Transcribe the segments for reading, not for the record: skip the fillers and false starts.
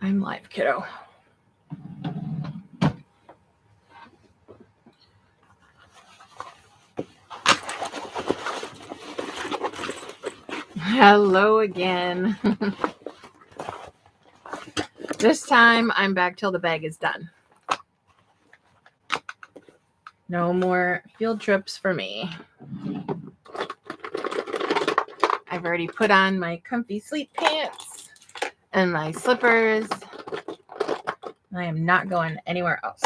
I'm live, kiddo. Hello again. This time I'm back till the bag is done. No more field trips for me. I've already put on my comfy sleep pants and my slippers. I am not going anywhere else.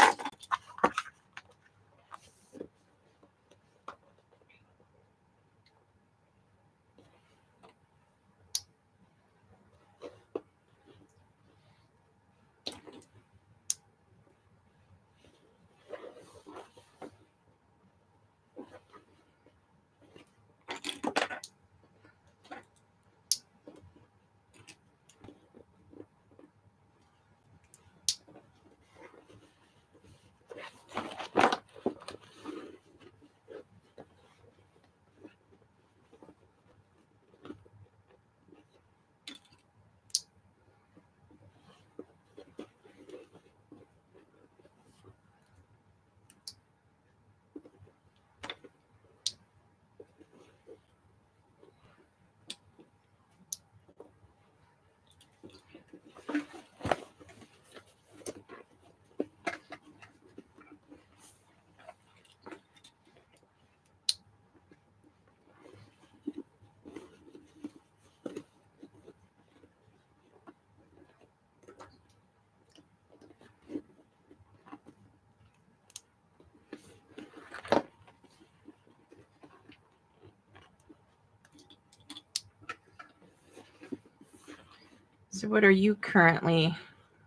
So what are you currently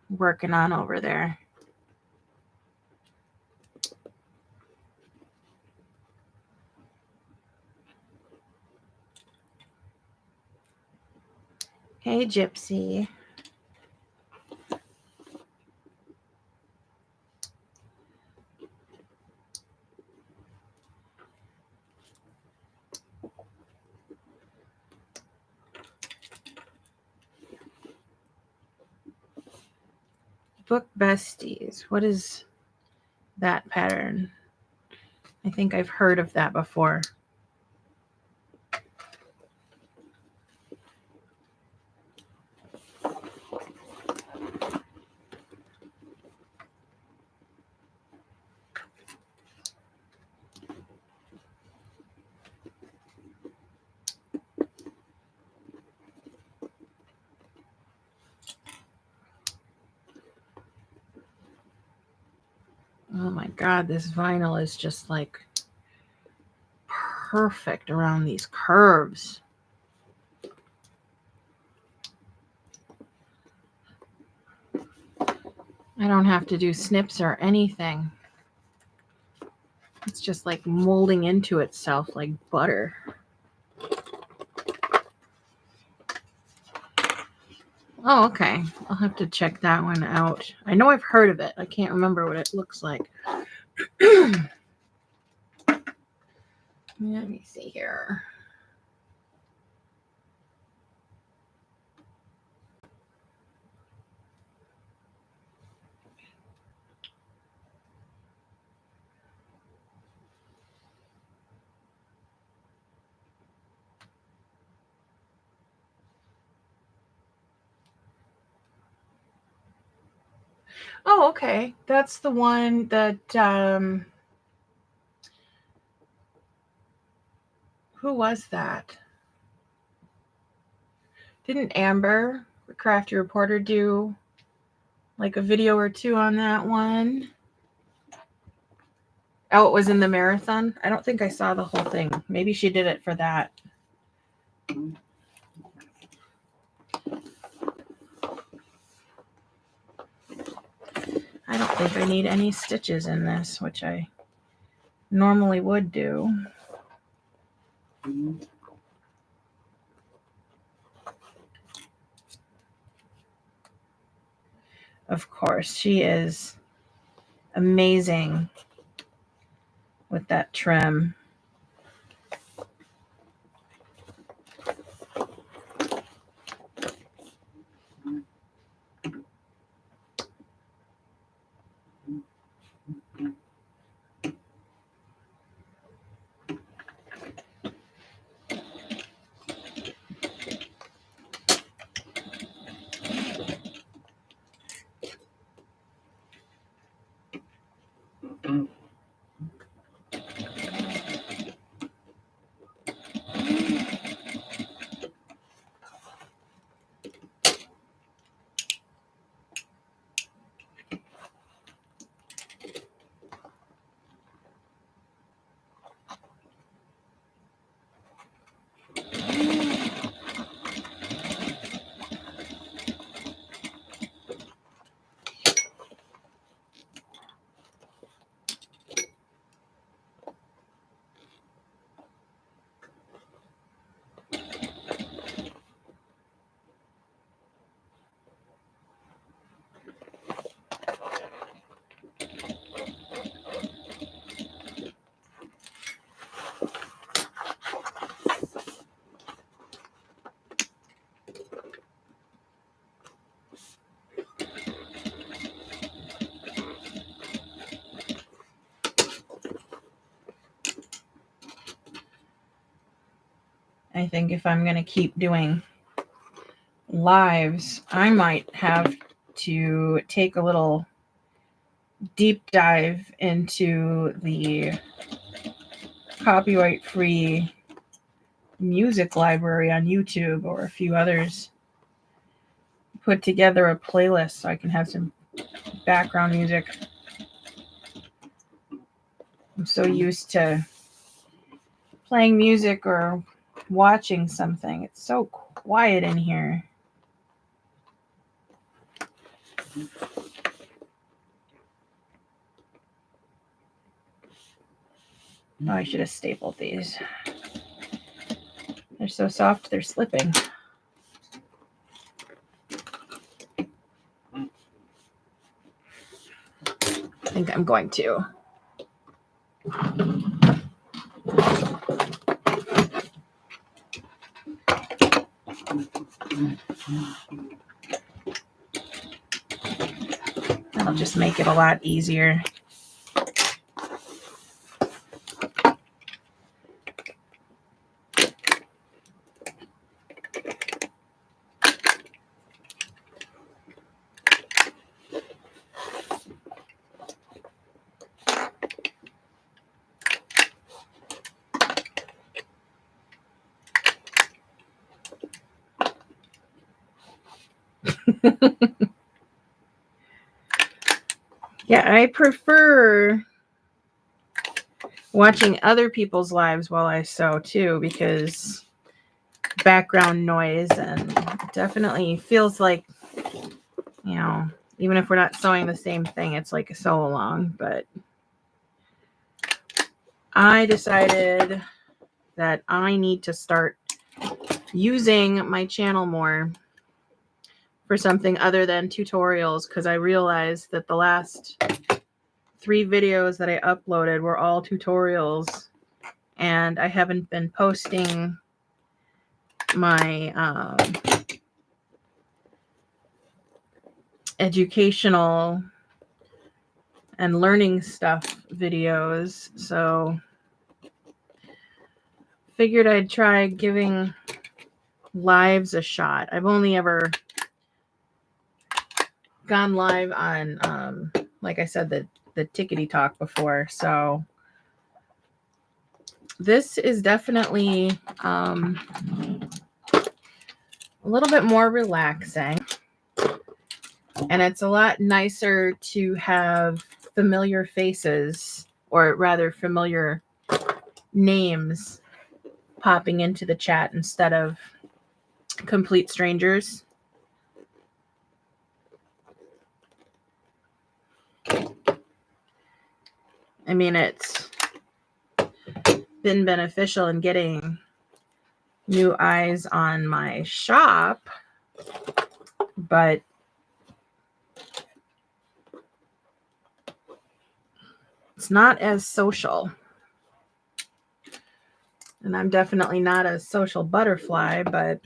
working on over there? Hey, Gypsy. Book besties. What is that pattern? I think I've heard of that before. Oh my God, this vinyl is just like perfect around these curves. I don't have to do snips or anything. It's just like molding into itself like butter. Oh, okay. I'll have to check that one out. I know I've heard of it. I can't remember what it looks like. Let me see here. Oh, okay. That's the one that who was that? Didn't Amber, the Crafty Reporter, do like a video or two on that one? Oh, it was in the marathon? I don't think I saw the whole thing. Maybe she did it for that. I don't think I need any stitches in this, which I normally would do. Of course, she is amazing with that trim. I think if I'm going to keep doing lives, I might have to take a little deep dive into the copyright-free music library on YouTube or a few others. Put together a playlist so I can have some background music. I'm so used to playing music or watching something. It's so quiet in here. Oh, I should have stapled these. They're so soft, they're slipping. I think I'm going to. That'll just make it a lot easier. Yeah, I prefer watching other people's lives while I sew too, because background noise, and it definitely feels like, you know, even if we're not sewing the same thing, it's like a sew along. But I decided that I need to start using my channel more for something other than tutorials, because I realized that the last 3 videos that I uploaded were all tutorials, and I haven't been posting my educational and learning stuff videos. So figured I'd try giving lives a shot. I've only ever gone live on like I said, the Tickety Talk before. So this is definitely a little bit more relaxing, and it's a lot nicer to have familiar faces, or rather familiar names, popping into the chat instead of complete strangers. I mean, it's been beneficial in getting new eyes on my shop, but it's not as social. And I'm definitely not a social butterfly, but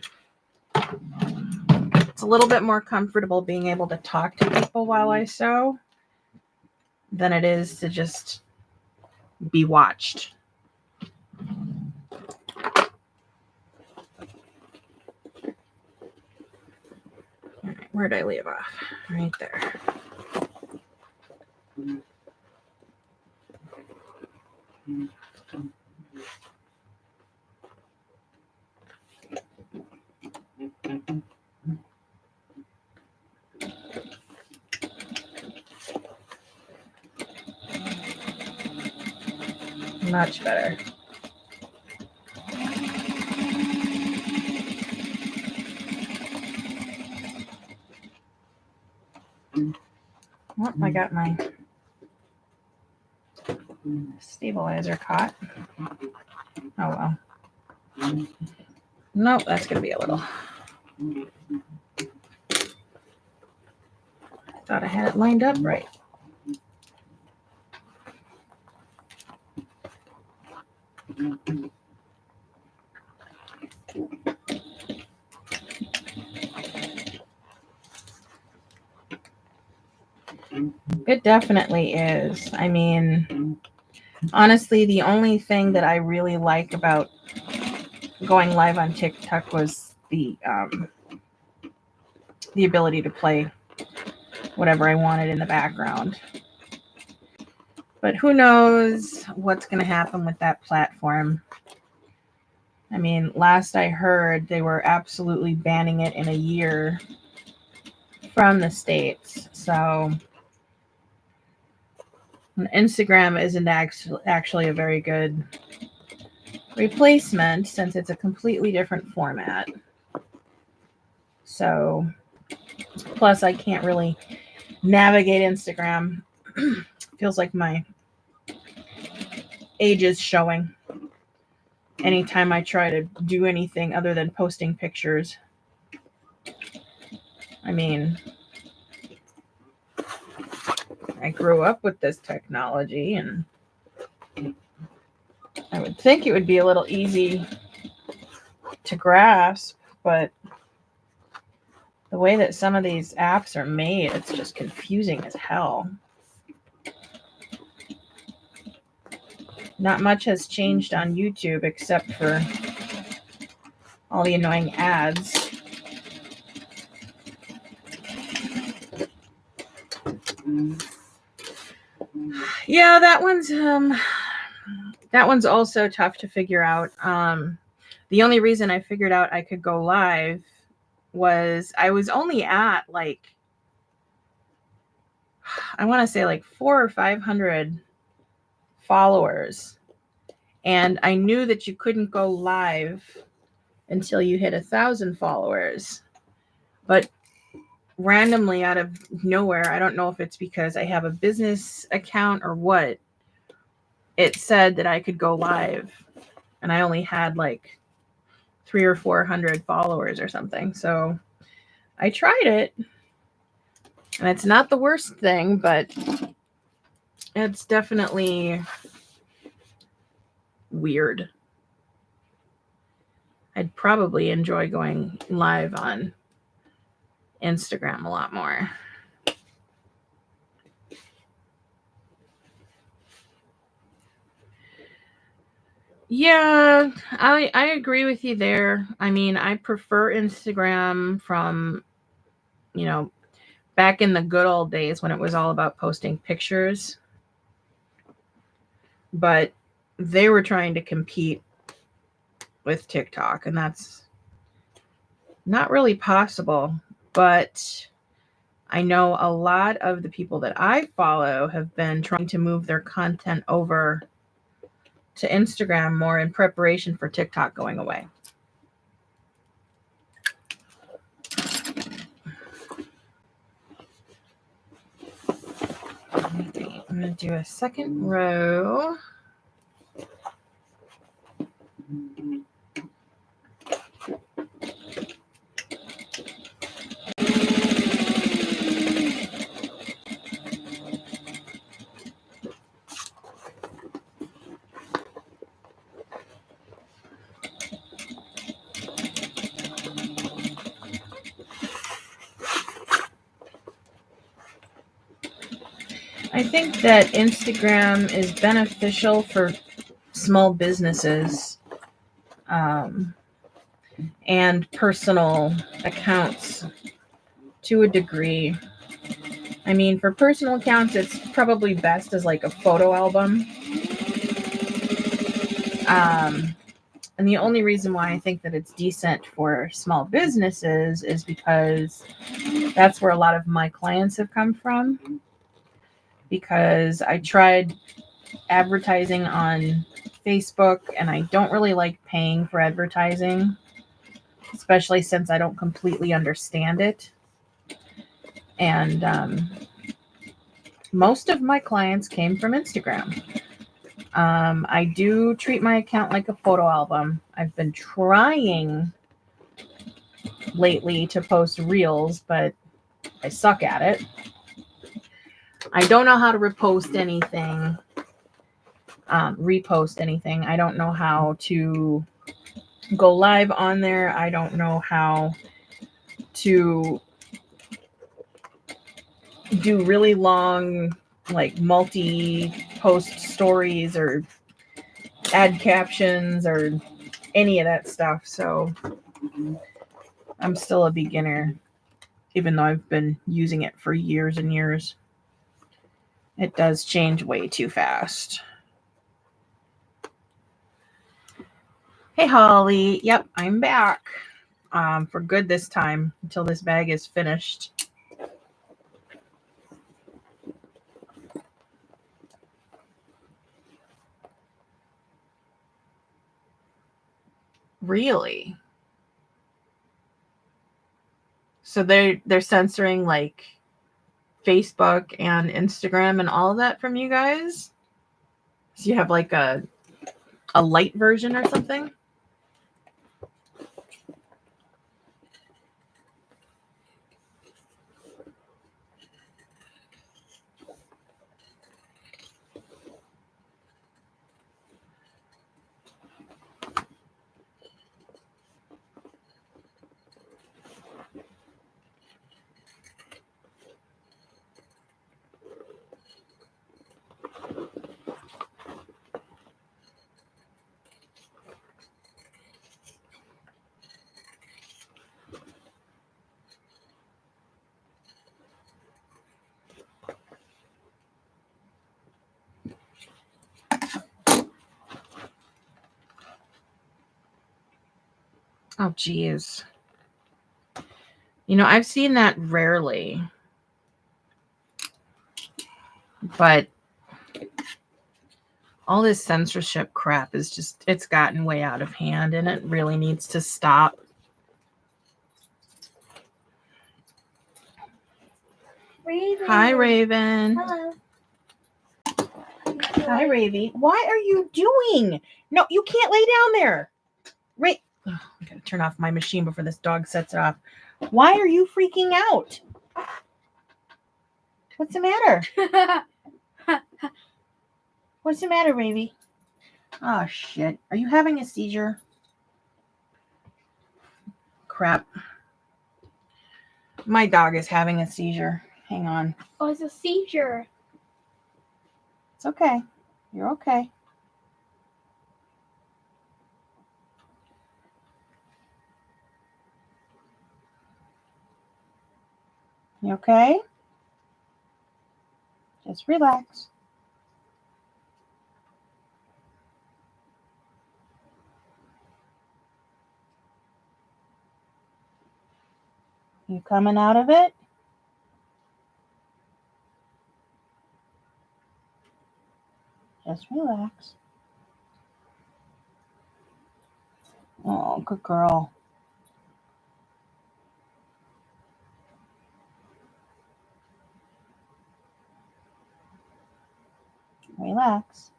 it's a little bit more comfortable being able to talk to people while I sew than it is to just be watched. All right, where did I leave off? Right there. Much better. Well, I got my stabilizer caught. Oh well. Nope, that's going to be a little. I thought I had it lined up right. It definitely is. I mean, honestly, the only thing that I really like about going live on TikTok was the ability to play whatever I wanted in the background. But who knows what's going to happen with that platform. I mean, last I heard, they were absolutely banning it in a year from the States. So Instagram isn't actually a very good replacement since it's a completely different format. So, plus I can't really navigate Instagram. Feels like my age is showing anytime I try to do anything other than posting pictures. I mean, I grew up with this technology, and I would think it would be a little easy to grasp, but the way that some of these apps are made, it's just confusing as hell. Not much has changed on YouTube except for all the annoying ads. Yeah, that one's also tough to figure out. The only reason I figured out I could go live was I was only at like, I want to say like 400 or 500 followers. And I knew that you couldn't go live until you hit 1,000 followers. But randomly out of nowhere, I don't know if it's because I have a business account or what, it said that I could go live. And I only had like 300 or 400 followers or something. So I tried it. And it's not the worst thing, but it's definitely weird. I'd probably enjoy going live on Instagram a lot more. Yeah, I agree with you there. I mean, I prefer Instagram from, back in the good old days when it was all about posting pictures. But they were trying to compete with TikTok, and that's not really possible. But I know a lot of the people that I follow have been trying to move their content over to Instagram more in preparation for TikTok going away. Okay, I'm going to do a second row. I think that Instagram is beneficial for small businesses and personal accounts to a degree. I mean, for personal accounts, it's probably best as like a photo album. And the only reason why I think that it's decent for small businesses is because that's where a lot of my clients have come from. Because I tried advertising on Facebook, and I don't really like paying for advertising, especially since I don't completely understand it. And most of my clients came from Instagram. I do treat my account like a photo album. I've been trying lately to post reels, but I suck at it. I don't know how to repost anything. I don't know how to go live on there. I don't know how to do really long, like multi-post stories or add captions or any of that stuff. So I'm still a beginner, even though I've been using it for years and years. It does change way too fast. Hey, Holly. Yep, I'm back. For good this time until this bag is finished. Really? So they're censoring like Facebook and Instagram and all of that from you guys? So you have like a light version or something? Oh, geez. You know, I've seen that rarely. But all this censorship crap is just, it's gotten way out of hand and it really needs to stop. Raven. Hi, Raven. Hello. Hi, Ravy. What are you doing? No, you can't lay down there. Oh, I gotta turn off my machine before this dog sets it off. Why are you freaking out? What's the matter? What's the matter, Ravy? Oh, shit. Are you having a seizure? Crap. My dog is having a seizure. Hang on. Oh, it's a seizure. It's okay. You're okay. You okay? Just relax. You coming out of it? Just relax. Oh, good girl. Relax.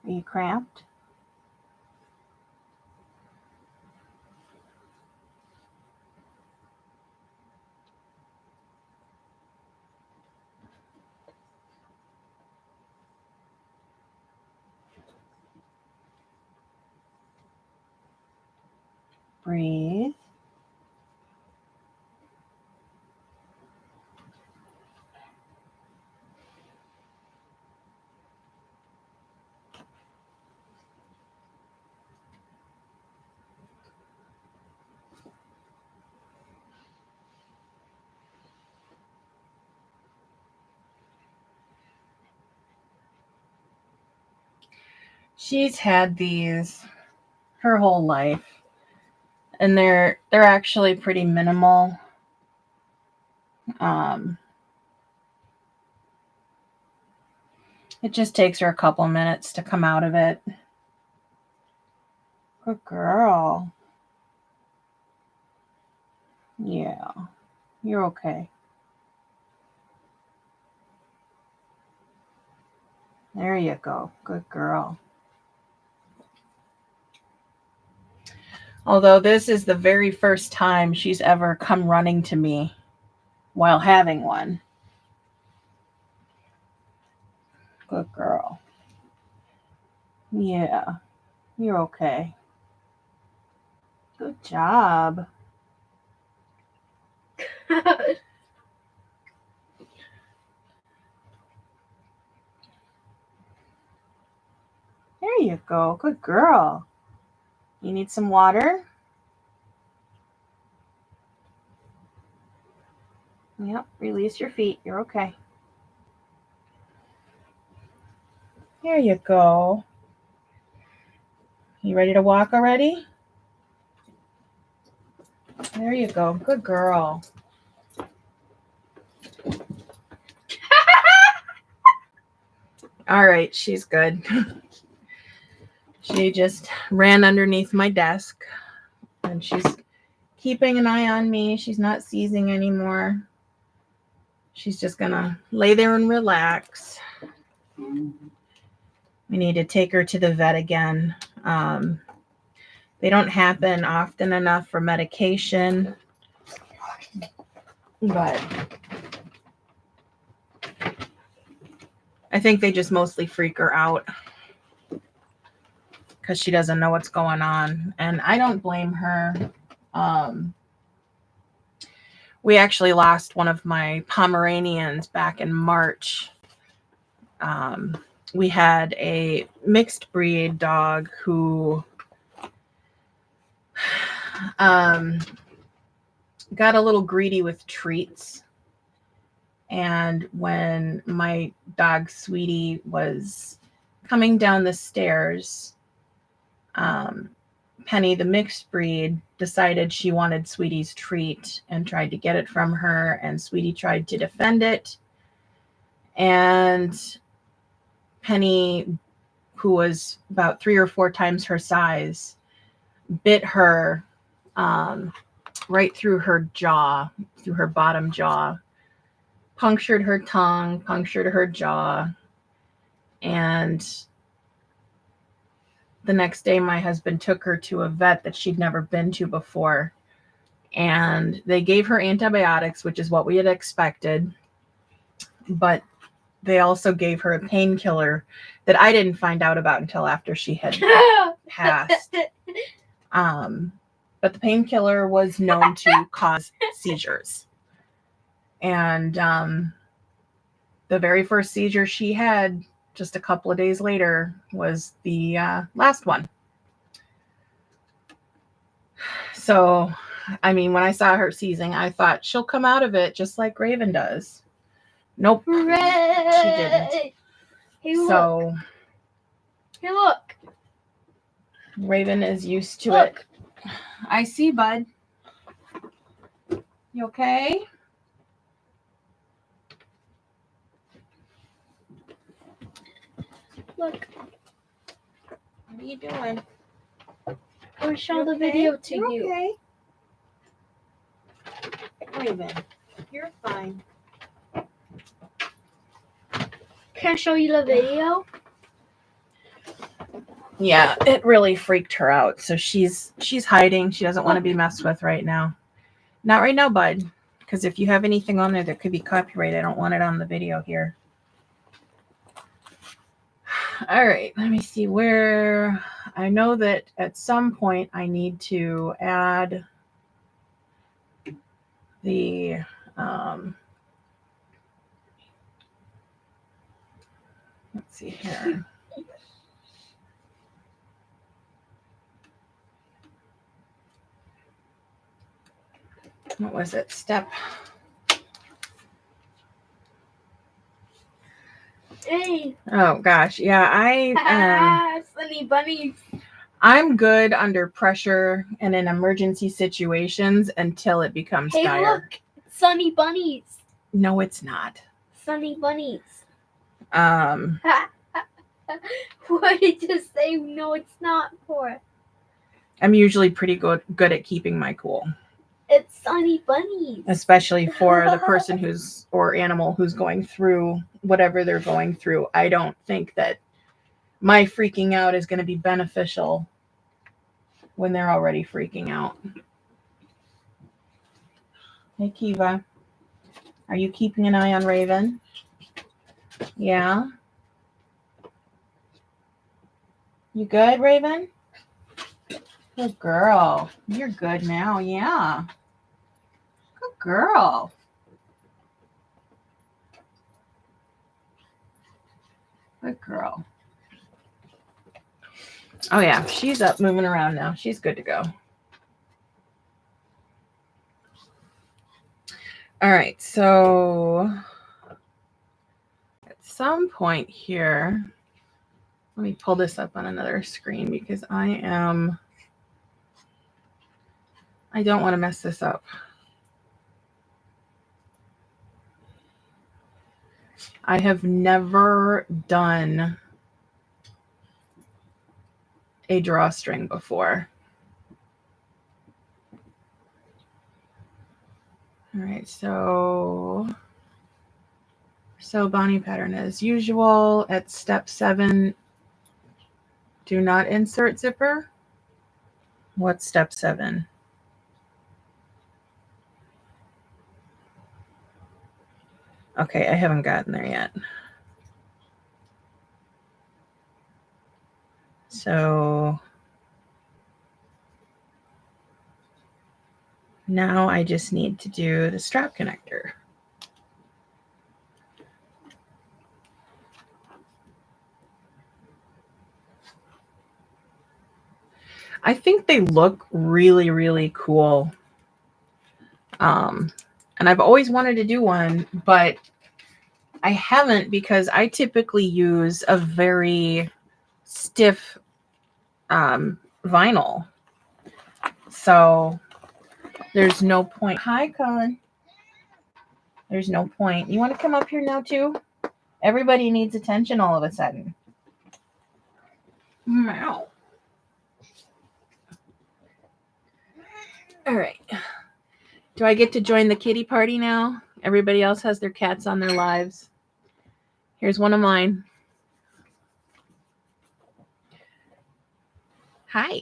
Are you cramped? Breathe. She's had these her whole life, and they're actually pretty minimal. It just takes her a couple minutes to come out of it. Good girl. Yeah, you're okay. There you go. Good girl. Although this is the very first time she's ever come running to me while having one. Good girl. Yeah, you're okay. Good job. There you go. Good girl. You need some water? Yep, release your feet. You're okay. There you go. You ready to walk already? There you go. Good girl. All right, she's good. She just ran underneath my desk and she's keeping an eye on me. She's not seizing anymore. She's just gonna lay there and relax. We need to take her to the vet again. They don't happen often enough for medication, but I think they just mostly freak her out because she doesn't know what's going on. And I don't blame her. We actually lost one of my Pomeranians back in March. We had a mixed breed dog who got a little greedy with treats. And when my dog Sweetie was coming down the stairs, Penny, the mixed breed, decided she wanted Sweetie's treat and tried to get it from her, and Sweetie tried to defend it. And Penny, who was about 3 or 4 times her size, bit her right through her jaw, through her bottom jaw, punctured her tongue, punctured her jaw. And the next day, my husband took her to a vet that she'd never been to before. And they gave her antibiotics, which is what we had expected. But they also gave her a painkiller that I didn't find out about until after she had passed. But the painkiller was known to cause seizures. And the very first seizure she had just a couple of days later was the last one. So, I mean, when I saw her seizing, I thought she'll come out of it just like Raven does. Nope, she didn't. Hey, look. So, Hey, look. Raven is used to Look. it. I see, bud. You okay? Look. What are you doing? I'll show You the okay? video to You're you. okay. Raven, you're fine. Can I show you the video? Yeah, it really freaked her out. So she's hiding. She doesn't want to be messed with right now. Not right now, bud. Because if you have anything on there that could be copyright, I don't want it on the video here. All right, let me see where. I know that at some point I need to add the let's see here. What was it? Step. Hey. Oh gosh, yeah, Sunny bunnies. I'm good under pressure and in emergency situations until it becomes Hey, dire. look. Sunny bunnies. No, it's not. Sunny bunnies. Um, What did you say? No, it's not for. I'm usually pretty good at keeping my cool, It's sunny bunnies. especially for the person or animal who's going through whatever they're going through. I don't think that my freaking out is going to be beneficial when they're already freaking out. Hey, Kiva. Are you keeping an eye on Raven? Yeah? You good, Raven? Good girl. You're good now. Yeah. Good girl. Good girl. Oh, yeah. She's up moving around now. She's good to go. All right. So at some point here, let me pull this up on another screen because I don't want to mess this up. I have never done a drawstring before. All right, so Bonnie pattern as usual. At step 7, do not insert zipper. What's step 7? Okay, I haven't gotten there yet. So now I just need to do the strap connector. I think they look really, really cool. And I've always wanted to do one, but I haven't because I typically use a very stiff vinyl. So there's no point. Hi, Colin. There's no point. You want to come up here now too? Everybody needs attention all of a sudden. Meow. All right. Do I get to join the kitty party now? Everybody else has their cats on their lives. Here's one of mine. Hi.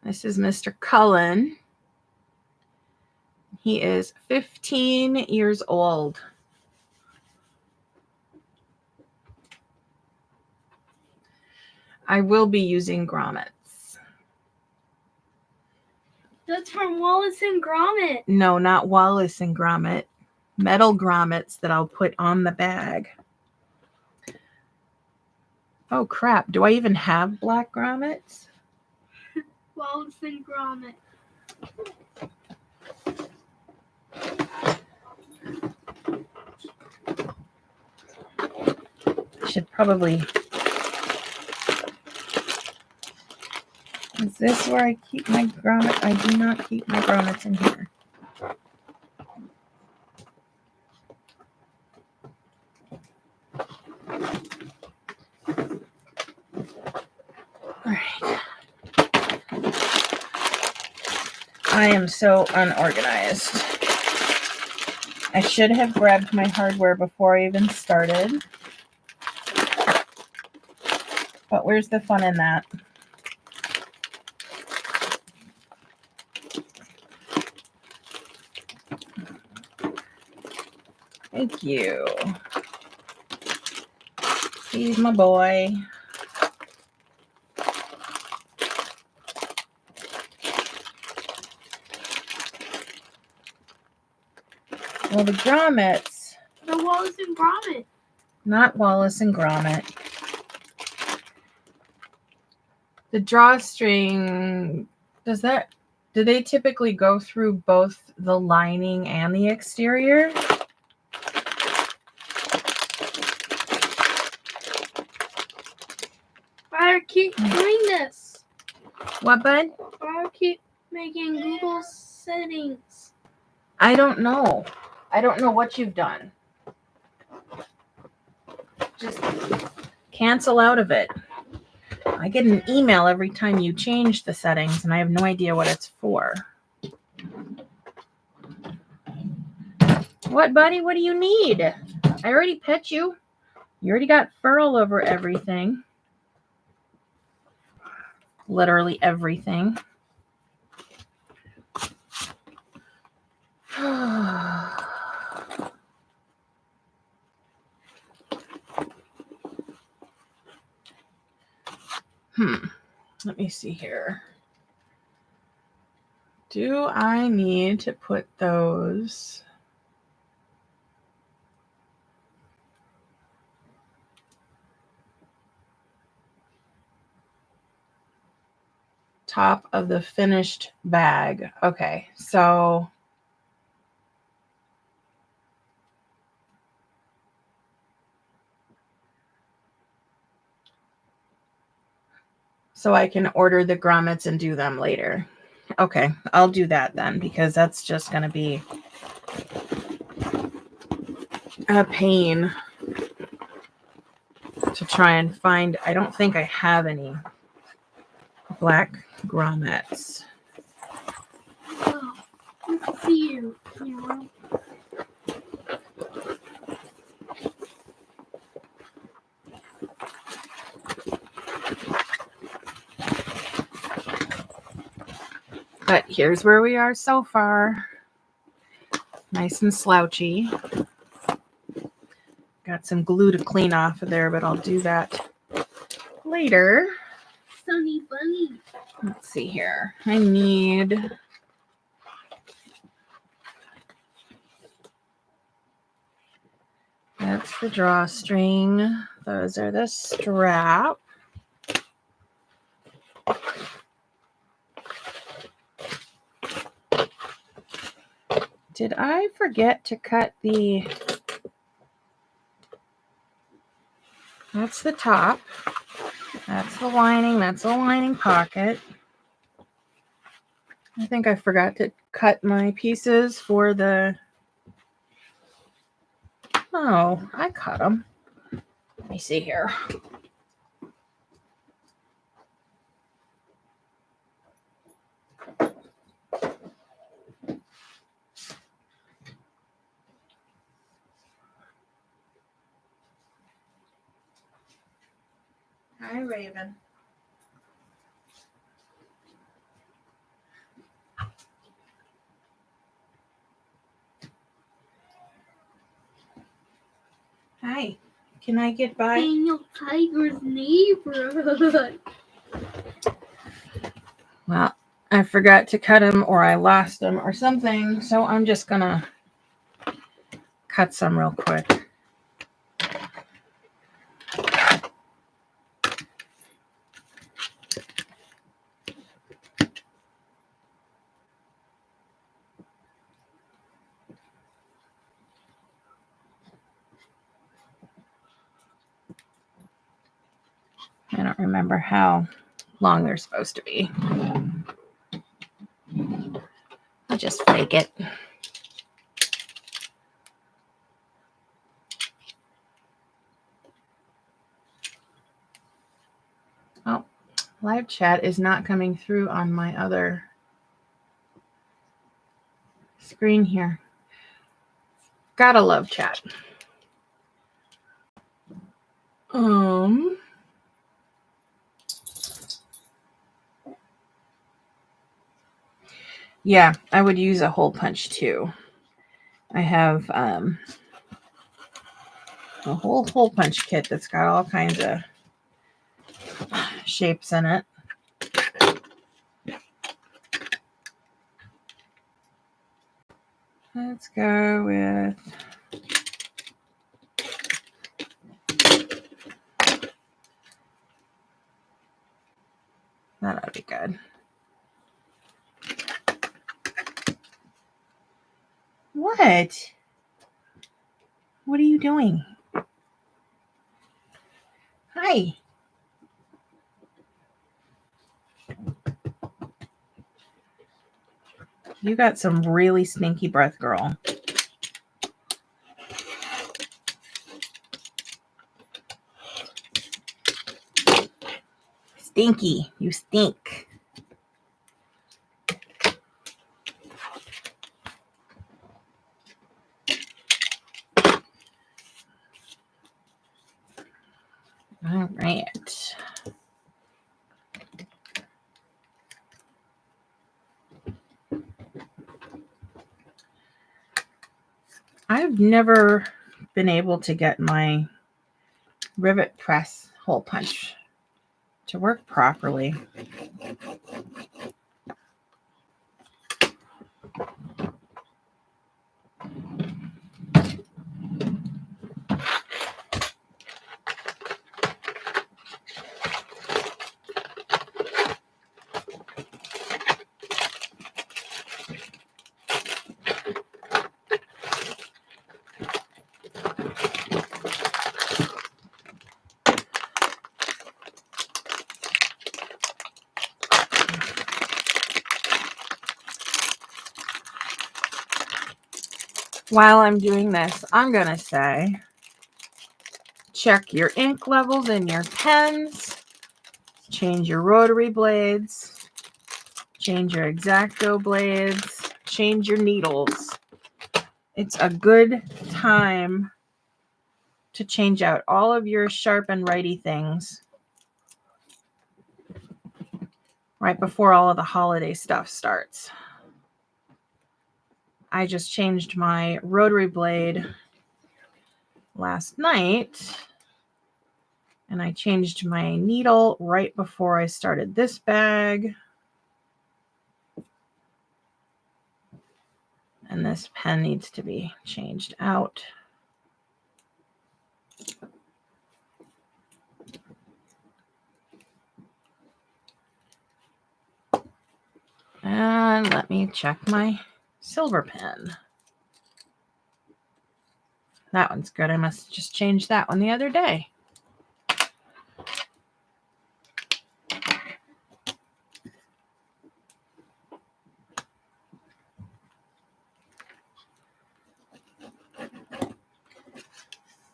This is Mr. Cullen. He is 15 years old. I will be using grommets. That's from Wallace and Gromit. No, not Wallace and Gromit. Metal grommets that I'll put on the bag. Oh, crap. Do I even have black grommets? Wallace and Gromit. I should probably... Is this where I keep my grommet? I do not keep my grommets in here. All right. I am so unorganized. I should have grabbed my hardware before I even started. But where's the fun in that? Thank you. He's my boy. Well, the grommets. The Wallace and Gromit. Not Wallace and Gromit. The drawstring, do they typically go through both the lining and the exterior? Why do I keep doing this? What, bud? Why do I keep making Google settings? I don't know. I don't know what you've done. Just cancel out of it. I get an email every time you change the settings, and I have no idea what it's for. What, buddy? What do you need? I already pet you. You already got fur all over everything. Literally everything. Let me see here. Do I need to put those? Top of the finished bag. Okay, so I can order the grommets and do them later. Okay, I'll do that then, because that's just going to be a pain to try and find. I don't think I have any black grommets. Oh, let's see you. Yeah. But here's where we are so far. Nice and slouchy. Got some glue to clean off of there, but I'll do that later. Sunny bunny. Let's see here. I need... That's the drawstring. Those are the strap. Did I forget to cut the... That's the top. That's the lining. That's the lining pocket. I think I forgot to cut my pieces for the... Oh, I cut them. Let me see here. Hi, Raven. Hi. Can I get by? Daniel Tiger's neighborhood. Well, I forgot to cut them, or I lost them or something, so I'm just gonna cut some real quick. I don't remember how long they're supposed to be. I'll just fake it. Oh, live chat is not coming through on my other screen here. Gotta love chat. Yeah, I would use a hole punch too. I have a whole hole punch kit that's got all kinds of shapes in it. Let's go with that. Ought to be good. What? What are you doing? Hi. You got some really stinky breath, girl. Stinky. You stink. All right. I've never been able to get my rivet press hole punch to work properly. While I'm doing this, I'm going to say, check your ink levels in your pens, change your rotary blades, change your X-Acto blades, change your needles. It's a good time to change out all of your sharp and righty things right before all of the holiday stuff starts. I just changed my rotary blade last night, and I changed my needle right before I started this bag. And this pen needs to be changed out. And let me check my silver pen. That one's good. I must have just changed that one the other day.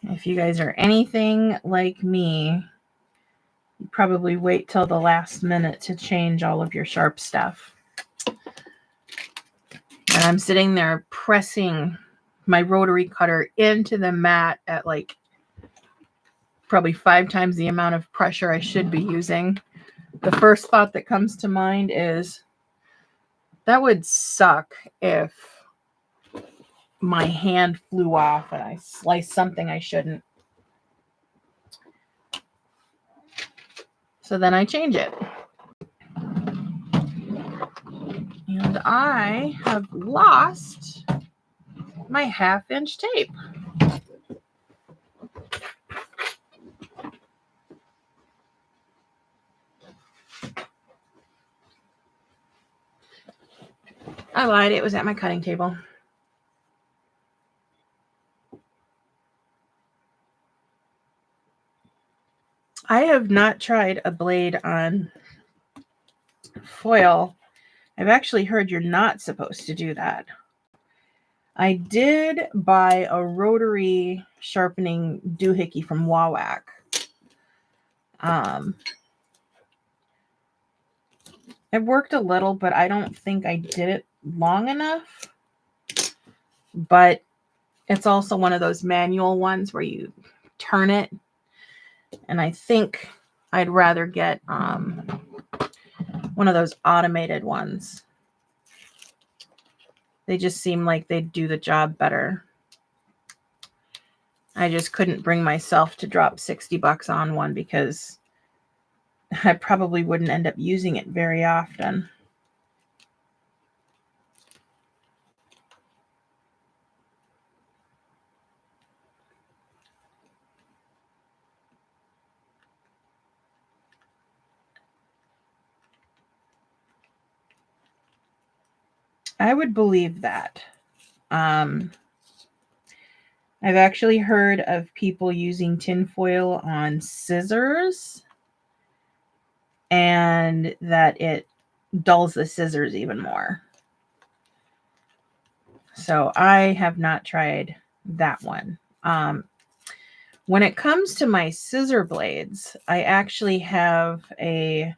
If you guys are anything like me, you probably wait till the last minute to change all of your sharp stuff. And I'm sitting there pressing my rotary cutter into the mat at like probably 5 times the amount of pressure I should be using. The first thought that comes to mind is that would suck if my hand flew off and I sliced something I shouldn't. So then I change it. And I have lost my 1/2-inch tape. I lied. It was at my cutting table. I have not tried a blade on foil. I've actually heard you're not supposed to do that. I did buy a rotary sharpening doohickey from Wawak. It worked a little, but I don't think I did it long enough. But it's also one of those manual ones where you turn it. And I think I'd rather get one of those automated ones. They just seem like they'd do the job better. I just couldn't bring myself to drop $60 on one because I probably wouldn't end up using it very often. I would believe that. I've actually heard of people using tinfoil on scissors and that it dulls the scissors even more. So I have not tried that one. When it comes to my scissor blades, I actually have a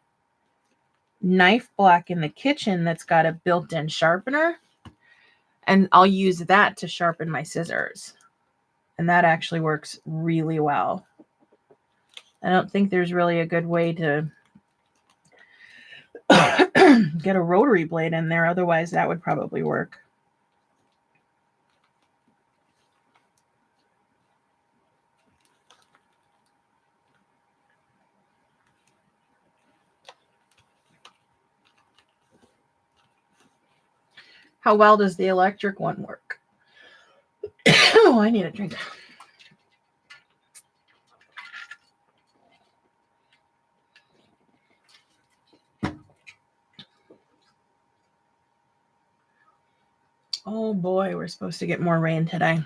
knife block in the kitchen that's got a built-in sharpener, and I'll use that to sharpen my scissors. And that actually works really well. I don't think there's really a good way to get a rotary blade in there. Otherwise, that would probably work. How well does the electric one work? Oh, I need a drink. Oh boy, we're supposed to get more rain today.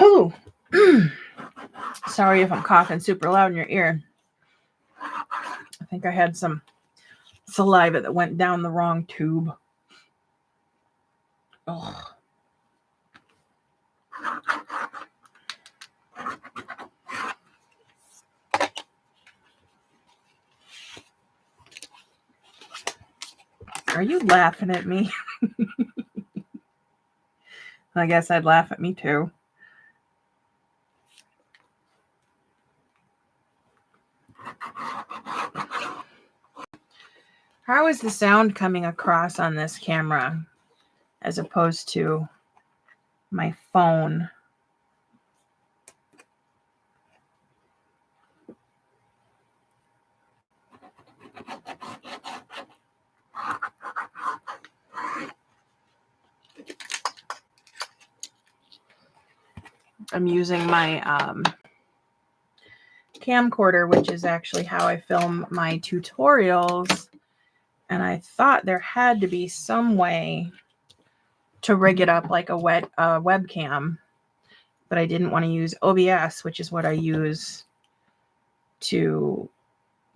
Oh, sorry if I'm coughing super loud in your ear. I think I had some saliva that went down the wrong tube. Oh. Are you laughing at me? I guess I'd laugh at me too. How is the sound coming across on this camera as opposed to my phone? I'm using my camcorder, which is actually how I film my tutorials. And I thought there had to be some way to rig it up like a webcam, but I didn't want to use OBS, which is what I use to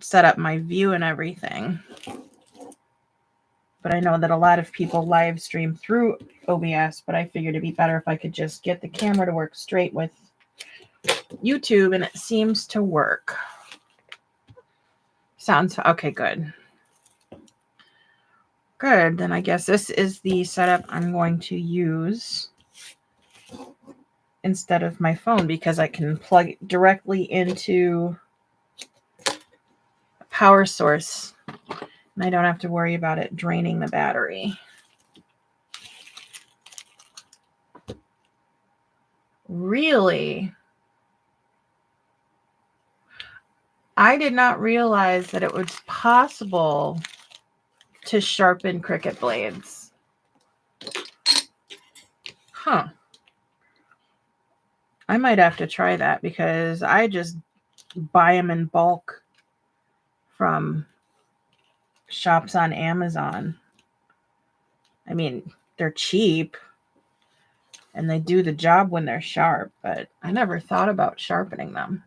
set up my view and everything. But I know that a lot of people live stream through OBS, but I figured it'd be better if I could just get the camera to work straight with YouTube, and it seems to work. Sounds okay, good. Good, then I guess this is the setup I'm going to use instead of my phone, because I can plug it directly into a power source and I don't have to worry about it draining the battery. Really? I did not realize that it was possible to sharpen Cricut blades. Huh. I might have to try that because I just buy them in bulk from shops on Amazon. I mean, they're cheap and they do the job when they're sharp, but I never thought about sharpening them.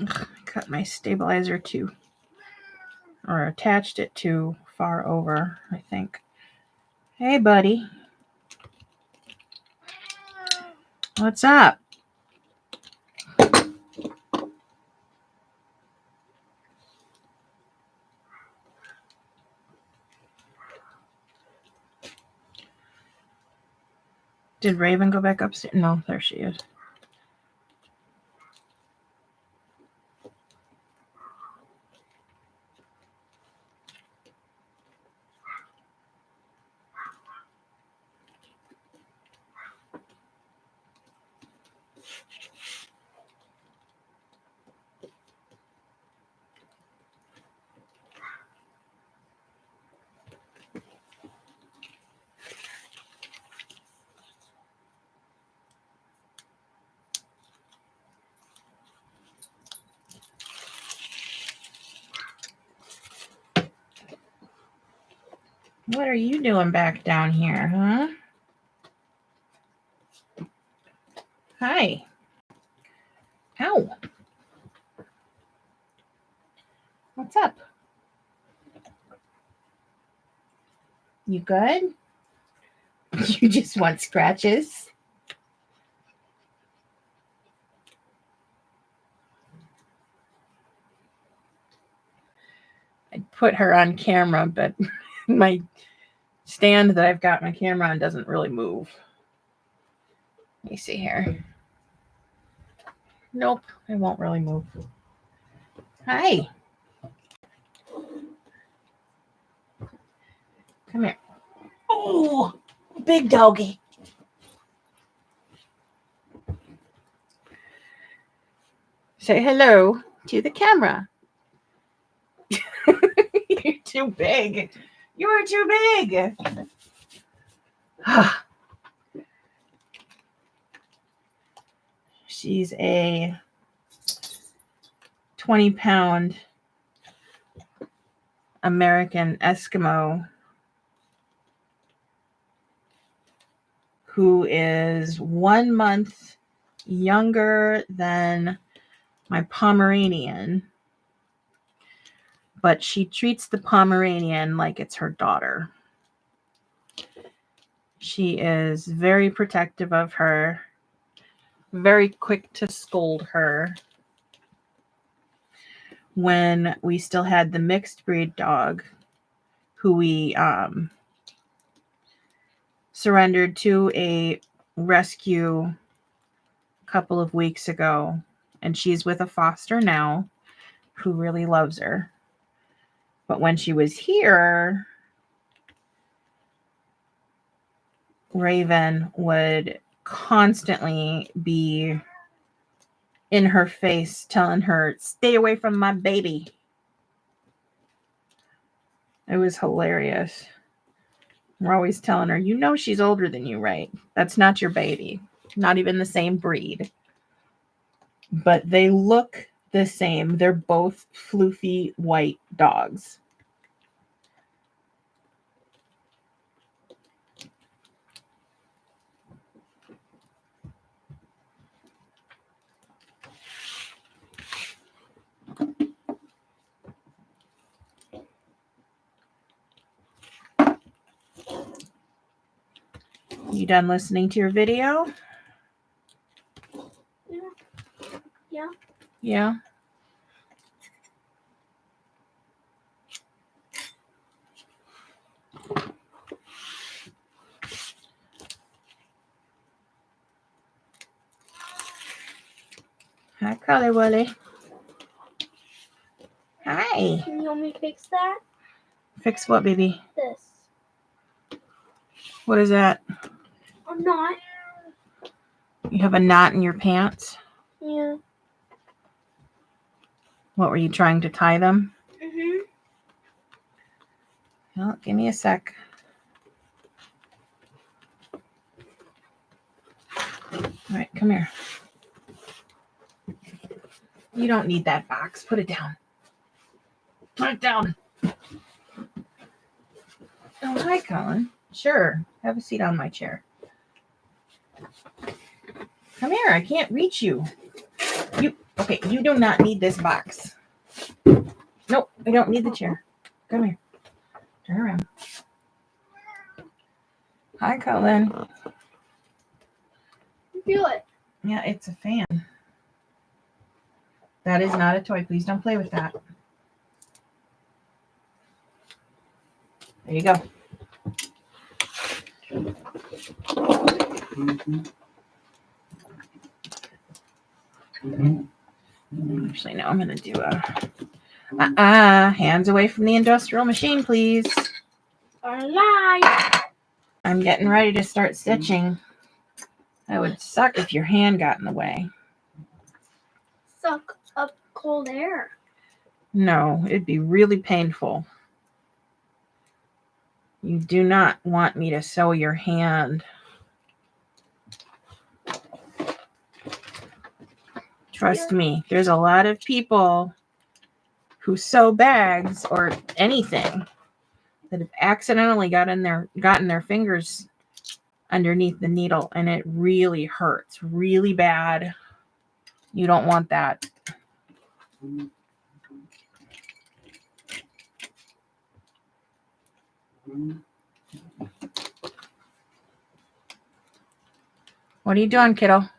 Ugh, I cut my stabilizer or attached it too far over, I think. Hey, buddy. What's up? Did Raven go back upstairs? No, there she is. What are you doing back down here, huh? Hi. Ow. What's up? You good? You just want scratches? I put her on camera, but my stand that I've got my camera on doesn't really move. Let me see here. Nope, it won't really move. Hi. Come here. Oh, big doggy. Say hello to the camera. You're too big. You're too big. She's a 20-pound American Eskimo who is 1 month younger than my Pomeranian, but she treats the Pomeranian like it's her daughter. She is very protective of her, very quick to scold her. When we still had the mixed breed dog, who we surrendered to a rescue a couple of weeks ago, and she's with a foster now who really loves her. But when she was here, Raven would constantly be in her face telling her, stay away from my baby. It was hilarious. We're always telling her, you know she's older than you, right? That's not your baby. Not even the same breed. But they look the same. They're both floofy white dogs. You done listening to your video? Yeah. Yeah. Hi, Collie Willie. Hi. Can you help me fix that? Fix what, baby? This. What is that? I'm not. You have a knot in your pants? Yeah. What, were you trying to tie them? Mhm. Well, give me a sec. All right, come here. You don't need that box. Put it down. Put it down. Oh, hi, Colin. Sure. Have a seat on my chair. Come here. I can't reach you. Okay, you do not need this box. Nope, I don't need the chair. Come here. Turn around. Hi, Colin. Feel it. Yeah, it's a fan. That is not a toy. Please don't play with that. There you go. Actually, no, I'm going to do a hands away from the industrial machine, please. Alright. I'm getting ready to start stitching. That would suck if your hand got in the way. Suck up cold air. No, it'd be really painful. You do not want me to sew your hand. Trust me, there's a lot of people who sew bags or anything that have accidentally gotten their fingers underneath the needle, and it really hurts really bad. You don't want that. What are you doing, kiddo?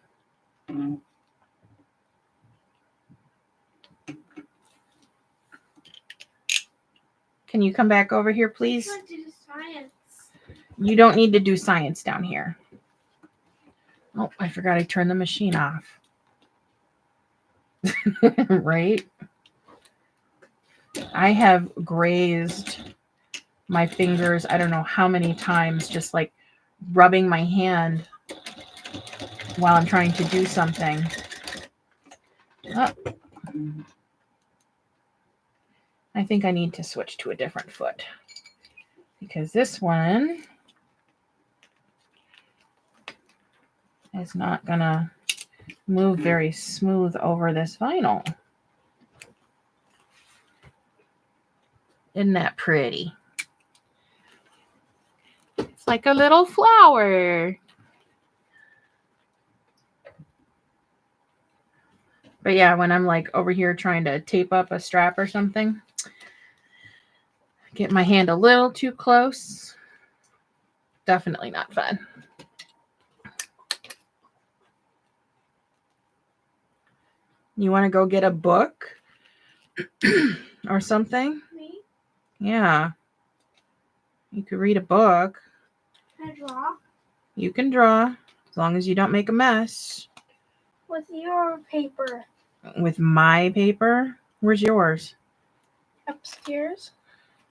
Can you come back over here, please? I want to do science. You don't need to do science down here. Oh, I forgot I turned the machine off. Right? I have grazed my fingers, I don't know how many times, just like rubbing my hand while I'm trying to do something. Oh. I think I need to switch to a different foot because this one is not gonna move very smooth over this vinyl. Isn't that pretty? It's like a little flower. But yeah, when I'm like over here trying to tape up a strap or something, get my hand a little too close. Definitely not fun. You want to go get a book or something? Me? Yeah. You could read a book. Can I draw? You can draw as long as you don't make a mess. With your paper. With my paper? Where's yours? Upstairs.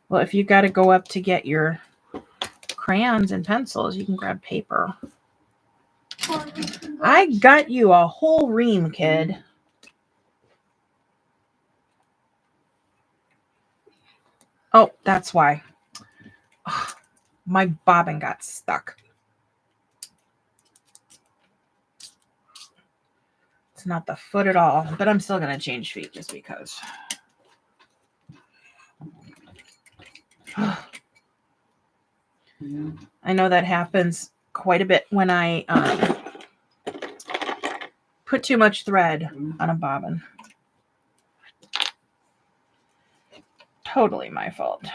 Well, if you got to go up to get your crayons and pencils, you can grab paper. I got you a whole ream, kid. Oh, that's why. Ugh, my bobbin got stuck. It's not the foot at all, but I'm still going to change feet just because. I know that happens quite a bit when I put too much thread on a bobbin. Totally my fault.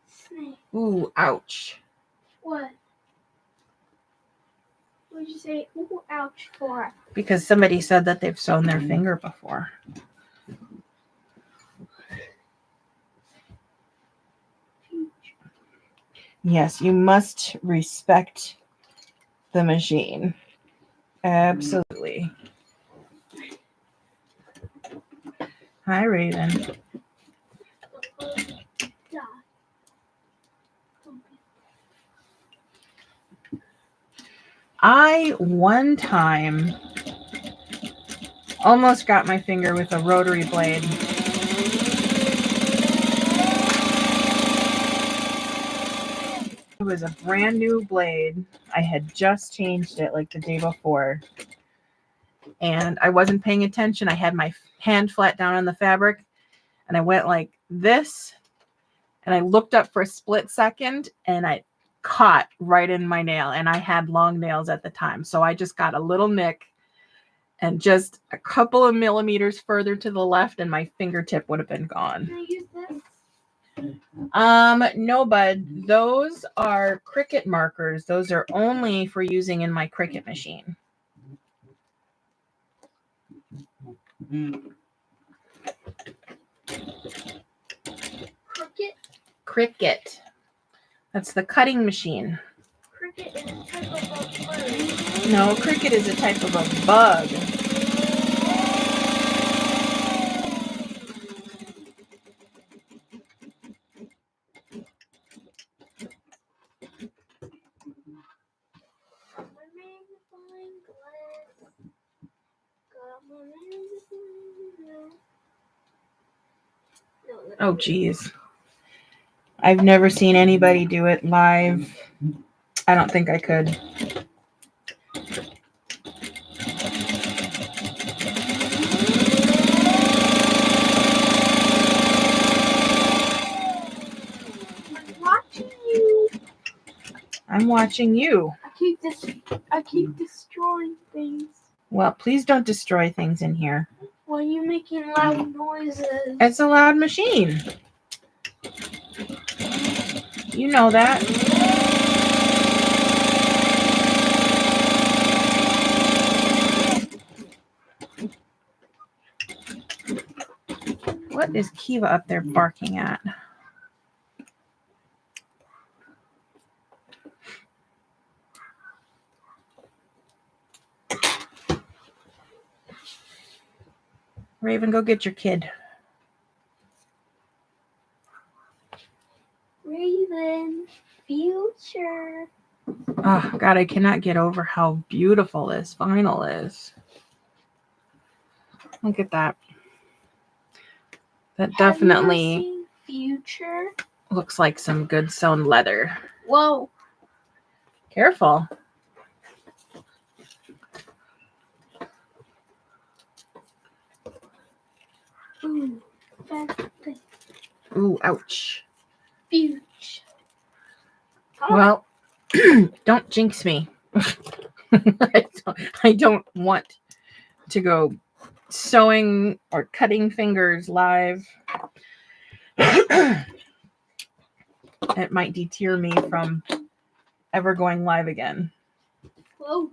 Snake. Ooh, ouch. What? What did you say? Ooh, ouch for? Because somebody said that they've sewn their finger before. Yes, you must respect the machine. Absolutely. Hi, Raven. I one time almost got my finger with a rotary blade. It was a brand new blade. I had just changed it like the day before. And I wasn't paying attention. I had my hand flat down on the fabric. And I went like this. And I looked up for a split second. And I caught right in my nail. And I had long nails at the time. So I just got a little nick. And just a couple of millimeters further to the left. And my fingertip would have been gone. Can I use this? No, bud. Those are Cricut markers. Those are only for using in my Cricut machine. Cricut? Cricut. That's the cutting machine. Cricket is a type of a bird. No, Cricut is a type of a bug. Got my magnifying glass. Got my magnifying glass. No, that's Oh, geez. I've never seen anybody do it live. I don't think I could. I'm watching you. I'm watching you. I keep destroying things. Well, please don't destroy things in here. Why are you making loud noises? It's a loud machine. You know that. What is Kiva up there barking at? Raven, go get your kid. Raven, future. Oh, God, I cannot get over how beautiful this vinyl is. Look at that. That Have you ever definitely seen future. looks like some good sewn leather. Whoa. Careful. Ooh. Fast thing. Ooh, ouch. Future. Well, don't jinx me. I don't want to go sewing or cutting fingers live. It might deter me from ever going live again. Whoa.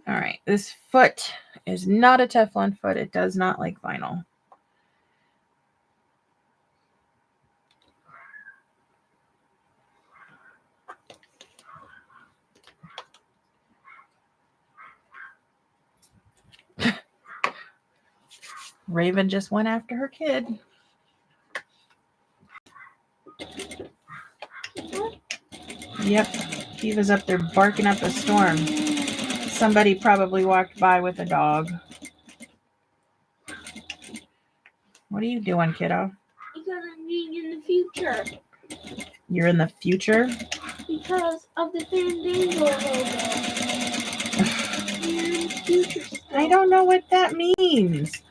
All right, this foot is not a Teflon foot. It does not like vinyl. Raven just went after her kid. Yep, Kiva's up there barking up a storm. Somebody probably walked by with a dog. What are you doing, kiddo? Because I'm being in the future. You're in the future? Because of the Fandango logo. We're in the future still. I don't know what that means.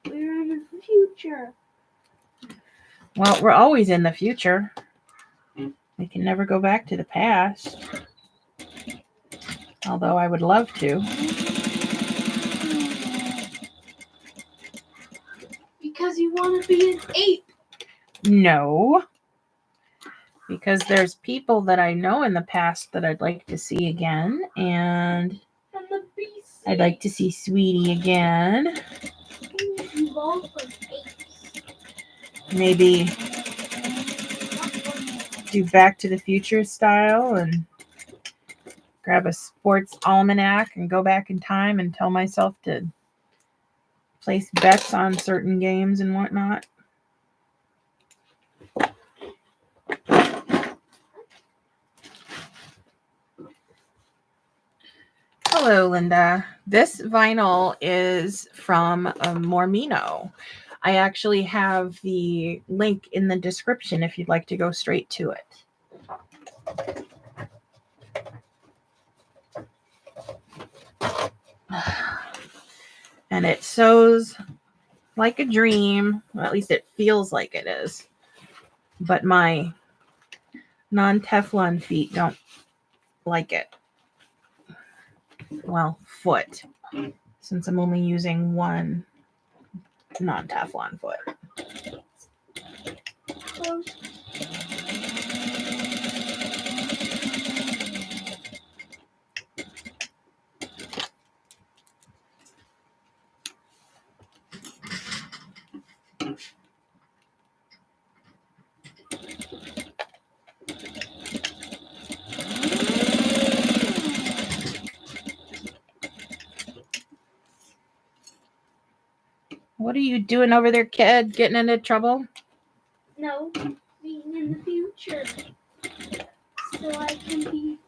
We're in the future. Well, we're always in the future. We can never go back to the past. Although I would love to. Because you want to be an ape. No. Because there's people that I know in the past that I'd like to see again. And And the beast. I'd like to see Sweetie again. Evolve from apes. Maybe do Back to the Future style and grab a sports almanac and go back in time and tell myself to place bets on certain games and whatnot. Hello, Linda. This vinyl is from Mormino. I actually have the link in the description if you'd like to go straight to it. And it sews like a dream. Well, at least it feels like it is. But my non-Teflon feet don't like it. Well, foot. Since I'm only using one non-Teflon foot. Close. What are you doing over there, kid? Getting into trouble? No, being in the future. So I can be.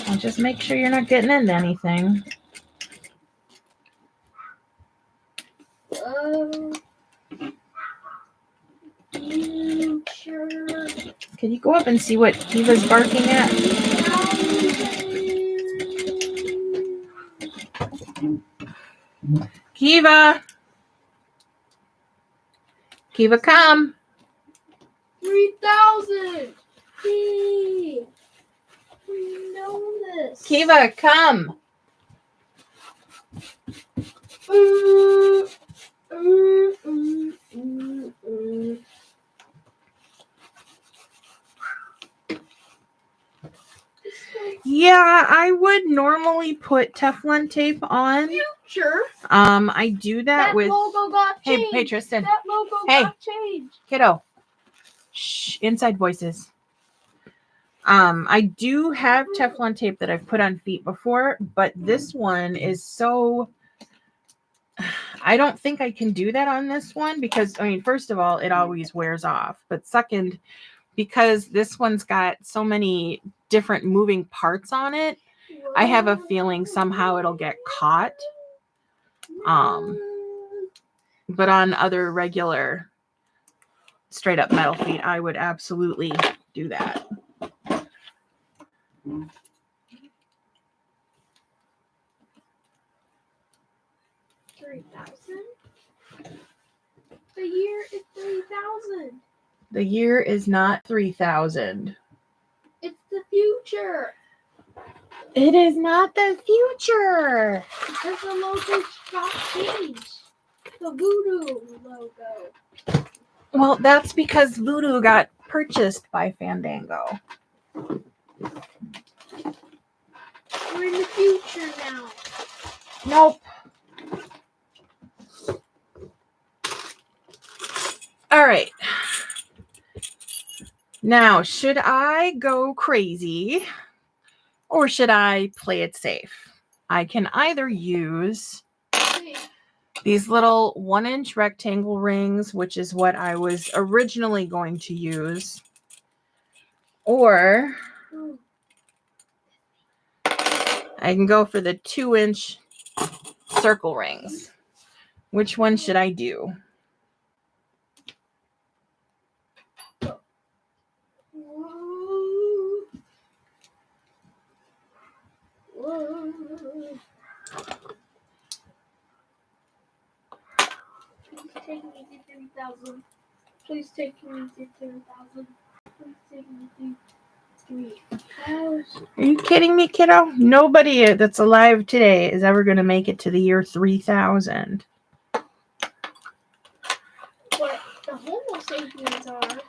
I'll just make sure you're not getting into anything. Future. Can you go up and see what Kiva's barking at? Kiva! Kiva, come! 3,000! Hey! We know this. Kiva, come! Yeah, I would normally put Teflon tape on. Future. I do that That with. logo got changed. Hey, Tristan. That logo Hey. got changed. Kiddo. Shh, inside voices. I do have Teflon tape that I've put on feet before, but this one is so. I don't think I can do that on this one because, I mean, first of all, it always wears off. But second, because this one's got so many different moving parts on it, I have a feeling somehow it'll get caught. But on other regular straight up metal feet, I would absolutely do that. The year is 3,000. The year is not 3,000. It's the future. It is not the future. Because the logo got changed. The voodoo logo. Well, that's because Voodoo got purchased by Fandango. We're in the future now. Nope. All right. Now, should I go crazy or should I play it safe? I can either use these little 1-inch rectangle rings, which is what I was originally going to use, or I can go for the 2-inch circle rings. Which one should I do? Take me to 3,000. Please take me to 3,000. Please take me to 3,000. Are you kidding me, kiddo? Nobody that's alive today is ever going to make it to the year 3000. But the Homo sapiens are.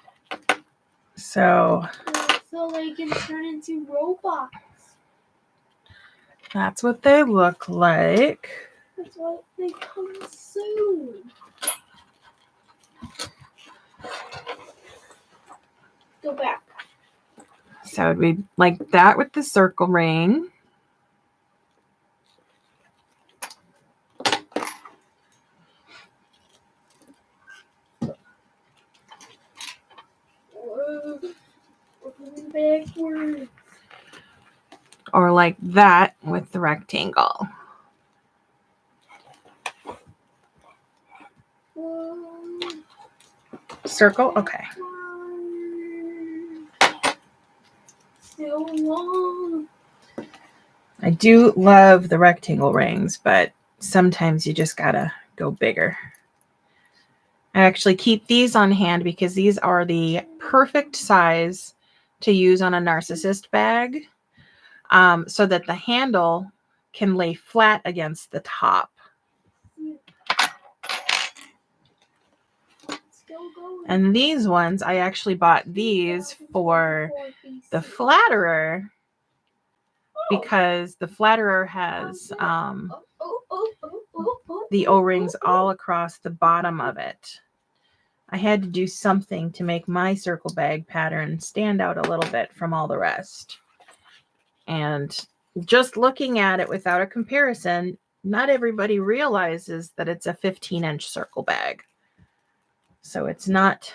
So they can turn into robots. that's what they look like. That's why they come soon. Go back. So it'd be like that with the circle ring. Backwards. Or like that with the rectangle. Circle? Okay. Still long. I do love the rectangle rings, but sometimes you just gotta go bigger. I actually keep these on hand because these are the perfect size to use on a narcissist bag, so that the handle can lay flat against the top. And these ones, I actually bought these for the flatterer because the flatterer has the O-rings all across the bottom of it. I had to do something to make my circle bag pattern stand out a little bit from all the rest. And just looking at it without a comparison, not everybody realizes that it's a 15-inch circle bag. So it's not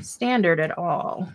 standard at all.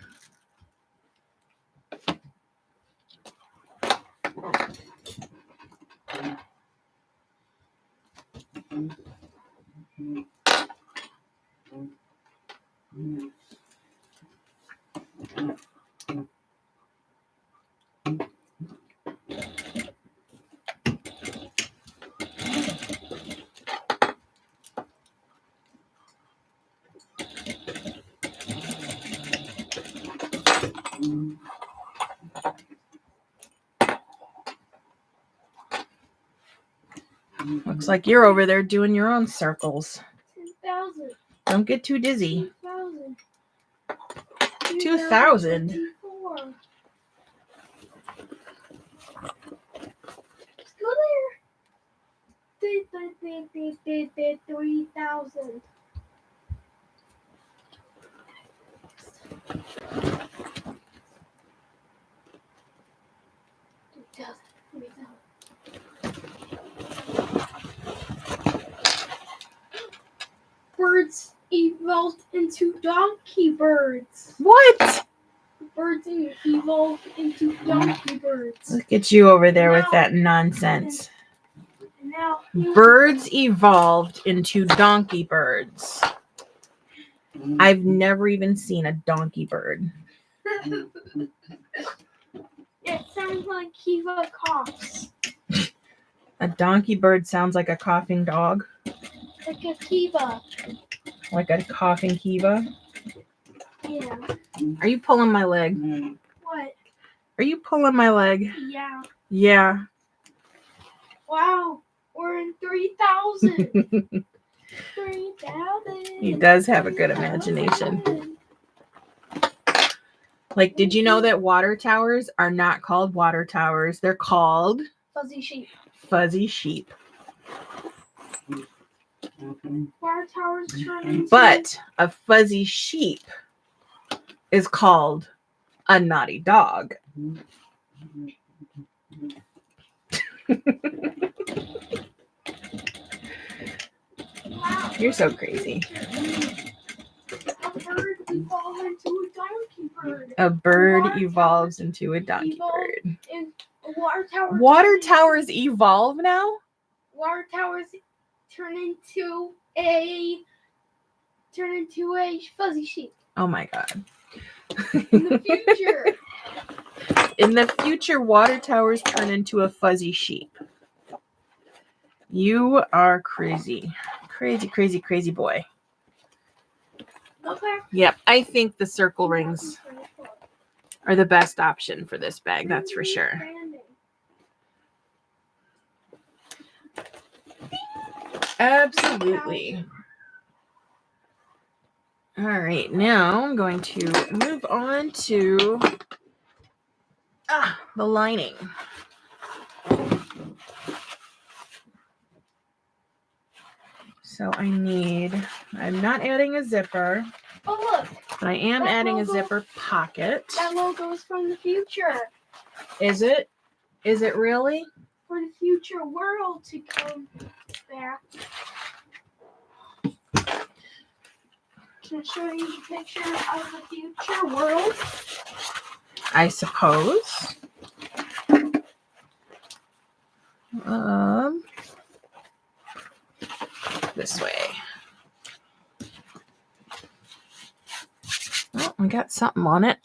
Looks like you're over there doing your own circles. 10,000. Don't get too dizzy. 2,000. 2,000? 2,054. Let's go there. 3,000. Birds evolved into donkey birds. What? Birds evolved into donkey birds. Look at you over there with that nonsense. Now Birds evolved into donkey birds. I've never even seen a donkey bird. it sounds like Kiva coughs. A donkey bird sounds like a coughing dog, Like a Kiva. like a coughing Kiva. Yeah. Are you pulling my leg? What? Are you pulling my leg? Yeah. Yeah. Wow. We're in 3,000. 3,000. He does have a good imagination. Like, did you know that water towers are not called water towers? They're called Fuzzy sheep. fuzzy sheep. Water towers turn into. But a fuzzy sheep is called a naughty dog. Wow. You're so crazy. A bird evolved into a donkey bird. A bird Water evolves into a donkey evolve bird. And a water tower. Water towers evolve now? Water towers turn into a fuzzy sheep Oh my god. in the future. In the future, water towers turn into a fuzzy sheep. You are crazy. Crazy, crazy, crazy boy. Okay. Yep, I think the circle rings are the best option for this bag, that's for sure. Absolutely. All right, now I'm going to move on to the lining. So I'm not adding a zipper, Oh look, but I am That adding a logo- zipper pocket. that logo is from the future. Is it? Is it really? For the future world to come back. Can I show you the picture of the future world? I suppose. This way. Oh, I got something on it.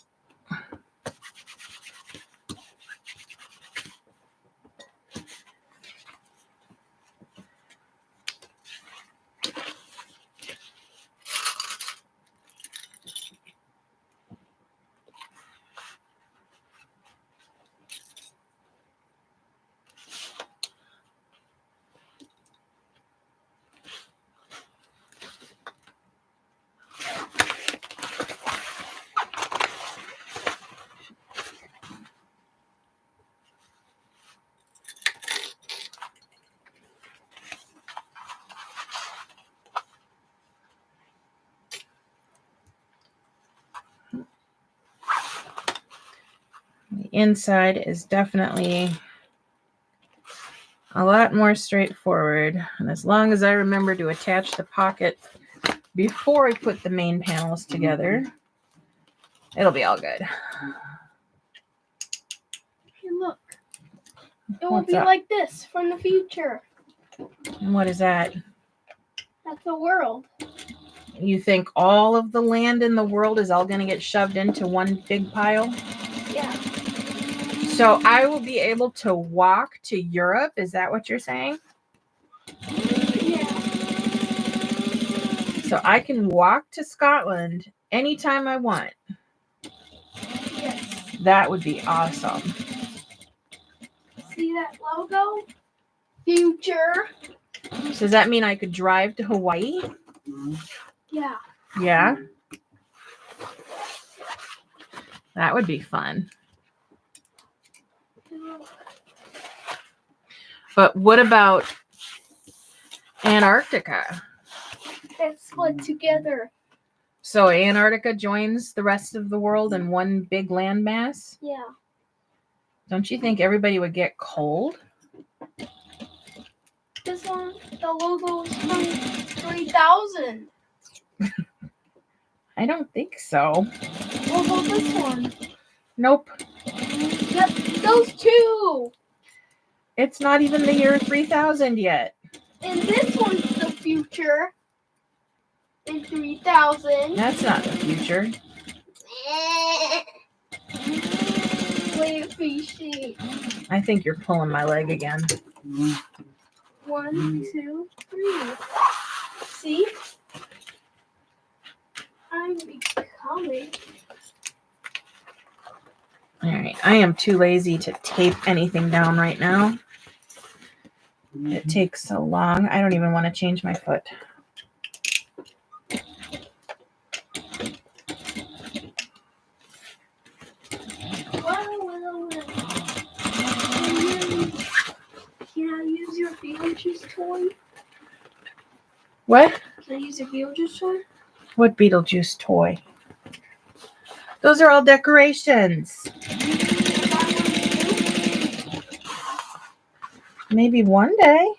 The inside is definitely a lot more straightforward. And as long as I remember to attach the pocket before I put the main panels together, it'll be all good. Hey, look. It will What's be up? like this from the future. And what is that? That's the world. You think all of the land in the world is all going to get shoved into one big pile? Yeah. So I will be able to walk to Europe. Is that what you're saying? Yeah. So I can walk to Scotland anytime I want. Yes. That would be awesome. See that logo? Future. So does that mean I could drive to Hawaii? Yeah. Yeah. That would be fun. But what about Antarctica? It's split together. So Antarctica joins the rest of the world in one big landmass? Yeah. Don't you think everybody would get cold? This one, the logo is from 3000. I don't think so. What about this one? Nope. Yep, those two. It's not even the year 3000 yet. And this one's the future. In 3000. That's not the future. Wait, fishy. I think you're pulling my leg again. 1, 2, 3. See? I'm becoming. All right. I am too lazy to tape anything down right now. It takes so long. I don't even want to change my foot. Well. Can I use your Beetlejuice toy? What? Can I use your Beetlejuice toy? What Beetlejuice toy? Those are all decorations. Maybe one day.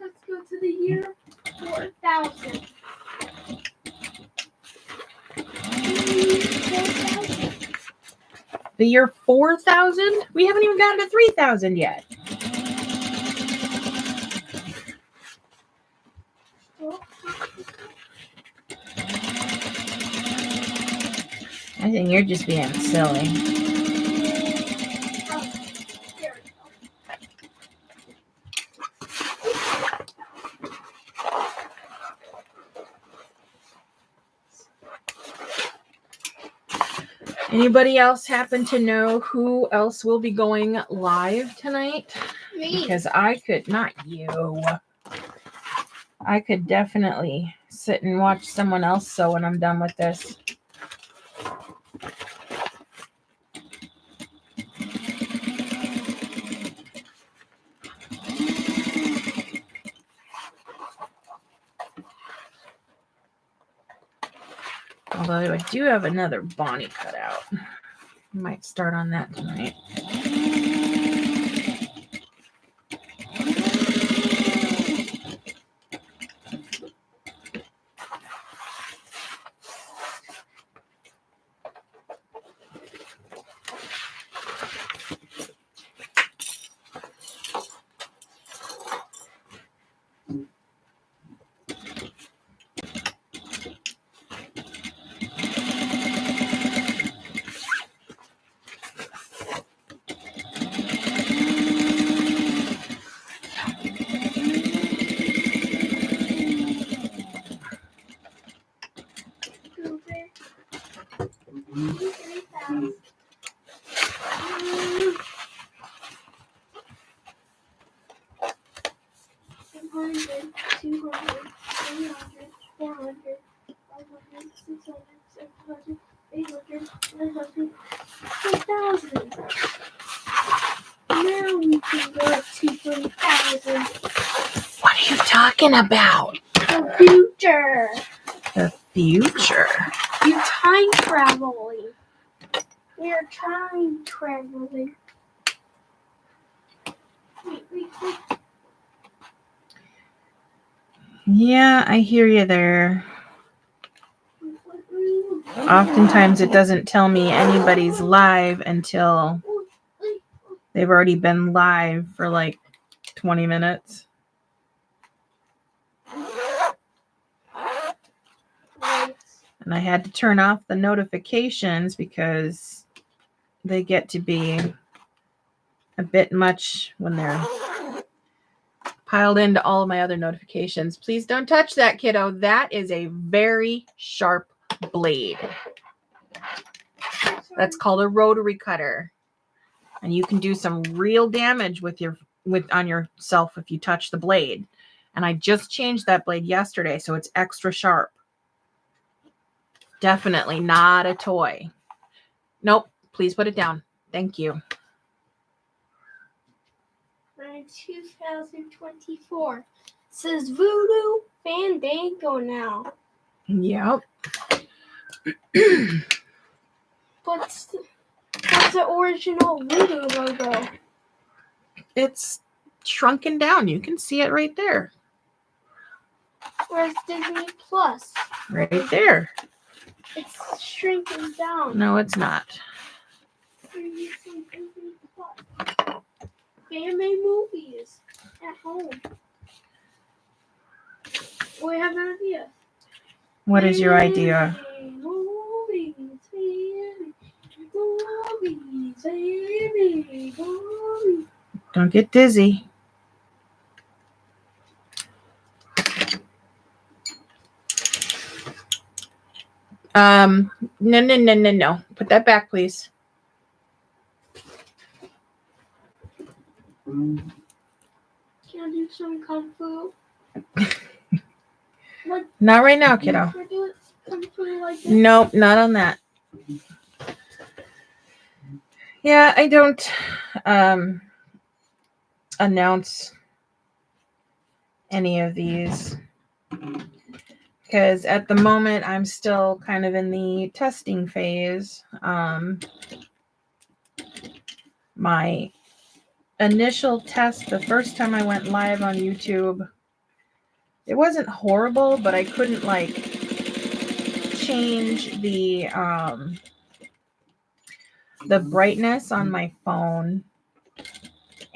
Let's go to the year 4000. The year 4000? We haven't even gotten to 3000 yet. I think you're just being silly. Anybody else happen to know who else will be going live tonight? Me. Because I could, not you. I could definitely sit and watch someone else sew when I'm done with this. Although I do have another Bonnie cut out. Might start on that tonight. talking about? The future. The future. You're time traveling. We are time traveling. Wait. Yeah, I hear you there. Oftentimes it doesn't tell me anybody's live until they've already been live for like 20 minutes. And I had to turn off the notifications because they get to be a bit much when they're piled into all of my other notifications. Please don't touch that, kiddo. That is a very sharp blade. That's called a rotary cutter. And you can do some real damage on yourself if you touch the blade. And I just changed that blade yesterday, so it's extra sharp. Definitely not a toy. Nope. Please put it down. Thank you. We're in 2024. It says Voodoo Fandango now. Yep. What's the original Voodoo logo? It's shrunken down. You can see it right there. Where's Disney Plus? Right there. It's shrinking down. No, it's not. Disney Plus. Anime movies at home. We have an idea. What is your idea? Movies. Don't get dizzy. No. Put that back, please. Can I do some kung fu? What? Not right now, kiddo. Can I do it kung fu like this? Nope, not on that. Yeah, I don't announce any of these because at the moment I'm still kind of in the testing phase. My initial test, the first time I went live on YouTube, it wasn't horrible, but I couldn't like change the brightness on my phone,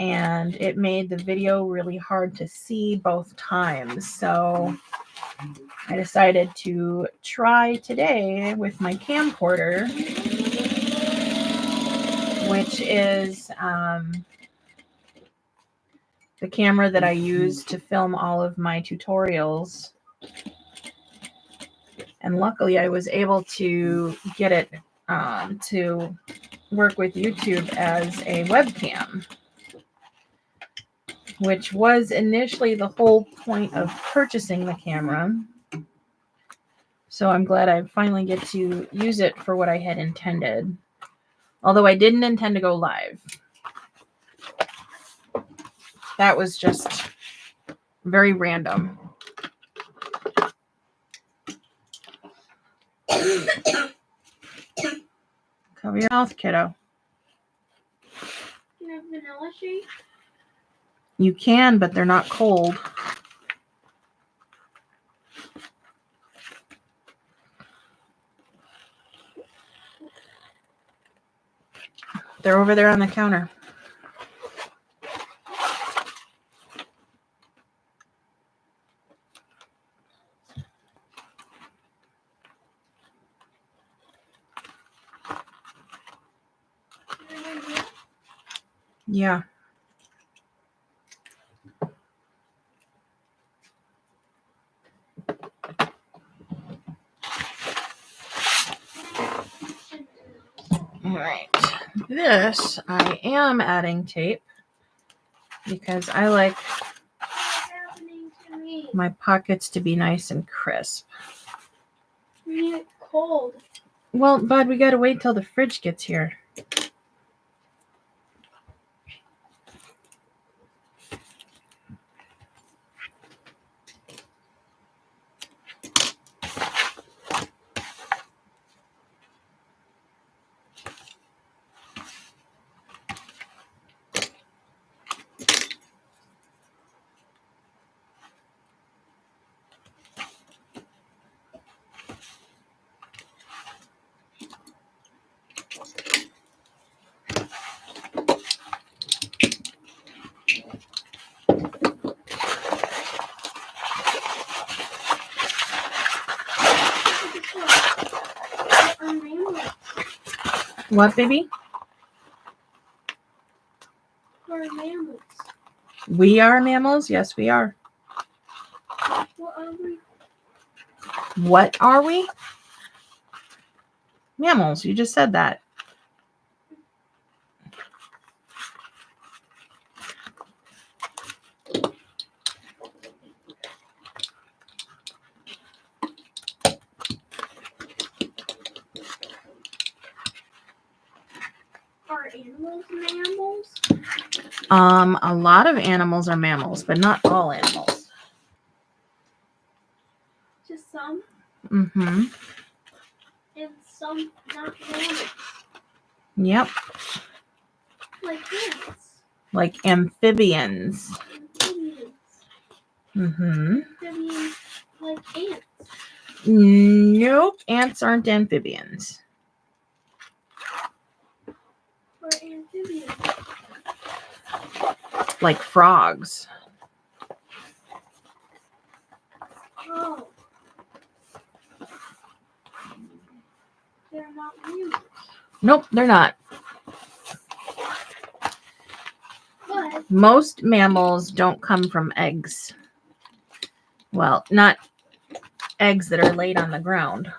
and it made the video really hard to see both times. So I decided to try today with my camcorder, which is the camera that I use to film all of my tutorials. And luckily I was able to get it to work with YouTube as a webcam, which was initially the whole point of purchasing the camera. So I'm glad I finally get to use it for what I had intended. Although I didn't intend to go live. That was just very random. Cover your mouth, kiddo. Can I have vanilla shake? You can, but they're not cold. They're over there on the counter. Yeah. All right. This, I am adding tape because I like What's happening to me? my pockets to be nice and crisp. We need it cold. Well, Bud, we got to wait till the fridge gets here. What are mammals? What, baby? What are mammals? We are mammals? Yes, we are. What are we? What are we? Mammals. You just said that. Are animals mammals? A lot of animals are mammals, but not all animals. Just some, Mm-hmm. and some not mammals. Yep. Like ants. Like amphibians. Amphibians. Mm-hmm. Amphibians like ants. Nope. Ants aren't amphibians. Or amphibians. Like frogs. Oh. They're not mammals. Nope, they're not. But Most mammals don't come from eggs. Well, not eggs that are laid on the ground.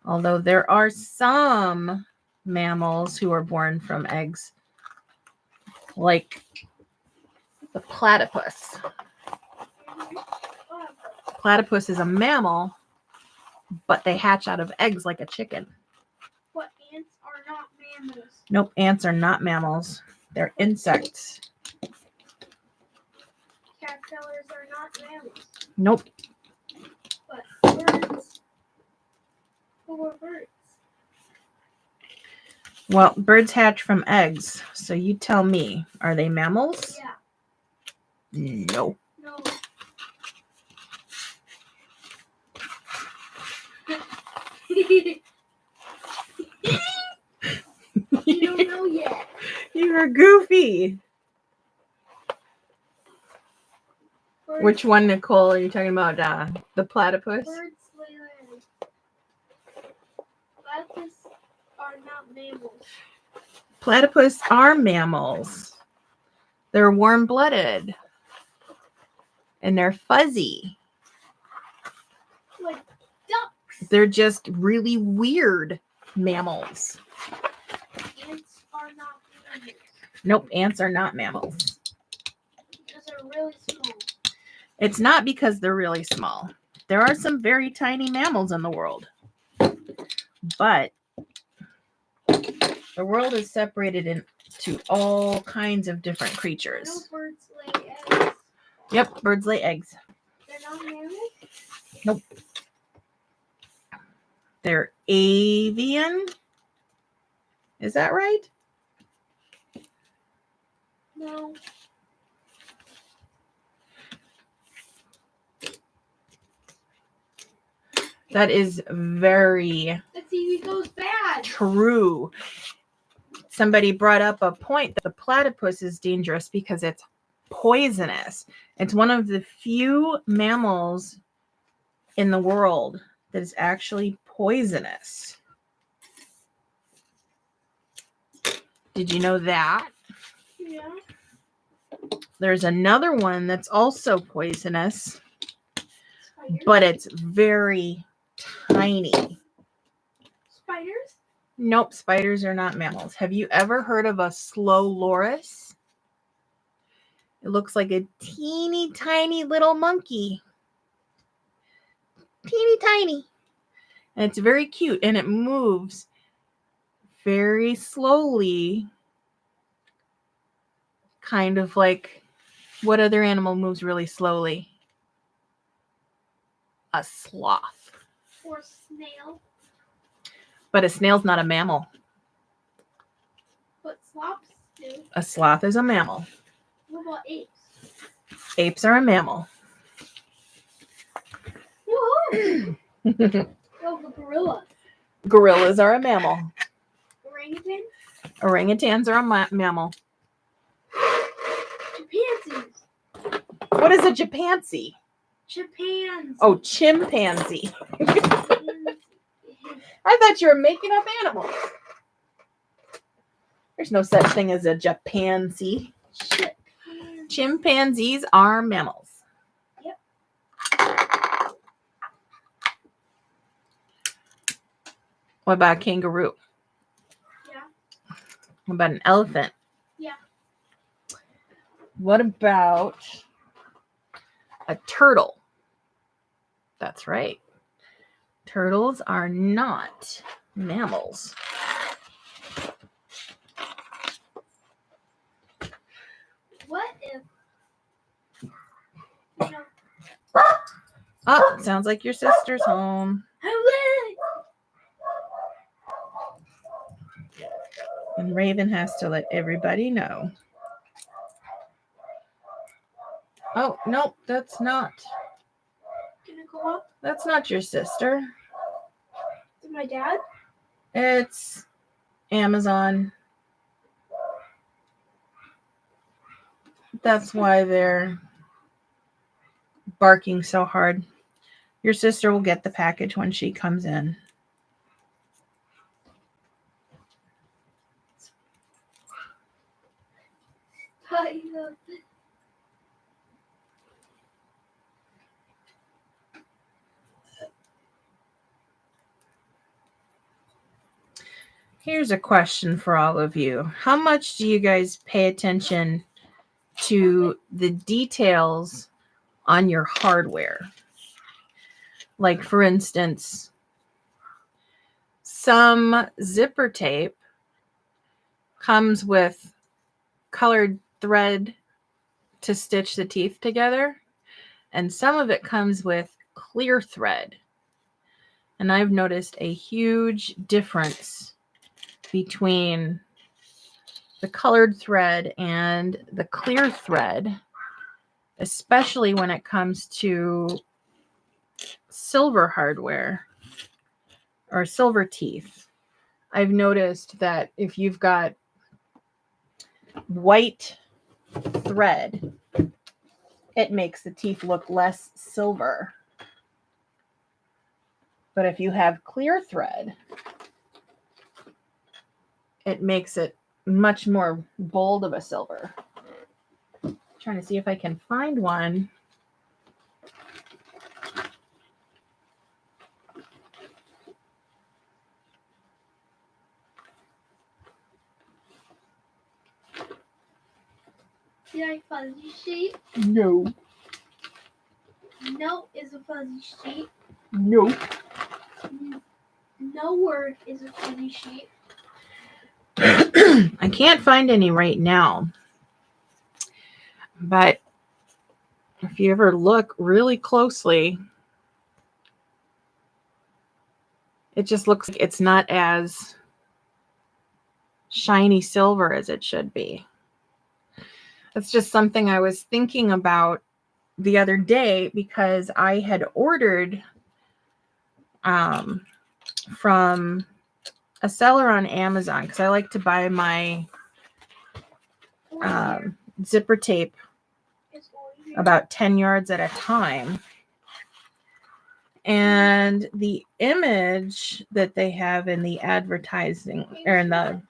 Although there are some mammals who are born from eggs, like the platypus. Platypus is a mammal, but they hatch out of eggs like a chicken. what ants are not mammals. Nope, ants are not mammals. They're insects. Caterpillars are not mammals. Nope. But birds. Who are birds? Well, birds hatch from eggs. So you tell me, are they mammals? Yeah. No. No. You don't know yet. You're goofy. Birds, Which one, Nicole? Are you talking about the platypus? Birds lay eggs. Platypus are not mammals. Platypus are mammals. They're warm-blooded. And they're fuzzy. Like ducks. They're just really weird mammals. Ants are not mammals. Nope, ants are not mammals. Because they're really small. It's not because they're really small. There are some very tiny mammals in the world. But the world is separated into all kinds of different No creatures. birds lay eggs. Yep, birds lay eggs. They're not mammals? Nope. They're avian. Is that right? No. That is very The TV goes bad. true. Somebody brought up a point that the platypus is dangerous because it's poisonous. It's one of the few mammals in the world that is actually poisonous. Did you know that? Yeah. There's another one that's also poisonous, Spiders. but it's very tiny. Spiders? Nope, spiders are not mammals. Have you ever heard of a slow loris? It looks like a teeny tiny little monkey. Teeny tiny. And it's very cute and it moves very slowly. Kind of like, what other animal moves really slowly? A sloth. Or snail. But a snail's not a mammal. But sloths do. A sloth is a mammal. What about apes? Apes are a mammal. Woohoo! Oh, the gorillas. Gorillas are a mammal. Orangutans? Orangutans are a mammal. Chimpanzees. What is a chimpanzee? Japan. Oh, chimpanzee. I thought you were making up animals. There's no such thing as a Japansee. Chimpanzees are mammals. Yep. What about a kangaroo? Yeah. What about an elephant? Yeah. What about a turtle? That's right. Turtles are not mammals. What if? You know, Oh, sounds like your sister's home. hooray! And Raven has to let everybody know. Oh, nope, that's not. Can I go up That's not your sister. to my dad? It's Amazon. That's why they're barking so hard. Your sister will get the package when she comes in. I Here's a question for all of you. How much do you guys pay attention to the details on your hardware? Like, for instance, some zipper tape comes with colored thread to stitch the teeth together, and some of it comes with clear thread. And I've noticed a huge difference between the colored thread and the clear thread, especially when it comes to silver hardware or silver teeth. I've noticed that if you've got white thread, it makes the teeth look less silver. But if you have clear thread, it makes it much more bold of a silver. Trying to see if I can find one. See like fuzzy sheet? No. No is a fuzzy sheet. No. No word is a fuzzy sheet. I can't find any right now. But if you ever look really closely, it just looks like it's not as shiny silver as it should be. That's just something I was thinking about the other day because I had ordered from a seller on Amazon because I like to buy my zipper tape about 10 yards at a time. And the image that they have in the advertising, or in the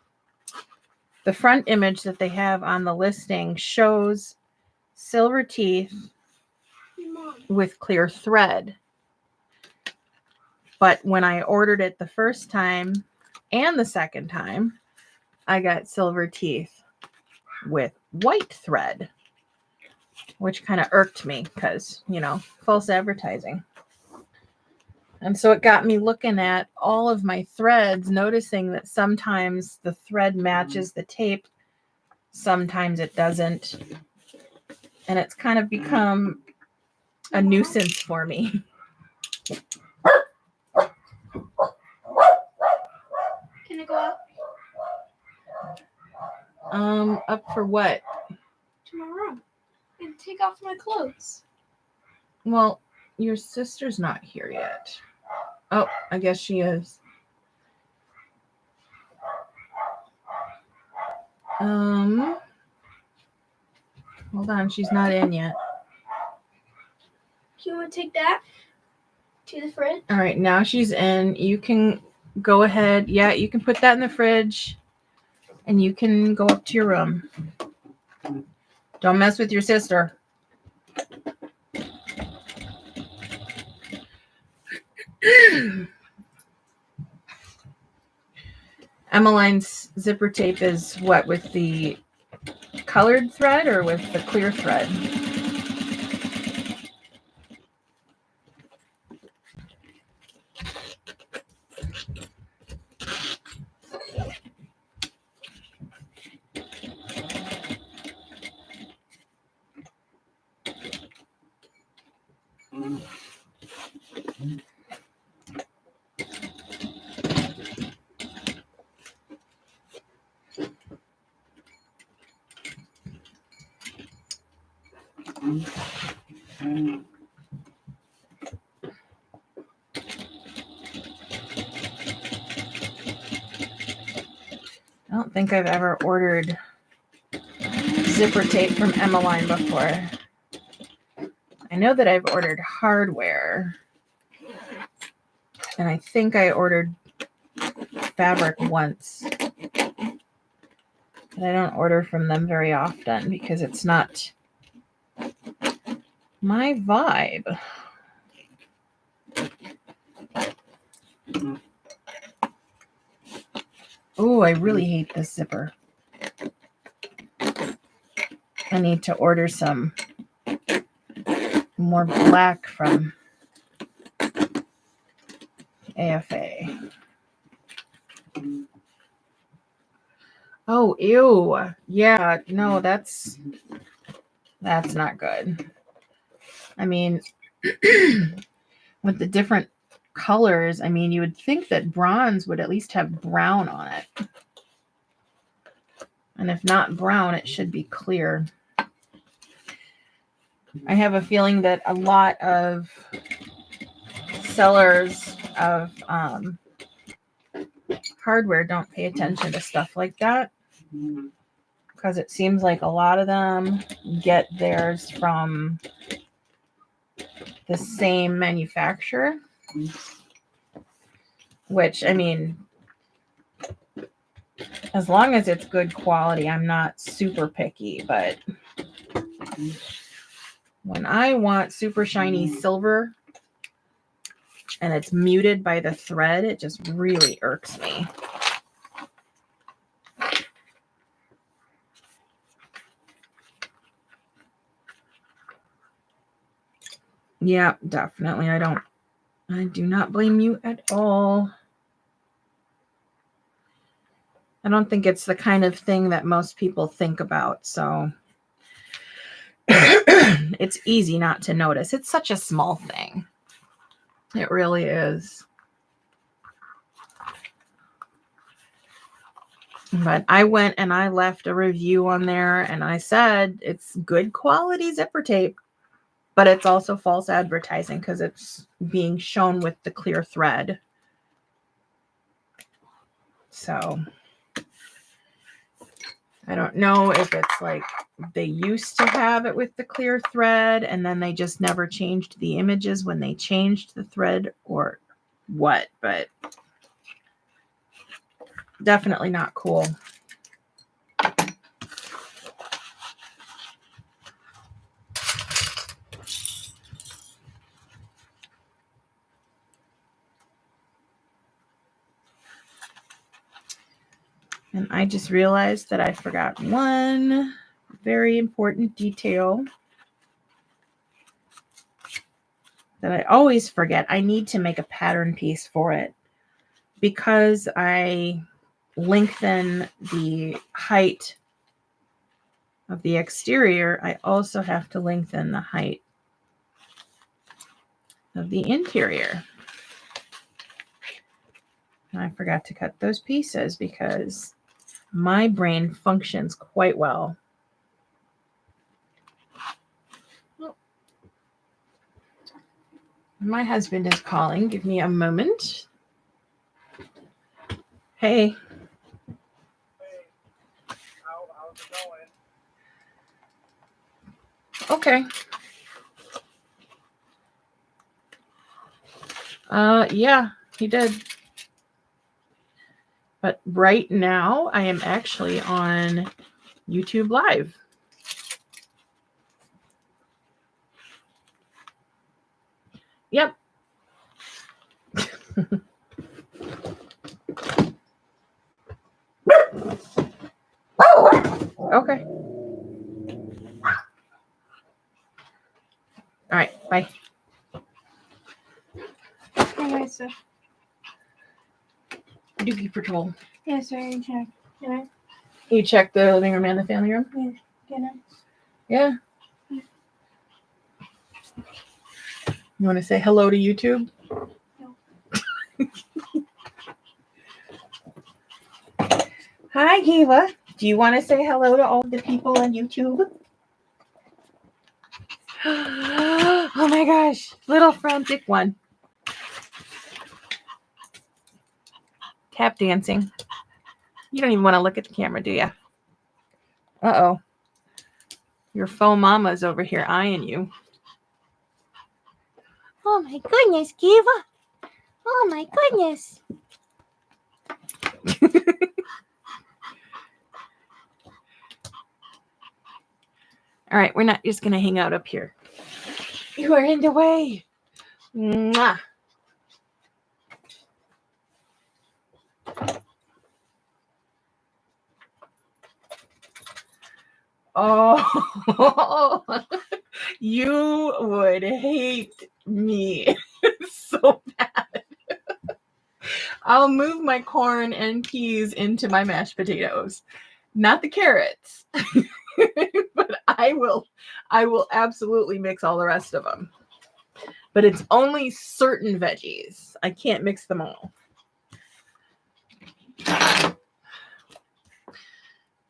front image that they have on the listing, shows silver teeth with clear thread. But when I ordered it the first time and the second time, I got silver teeth with white thread, which kind of irked me because, you know, false advertising. And so it got me looking at all of my threads, noticing that sometimes the thread matches the tape, sometimes it doesn't. And it's kind of become a nuisance for me. Can I go up? Up for what? To my room and take off my clothes. Well, your sister's not here yet. Oh, I guess she is. Hold on, she's not in yet. You want to take that to the fridge? All right, now she's in. You can go ahead. Yeah, you can put that in the fridge and you can go up to your room. Don't mess with your sister. Emmeline's zipper tape is what, with the colored thread or with the clear thread? I don't think I've ever ordered zipper tape from Emmeline before. I know that I've ordered hardware. And I think I ordered fabric once. But I don't order from them very often because it's not my vibe. Oh, I really hate this zipper. I need to order some more black from AFA. Oh, ew. Yeah, no, that's not good. I mean, with the different colors, I mean, you would think that bronze would at least have brown on it. And if not brown, it should be clear. I have a feeling that a lot of sellers of hardware don't pay attention to stuff like that, because it seems like a lot of them get theirs from the same manufacturer, which, I mean, as long as it's good quality, I'm not super picky, but when I want super shiny silver and it's muted by the thread, it just really irks me. Yeah, definitely. I do not blame you at all. I don't think it's the kind of thing that most people think about, so it's easy not to notice. It's such a small thing. It really is. But I went and I left a review on there and I said it's good quality zipper tape, but it's also false advertising because it's being shown with the clear thread. So I don't know if it's like they used to have it with the clear thread and then they just never changed the images when they changed the thread or what, but definitely not cool. And I just realized that I forgot one very important detail that I always forget. I need to make a pattern piece for it because I lengthen the height of the exterior. I also have to lengthen the height of the interior. And I forgot to cut those pieces because my brain functions quite well. My husband is calling. Give me a moment. Hey. How's it going? Okay. Yeah, he did. But right now, I am actually on YouTube Live. Yep. Okay. All right. Bye. Anyway, so Dookie Patrol. yeah, so you check. Can I? You check the living room and the family room? Can I? Yeah. You want to say hello to YouTube? No. Hi, Kiva. Do you want to say hello to all the people on YouTube? Oh my gosh. Little frantic one. Tap dancing. You don't even want to look at the camera, do you? Uh-oh. Your faux mama's over here eyeing you. Oh my goodness, Kiva. Oh my goodness. All right, we're not just going to hang out up here. You are in the way. Mwah. Oh, you would hate me so bad. I'll move my corn and peas into my mashed potatoes, not the carrots, but I will absolutely mix all the rest of them. But it's only certain veggies. I can't mix them all.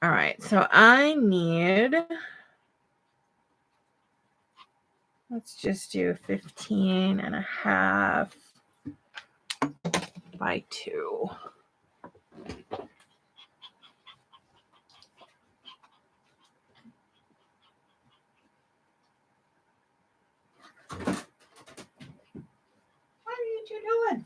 All right, so I need, let's just do 15.5 by 2. What are you two doing?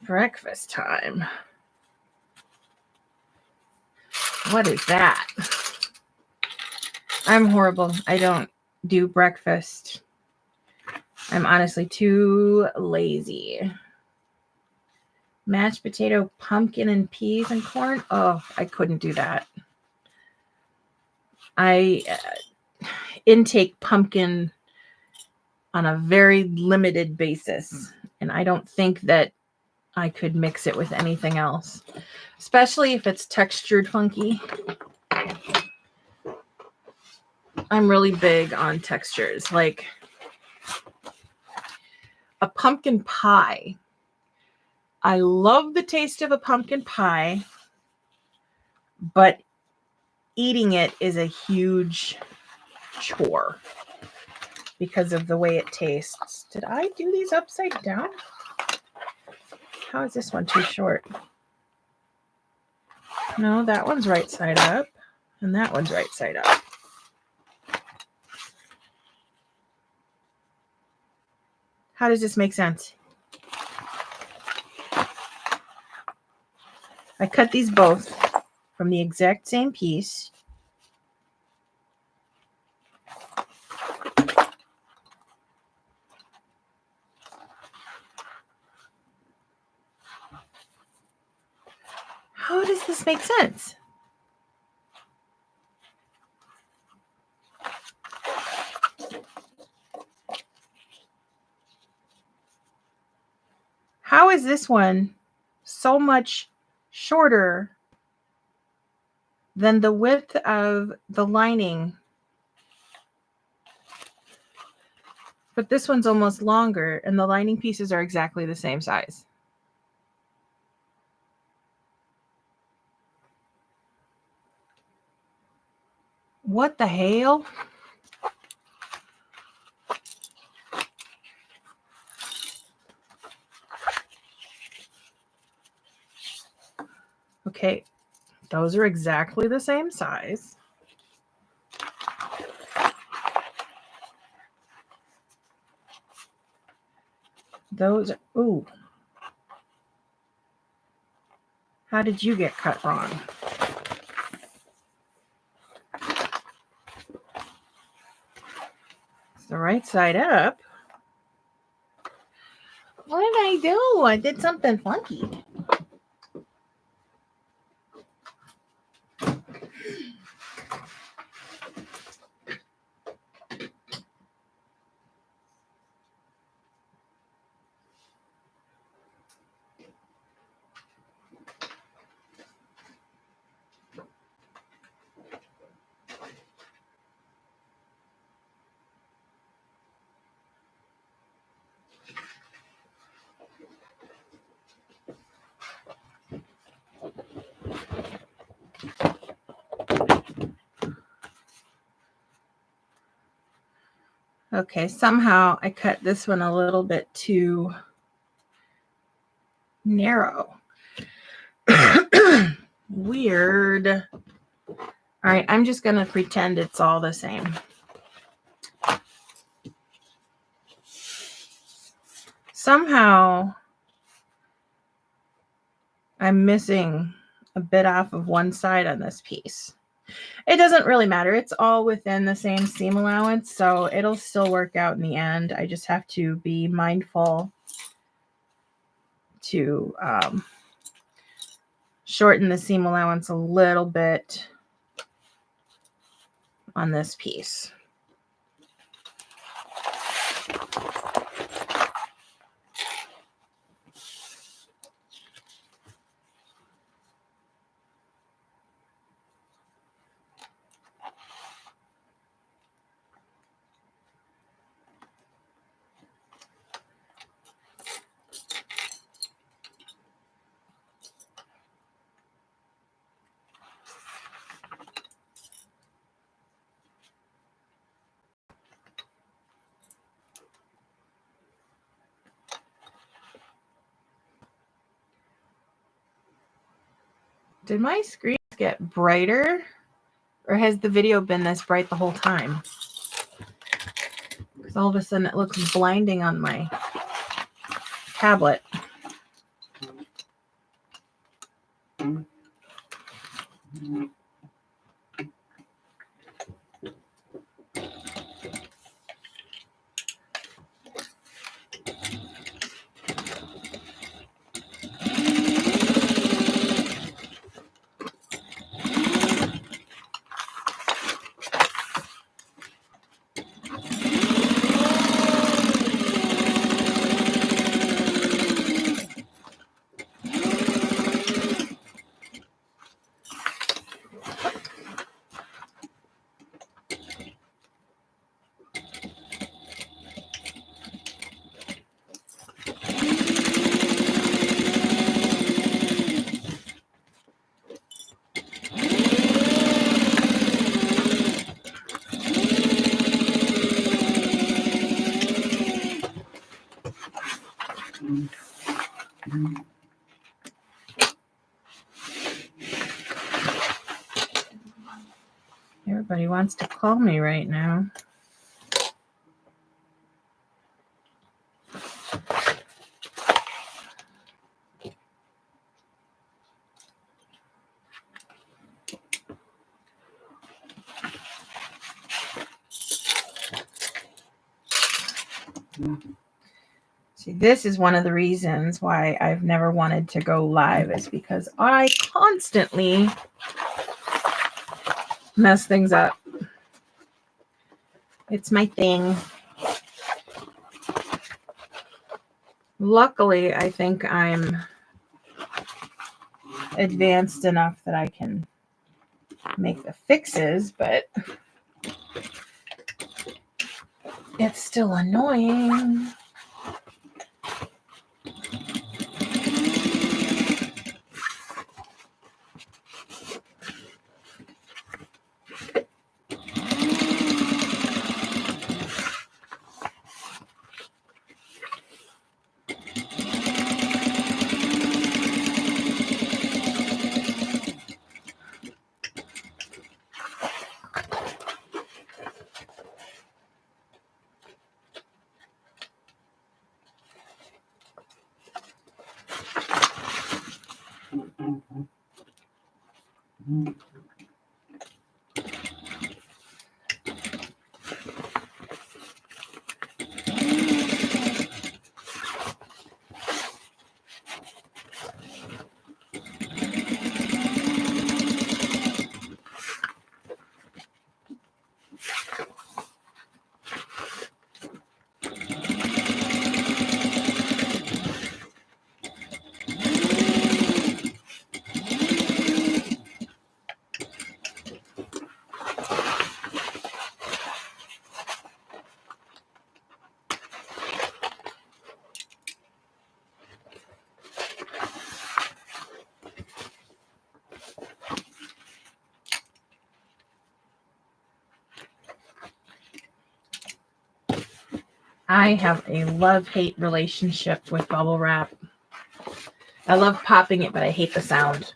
Breakfast time. What is that? I'm horrible. I don't do breakfast. I'm honestly too lazy. Mashed potato, pumpkin and peas and corn. Oh, I couldn't do that. I intake pumpkin on a very limited basis, and I don't think that I could mix it with anything else, especially if it's textured funky. I'm really big on textures. Like a pumpkin pie, I love the taste of a pumpkin pie, but eating it is a huge chore because of the way it tastes. Did I do these upside down? How is this one too short? No, that one's right side up, and that one's right side up. How does this make sense? I cut these both from the exact same piece. How does this make sense? How is this one so much shorter than the width of the lining? But this one's almost longer, and the lining pieces are exactly the same size. What the hell? Okay, those are exactly the same size. Those, ooh. How did you get cut wrong? It's the right side up. What did I do? I did something funky. Okay, somehow I cut this one a little bit too narrow. Weird. All right, I'm just going to pretend it's all the same. Somehow I'm missing a bit off of one side on this piece. It doesn't really matter. It's all within the same seam allowance, so it'll still work out in the end. I just have to be mindful to shorten the seam allowance a little bit on this piece. Did my screen get brighter, or has the video been this bright the whole time? Because all of a sudden it looks blinding on my tablet. Everybody wants to call me right now. See, this is one of the reasons why I've never wanted to go live, is because I constantly mess things up. It's my thing. Luckily, I think I'm advanced enough that I can make the fixes, but it's still annoying. I have a love-hate relationship with bubble wrap. I love popping it, but I hate the sound.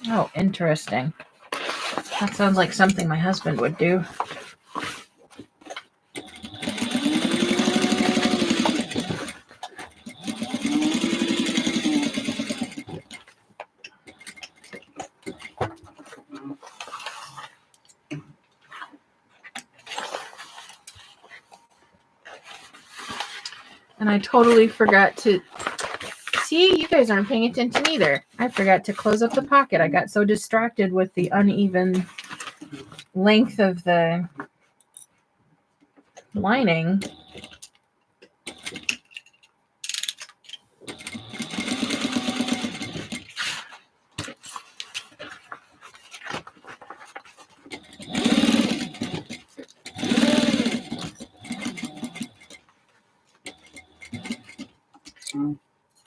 Oh, interesting. That sounds like something my husband would do. And I totally forgot to... See, you guys aren't paying attention either. I forgot to close up the pocket. I got so distracted with the uneven length of the lining.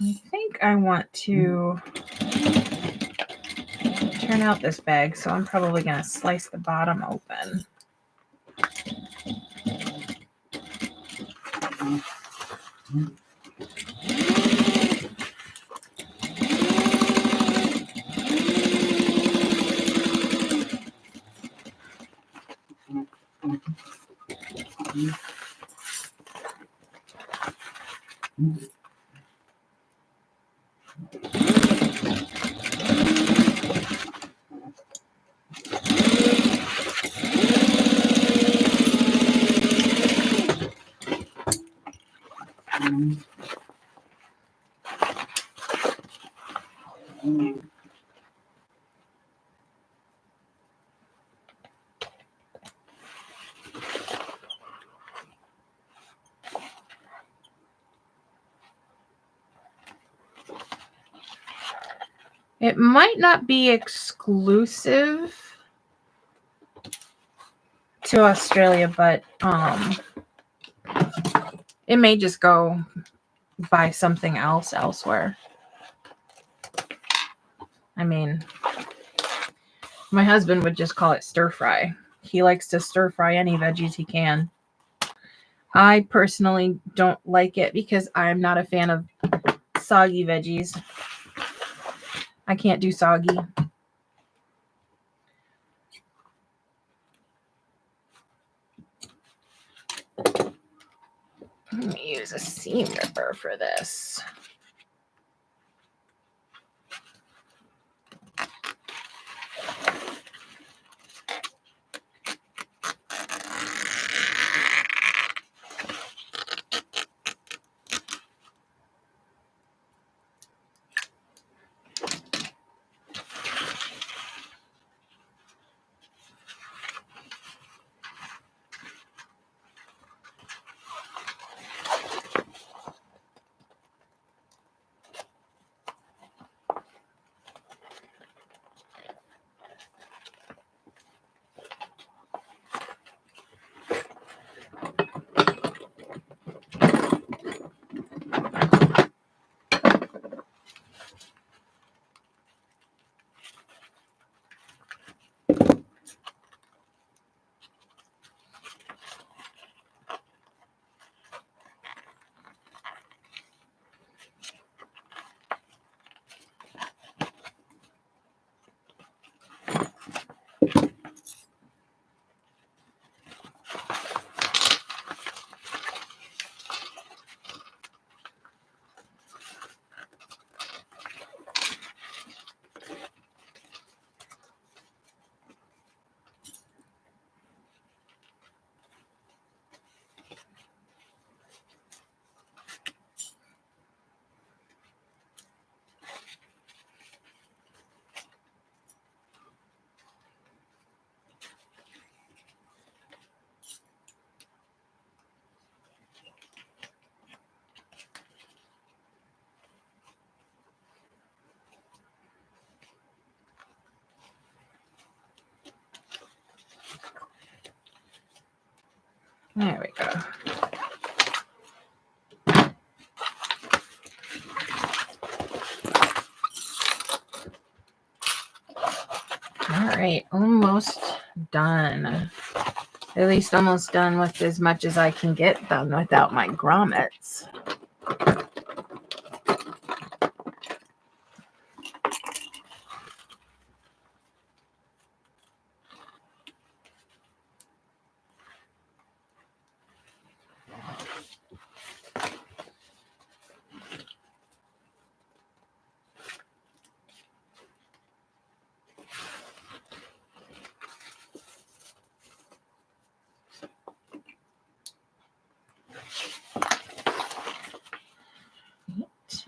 I think I want to turn out this bag, so I'm probably going to slice the bottom open. It might not be exclusive to Australia, but it may just go buy something else elsewhere. I mean, my husband would just call it stir fry. He likes to stir fry any veggies he can. I personally don't like it because I'm not a fan of soggy veggies. I can't do soggy. I'm going to use a seam ripper for this. There we go. All right, almost done. At least almost done with as much as I can get done without my grommets.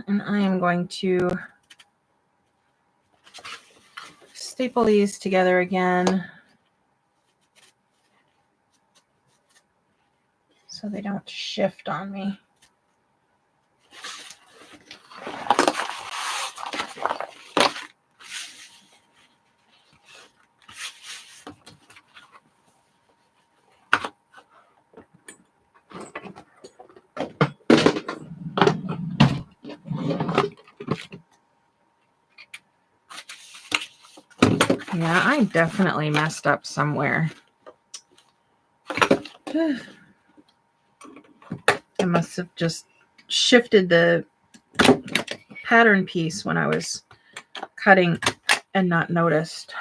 And I am going to staple these together again so they don't shift on me. Yeah, I definitely messed up somewhere. I must have just shifted the pattern piece when I was cutting and not noticed.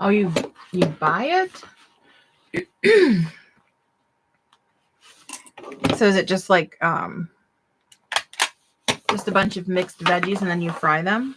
Oh, you buy it? So is it just like just a bunch of mixed veggies and then you fry them?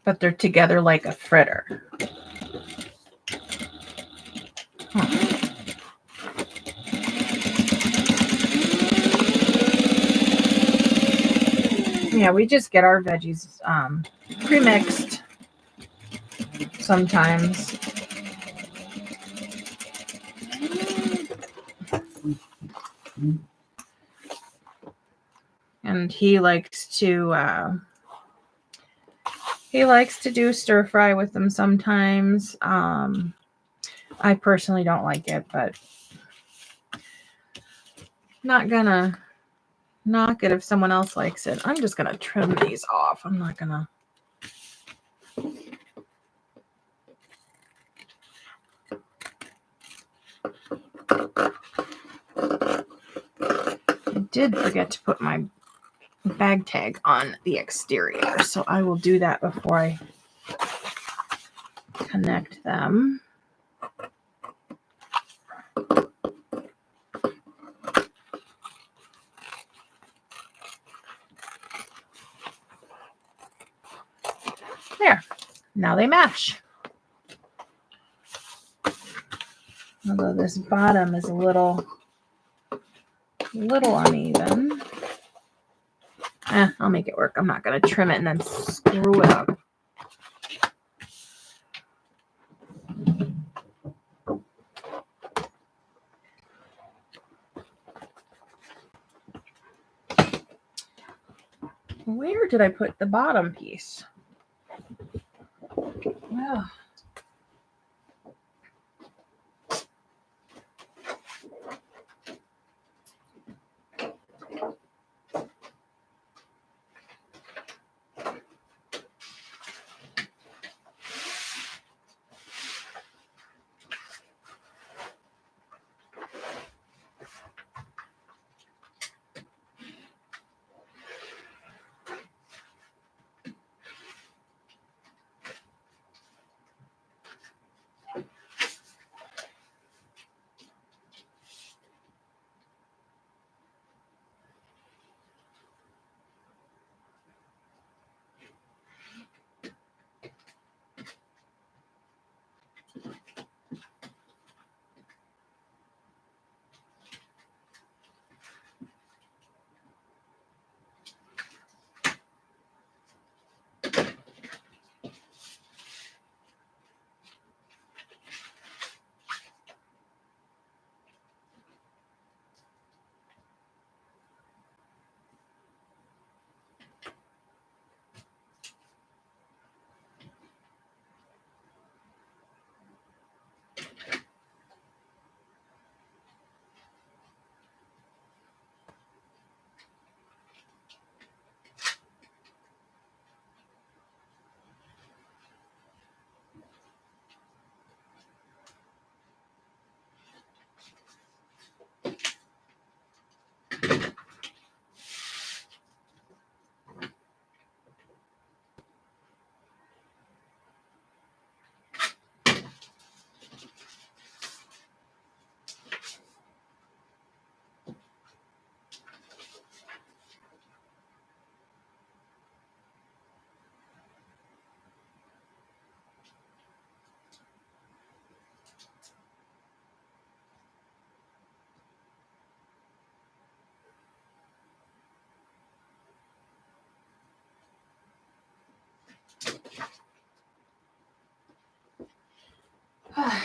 But they're together like a fritter. Yeah, we just get our veggies pre-mixed sometimes. And he likes to do stir fry with them sometimes. I personally don't like it, but not gonna knock it if someone else likes it. I'm just gonna trim these off. I'm not gonna. I did forget to put my bag tag on the exterior, so I will do that before I connect them. There. Now they match. Although this bottom is a little uneven. I'll make it work. I'm not going to trim it and then screw it up. Where did I put the bottom piece? Well,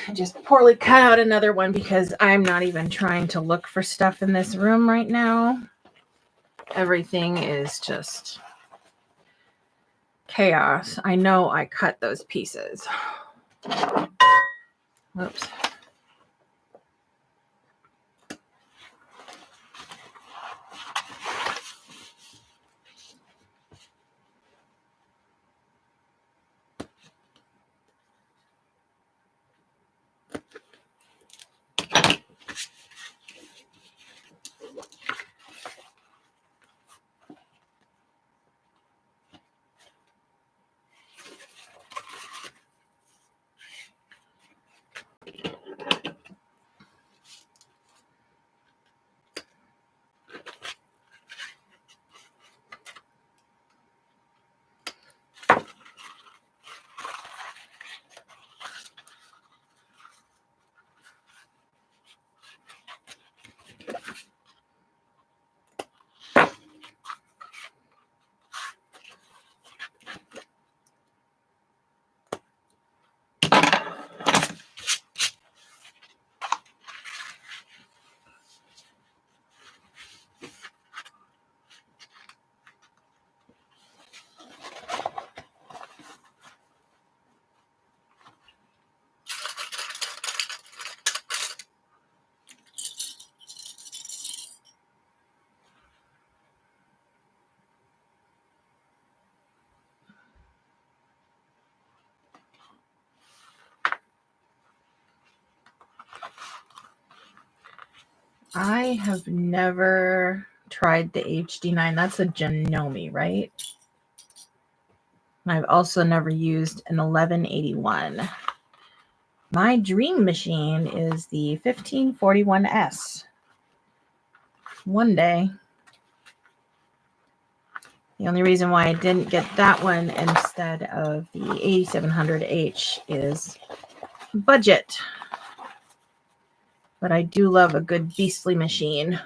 I just poorly cut out another one because I'm not even trying to look for stuff in this room right now. Everything is just chaos. I know I cut those pieces. Whoops. I have never tried the HD9. That's a Janome, right? I've also never used an 1181. My dream machine is the 1541S. One day. The only reason why I didn't get that one instead of the 8700H is budget. But I do love a good beastly machine.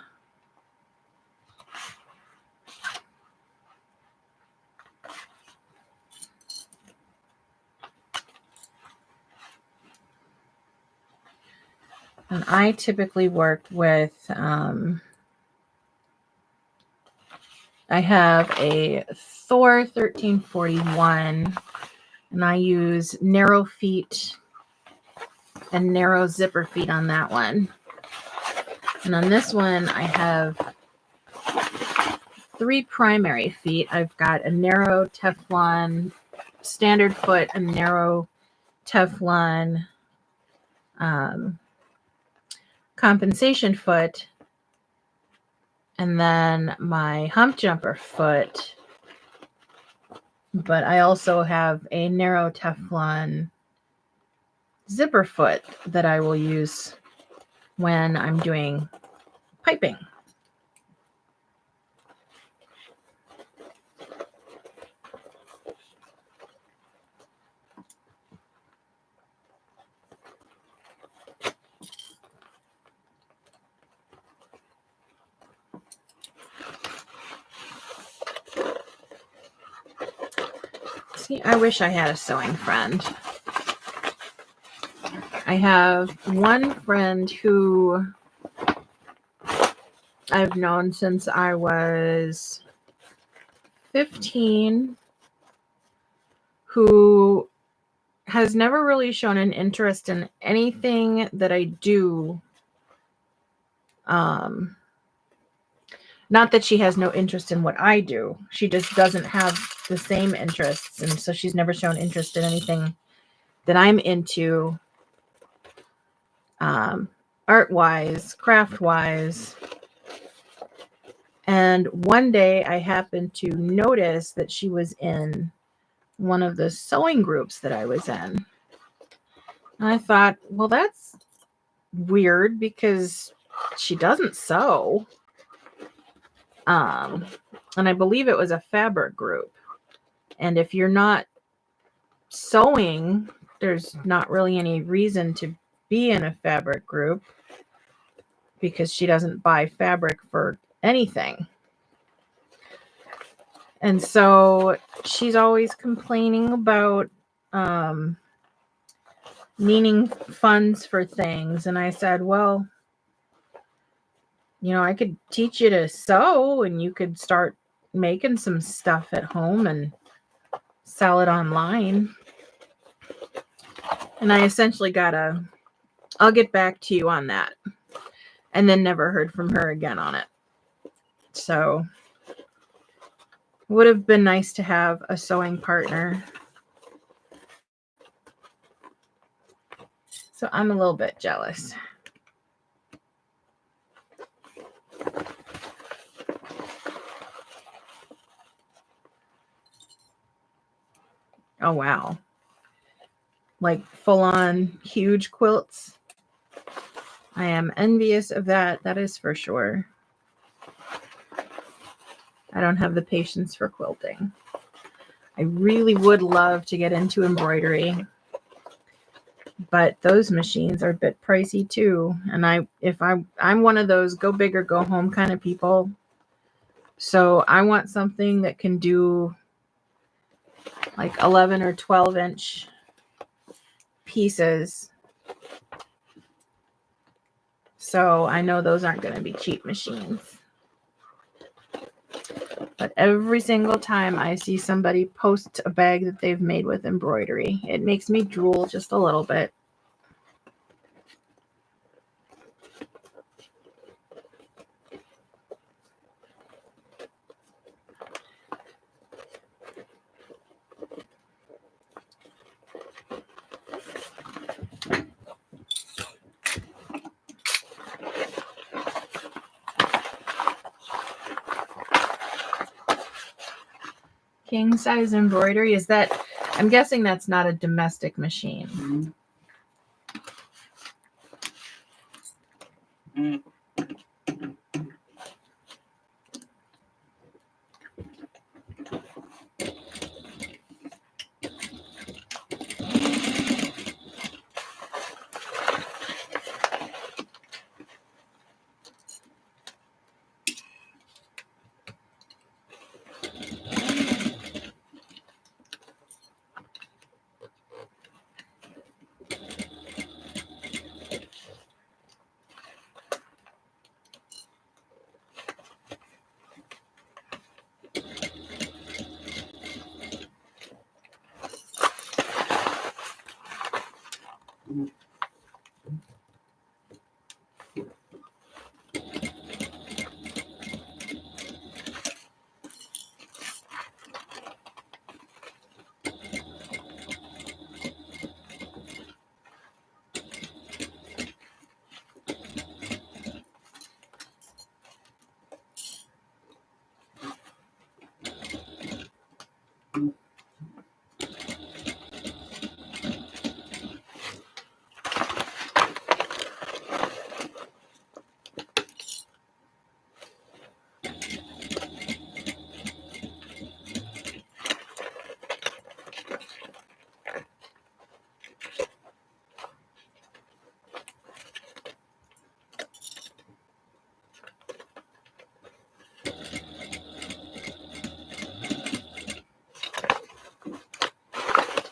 And I typically work with, I have a Thor 1341, and I use narrow feet and narrow zipper feet on that one. And on this one, I have 3 primary feet. I've got a narrow Teflon standard foot, a narrow Teflon compensation foot, and then my hump jumper foot. But I also have a narrow Teflon zipper foot that I will use when I'm doing piping. See, I wish I had a sewing friend. I have one friend who I've known since I was 15, who has never really shown an interest in anything that I do. Not that she has no interest in what I do. She just doesn't have the same interests. And so she's never shown interest in anything that I'm into, art-wise, craft-wise. And one day I happened to notice that she was in one of the sewing groups that I was in. And I thought, well, that's weird because she doesn't sew. And I believe it was a fabric group. And if you're not sewing, there's not really any reason to be in a fabric group, because she doesn't buy fabric for anything. And so she's always complaining about needing funds for things. And I said, well, I could teach you to sew and you could start making some stuff at home and sell it online. And I essentially I'll get back to you on that. And then never heard from her again on it. So would have been nice to have a sewing partner. So I'm a little bit jealous. Oh, wow. Like full on huge quilts. I am envious of that. That is for sure. I don't have the patience for quilting. I really would love to get into embroidery, but those machines are a bit pricey too. And I'm one of those go big or go home kind of people. So I want something that can do like 11 or 12-inch pieces. So I know those aren't going to be cheap machines. But every single time I see somebody post a bag that they've made with embroidery, it makes me drool just a little bit. King size embroidery, is that, I'm guessing that's not a domestic machine. Mm-hmm. Mm.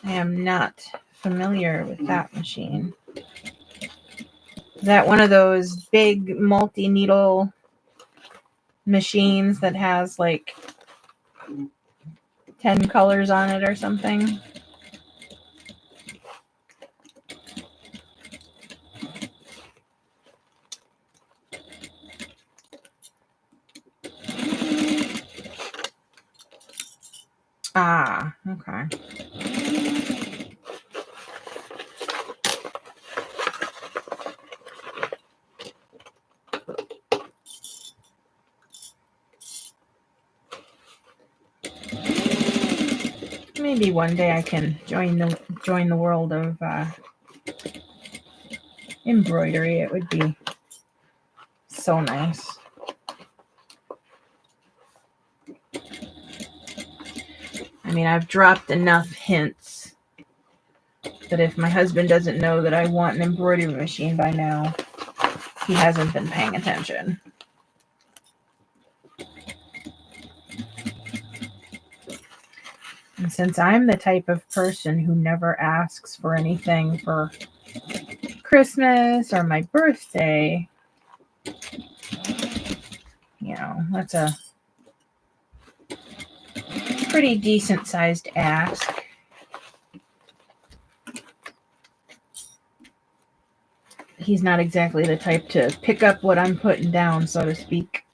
I am not familiar with that machine. Is that one of those big multi-needle machines that has like 10 colors on it or something? Ah, okay. Maybe one day I can join the world of embroidery. It would be so nice. I mean, I've dropped enough hints that if my husband doesn't know that I want an embroidery machine by now, he hasn't been paying attention. And since I'm the type of person who never asks for anything for Christmas or my birthday, you know, that's a pretty decent sized ask. He's not exactly the type to pick up what I'm putting down, so to speak.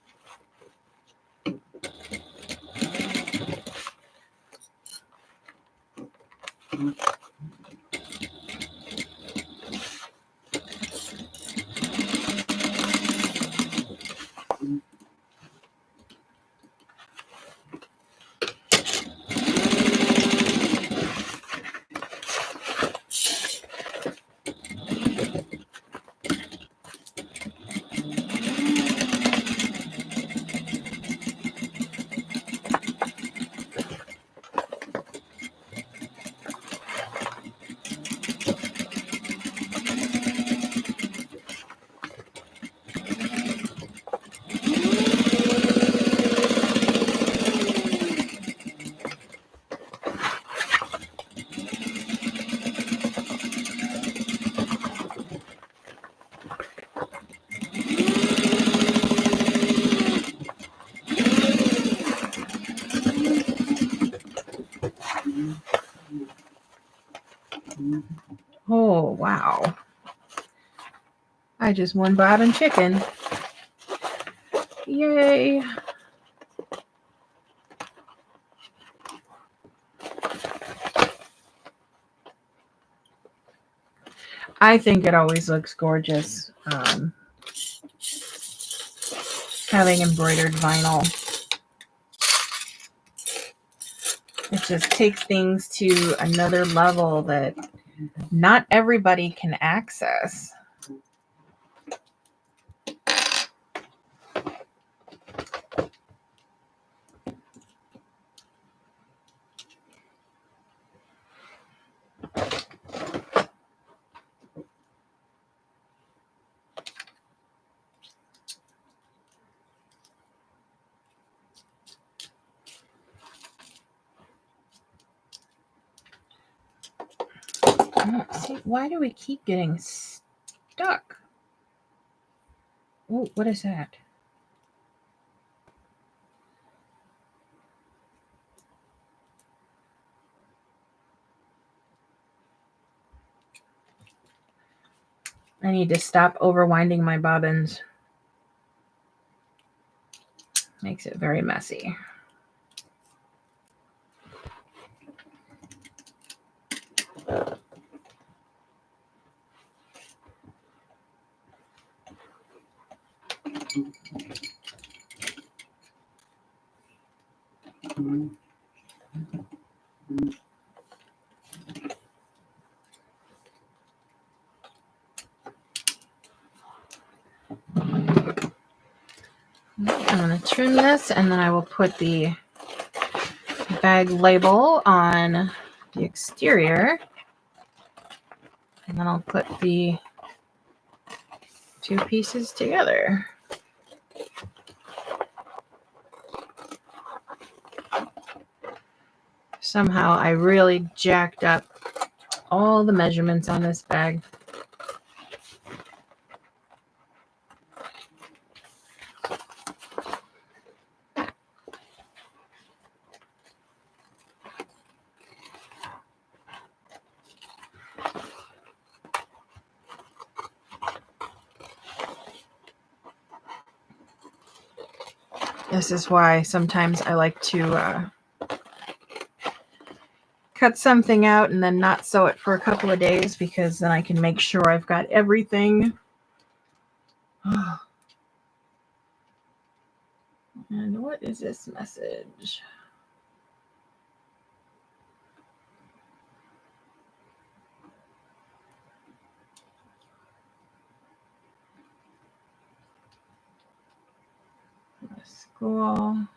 Oh, wow. I just won Bobbin Chicken. Yay. I think it always looks gorgeous. Having embroidered vinyl. It just takes things to another level that not everybody can access. See, why do we keep getting stuck? Oh, what is that? I need to stop overwinding my bobbins. Makes it very messy. I'm going to trim this, and then I will put the bag label on the exterior. And then I'll put the two pieces together. Somehow I really jacked up all the measurements on this bag. This is why sometimes I like to cut something out and then not sew it for a couple of days, because then I can make sure I've got everything. And what is this message? School.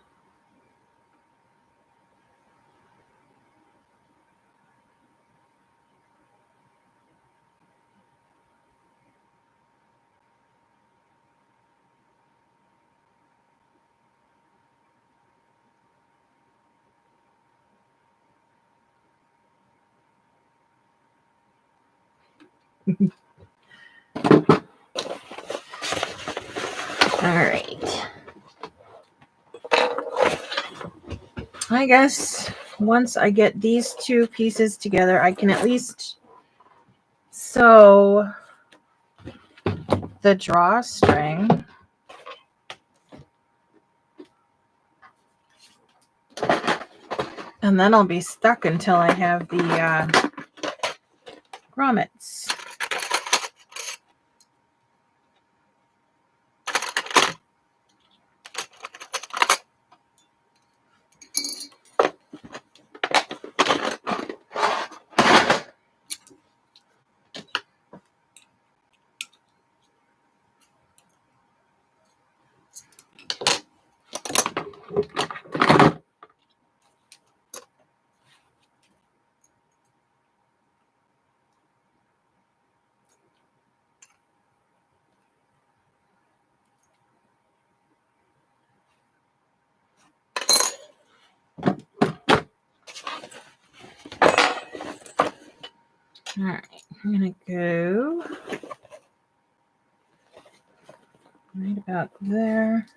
All right. I guess once I get these two pieces together, I can at least sew the drawstring. And then I'll be stuck until I have the grommets. All right, I'm gonna go right about there.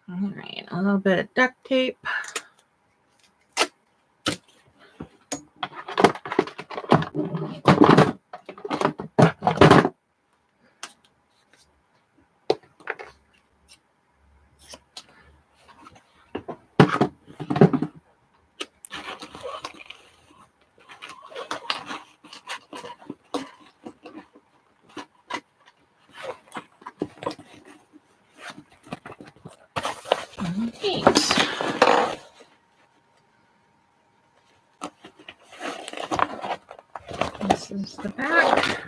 All right, a little bit of duct tape. Right. This is the back.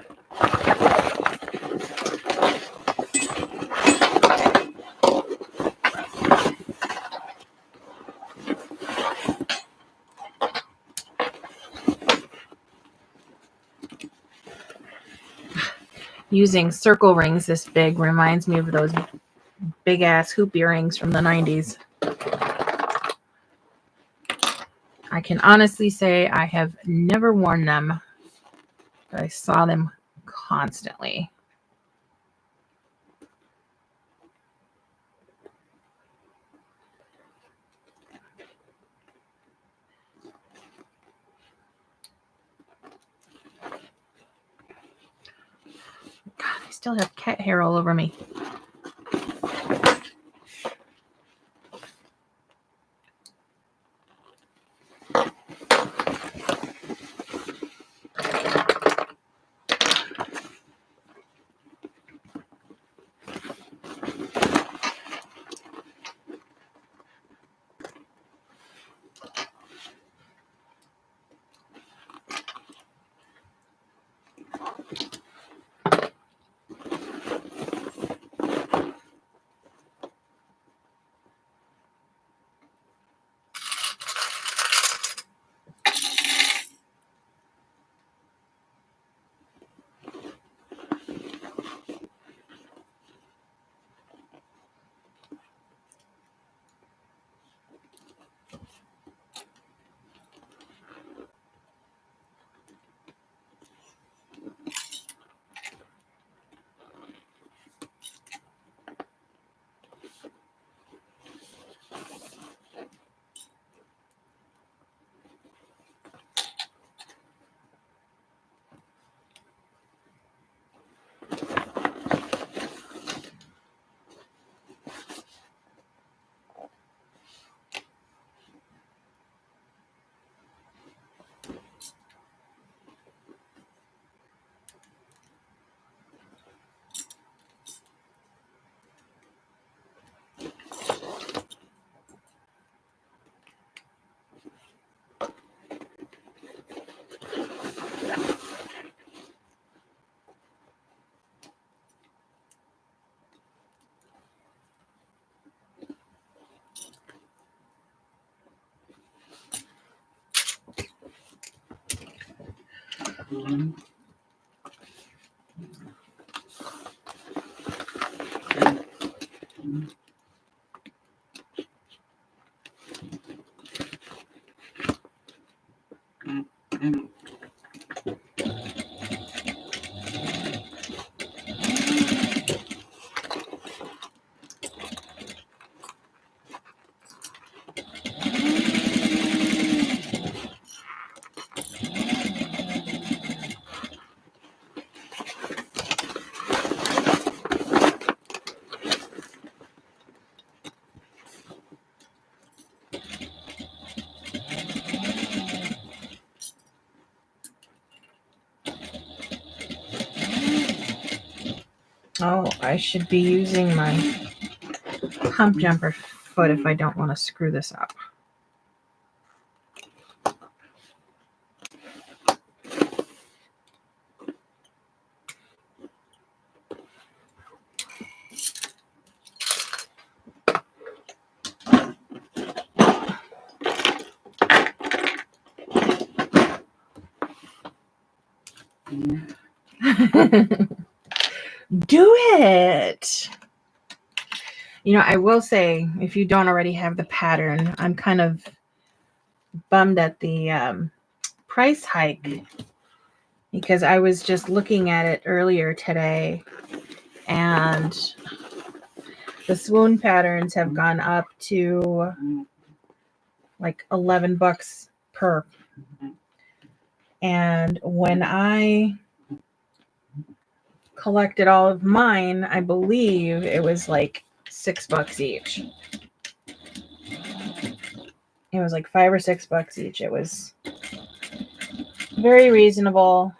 Using circle rings this big reminds me of those big ass hoop earrings from the 90s. I can honestly say I have never worn them, but I saw them constantly. God, I still have cat hair all over me. Oh, I should be using my hump jumper foot if I don't want to screw this up. Do it! You know, I will say, if you don't already have the pattern, I'm kind of bummed at the price hike because I was just looking at it earlier today and the swoon patterns have gone up to like $11 per. And when I collected all of mine, I believe it was like $6 each. It was like $5 or $6 each. It was very reasonable.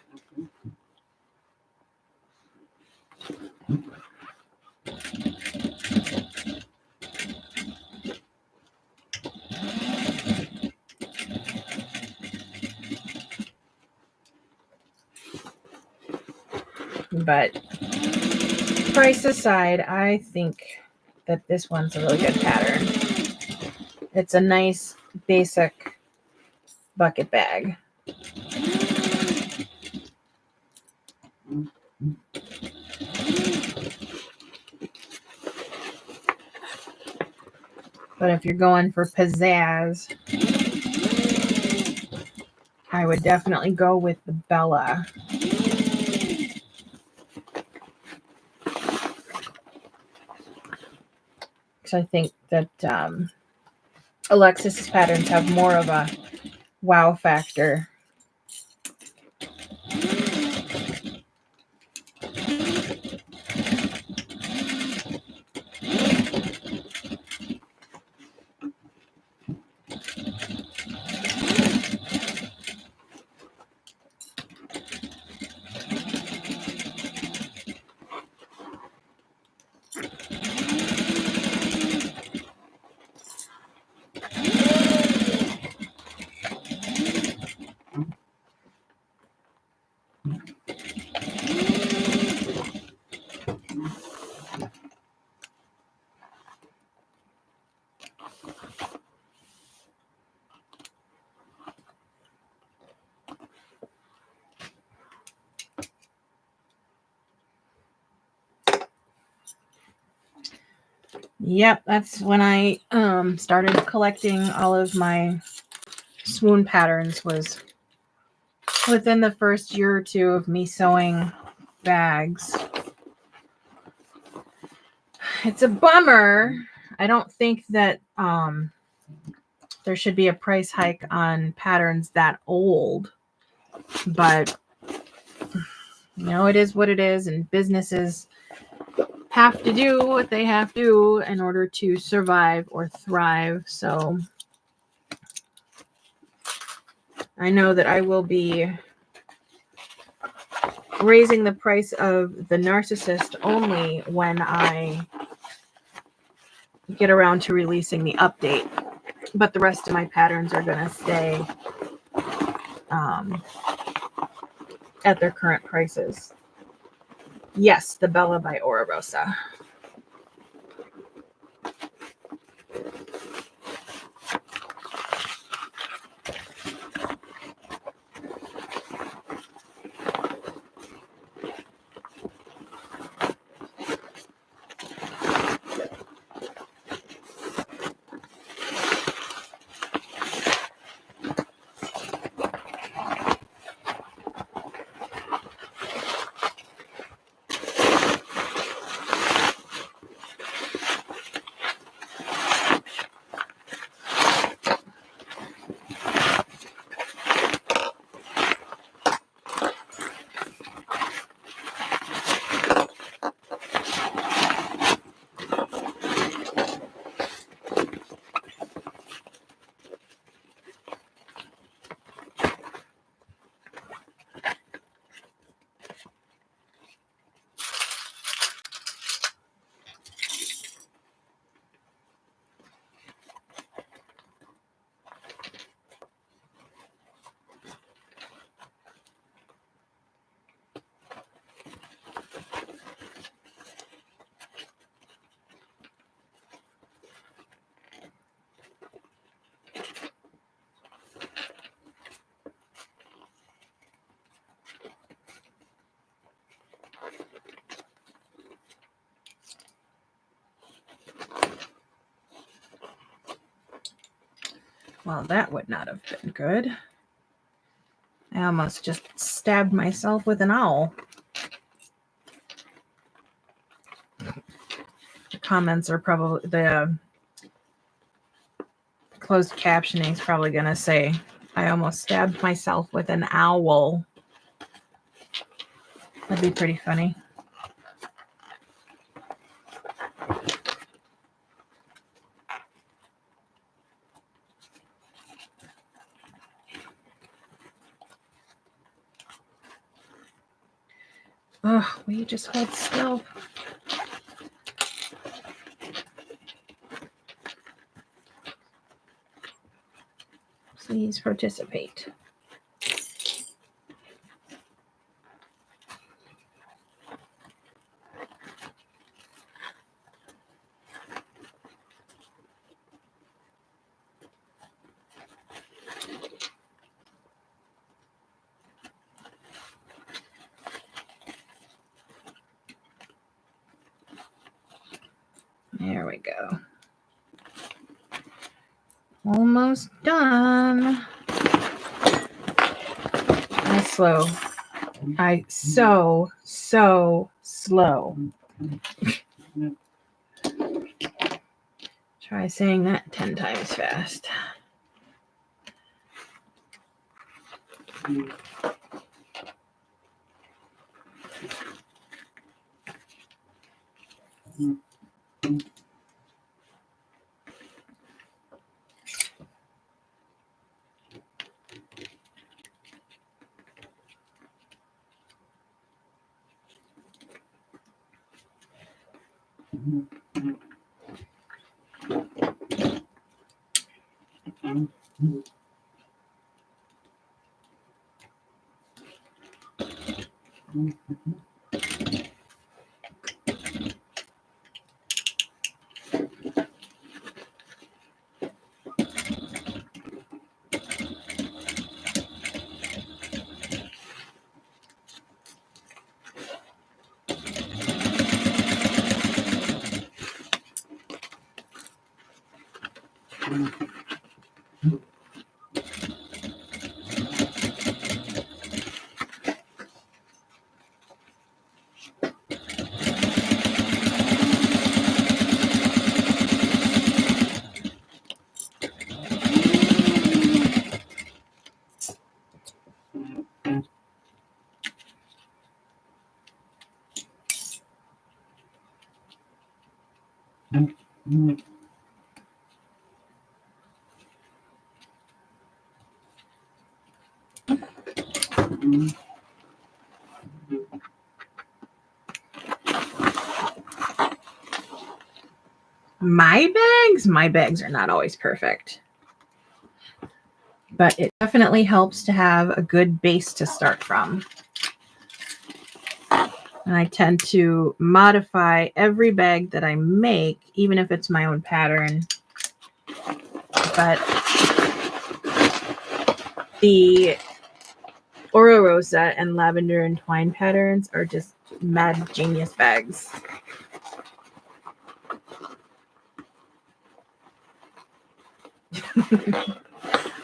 but price aside, I think that this one's a really good pattern. It's a nice basic bucket bag. But if you're going for pizzazz, I would definitely go with the Bella. Because I think that Alexis's patterns have more of a wow factor. Yep, that's when I started collecting all of my swoon patterns, was within the first year or two of me sewing bags. It's a bummer. I don't think that there should be a price hike on patterns that old, but you know, it is what it is, and businesses have to do what they have to do in order to survive or thrive. So I know that I will be raising the price of the Narcissist only when I get around to releasing the update. But the rest of my patterns are going to stay at their current prices. Yes, the Bella by Aura Rosa. Well, that would not have been good. I almost just stabbed myself with an owl. The comments are probably, the closed captioning is probably going to say, I almost stabbed myself with an owl. That'd be pretty funny. Oh, will you just hold still? Please participate. we go. Almost done. I'm slow. So slow. Try saying that 10 times fast. My bags are not always perfect. But it definitely helps to have a good base to start from. And I tend to modify every bag that I make, even if it's my own pattern. But the Oro Rosa and Lavender and Twine patterns are just mad genius bags.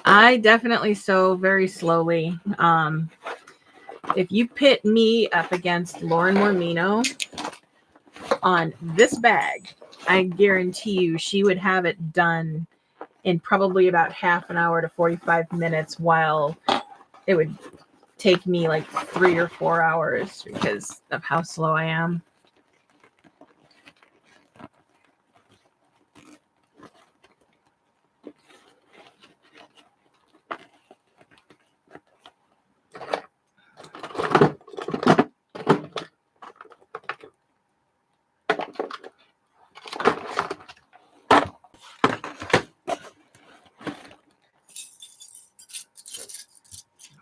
I definitely sew very slowly. If you pit me up against Lauren Mormino on this bag, I guarantee you she would have it done in probably about half an hour to 45 minutes, while it would take me like 3 or 4 hours because of how slow I am.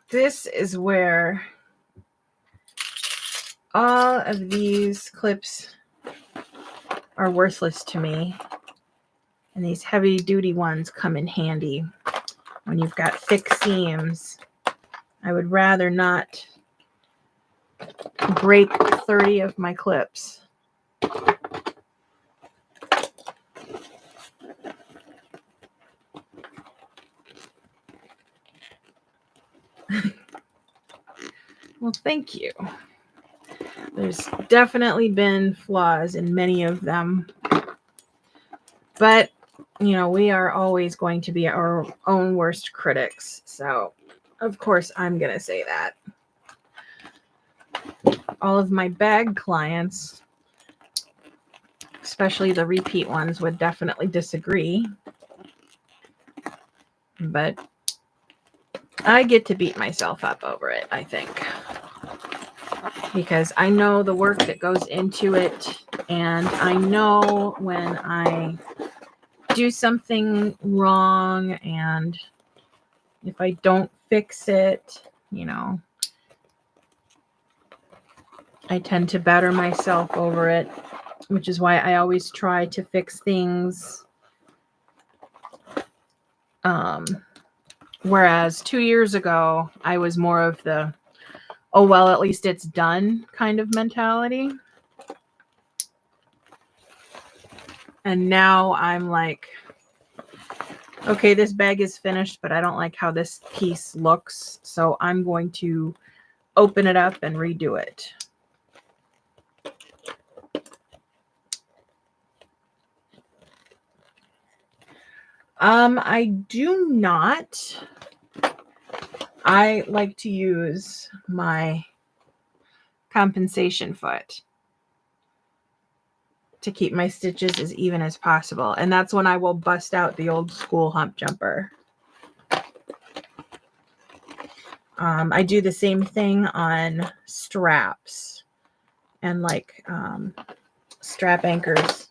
This is where all of these clips are worthless to me. And these heavy duty ones come in handy when you've got thick seams. I would rather not break 30 of my clips. Well, thank you. There's definitely been flaws in many of them. But, you know, we are always going to be our own worst critics. So, of course, I'm going to say that. All of my bag clients, especially the repeat ones, would definitely disagree. But I get to beat myself up over it, I think. Because I know the work that goes into it, and I know when I do something wrong, and if I don't fix it, you know, I tend to batter myself over it, which is why I always try to fix things. Whereas 2 years ago, I was more of the, oh, well, at least it's done kind of mentality. And now I'm like, okay, this bag is finished, but I don't like how this piece looks. So I'm going to open it up and redo it. I do not. I like to use my compensation foot to keep my stitches as even as possible. And that's when I will bust out the old school hump jumper. I do the same thing on straps and like strap anchors.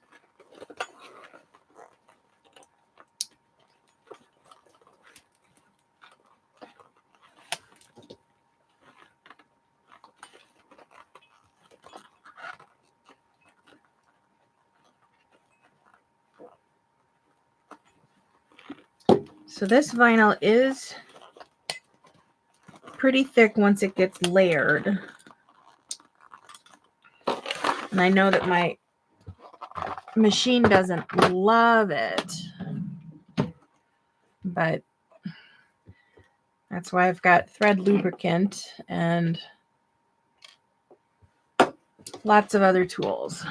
So this vinyl is pretty thick once it gets layered. And I know that my machine doesn't love it, but that's why I've got thread lubricant and lots of other tools.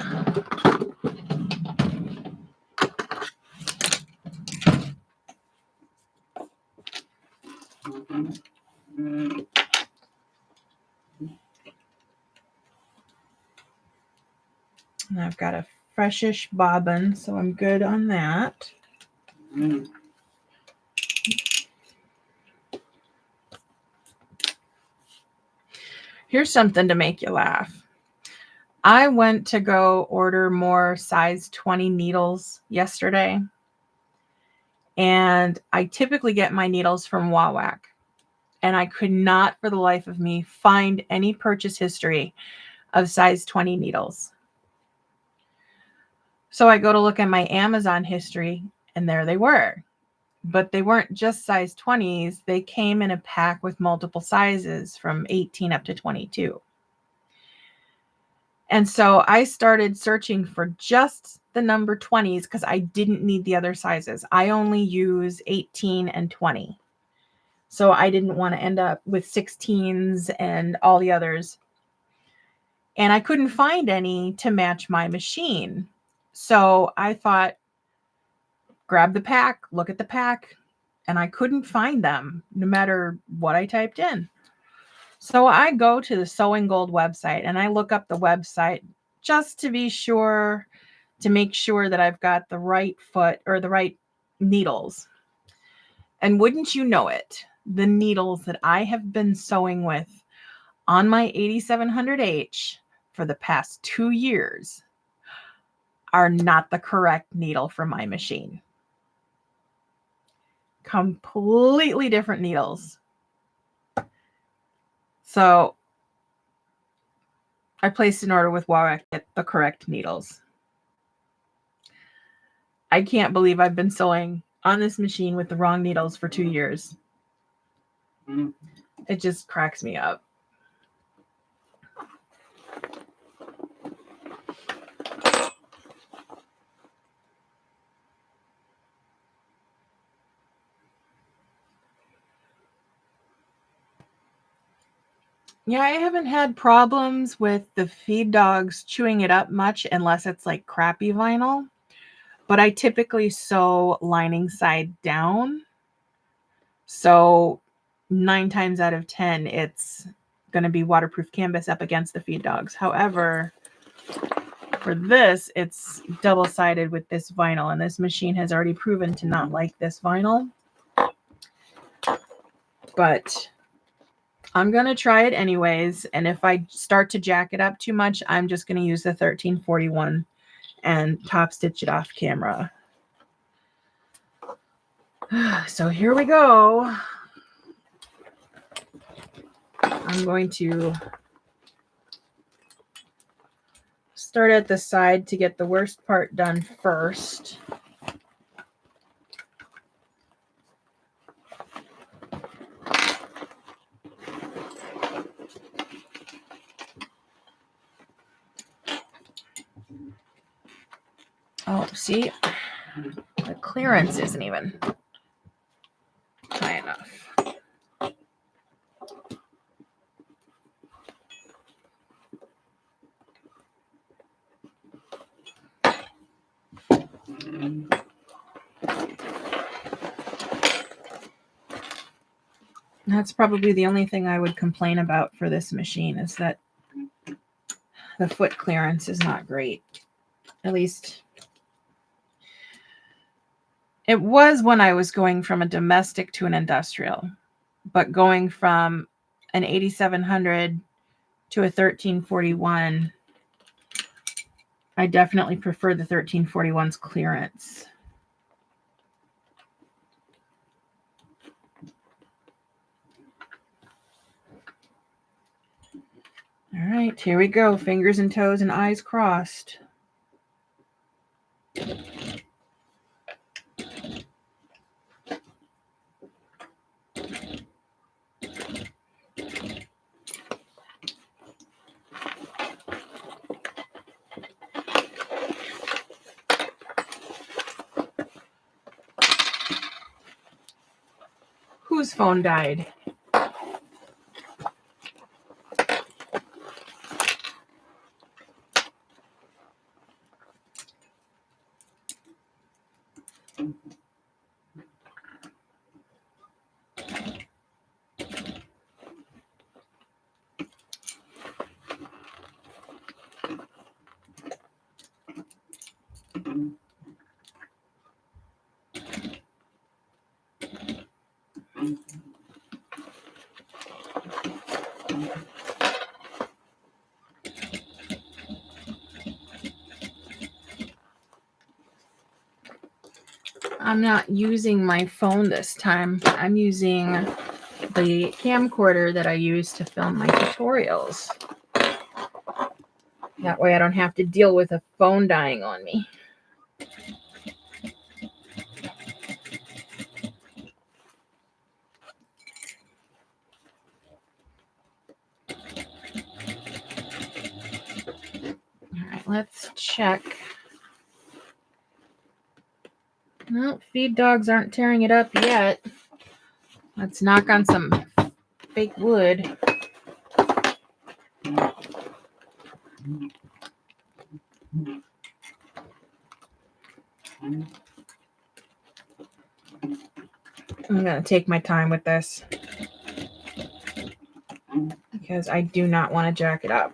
And I've got a freshish bobbin, so I'm good on that. Here's something to make you laugh. I went to go order more size 20 needles yesterday, and I typically get my needles from Wawak, and I could not for the life of me find any purchase history of size 20 needles. So I go to look at my Amazon history, and there they were. But they weren't just size 20s. They came in a pack with multiple sizes from 18 up to 22. And so I started searching for just the number 20s because I didn't need the other sizes. I only use 18 and 20. So I didn't want to end up with 16s and all the others. And I couldn't find any to match my machine. So I thought, grab the pack, look at the pack, and I couldn't find them no matter what I typed in. So I go to the Sewing Gold website and I look up the website just to be sure, to make sure that I've got the right foot or the right needles. And wouldn't you know it, the needles that I have been sewing with on my 8700H for the past 2 years are not the correct needle for my machine. Completely different needles. So I placed an order with Wawak to get the correct needles. I can't believe I've been sewing on this machine with the wrong needles for 2 years. It just cracks me up. Yeah, I haven't had problems with the feed dogs chewing it up much unless it's like crappy vinyl. But I typically sew lining side down. So 9 times out of 10, it's going to be waterproof canvas up against the feed dogs. However, for this, it's double-sided with this vinyl, and this machine has already proven to not like this vinyl. But I'm going to try it anyways, and if I start to jack it up too much, I'm just going to use the 1341 and top stitch it off camera. So here we go. I'm going to start at the side to get the worst part done first. Oh, Nope, see? The clearance isn't even high enough. That's probably the only thing I would complain about for this machine is that the foot clearance is not great. At least it was when I was going from a domestic to an industrial, but going from an 8700 to a 1341, I definitely prefer the 1341's clearance. All right, here we go. Fingers and toes and eyes crossed. Whose phone died? I'm not using my phone this time. I'm using the camcorder that I use to film my tutorials. That way I don't have to deal with a phone dying on me. All right, let's check. No, feed dogs aren't tearing it up yet. Let's knock on some fake wood. I'm going to take my time with this because I do not want to jack it up.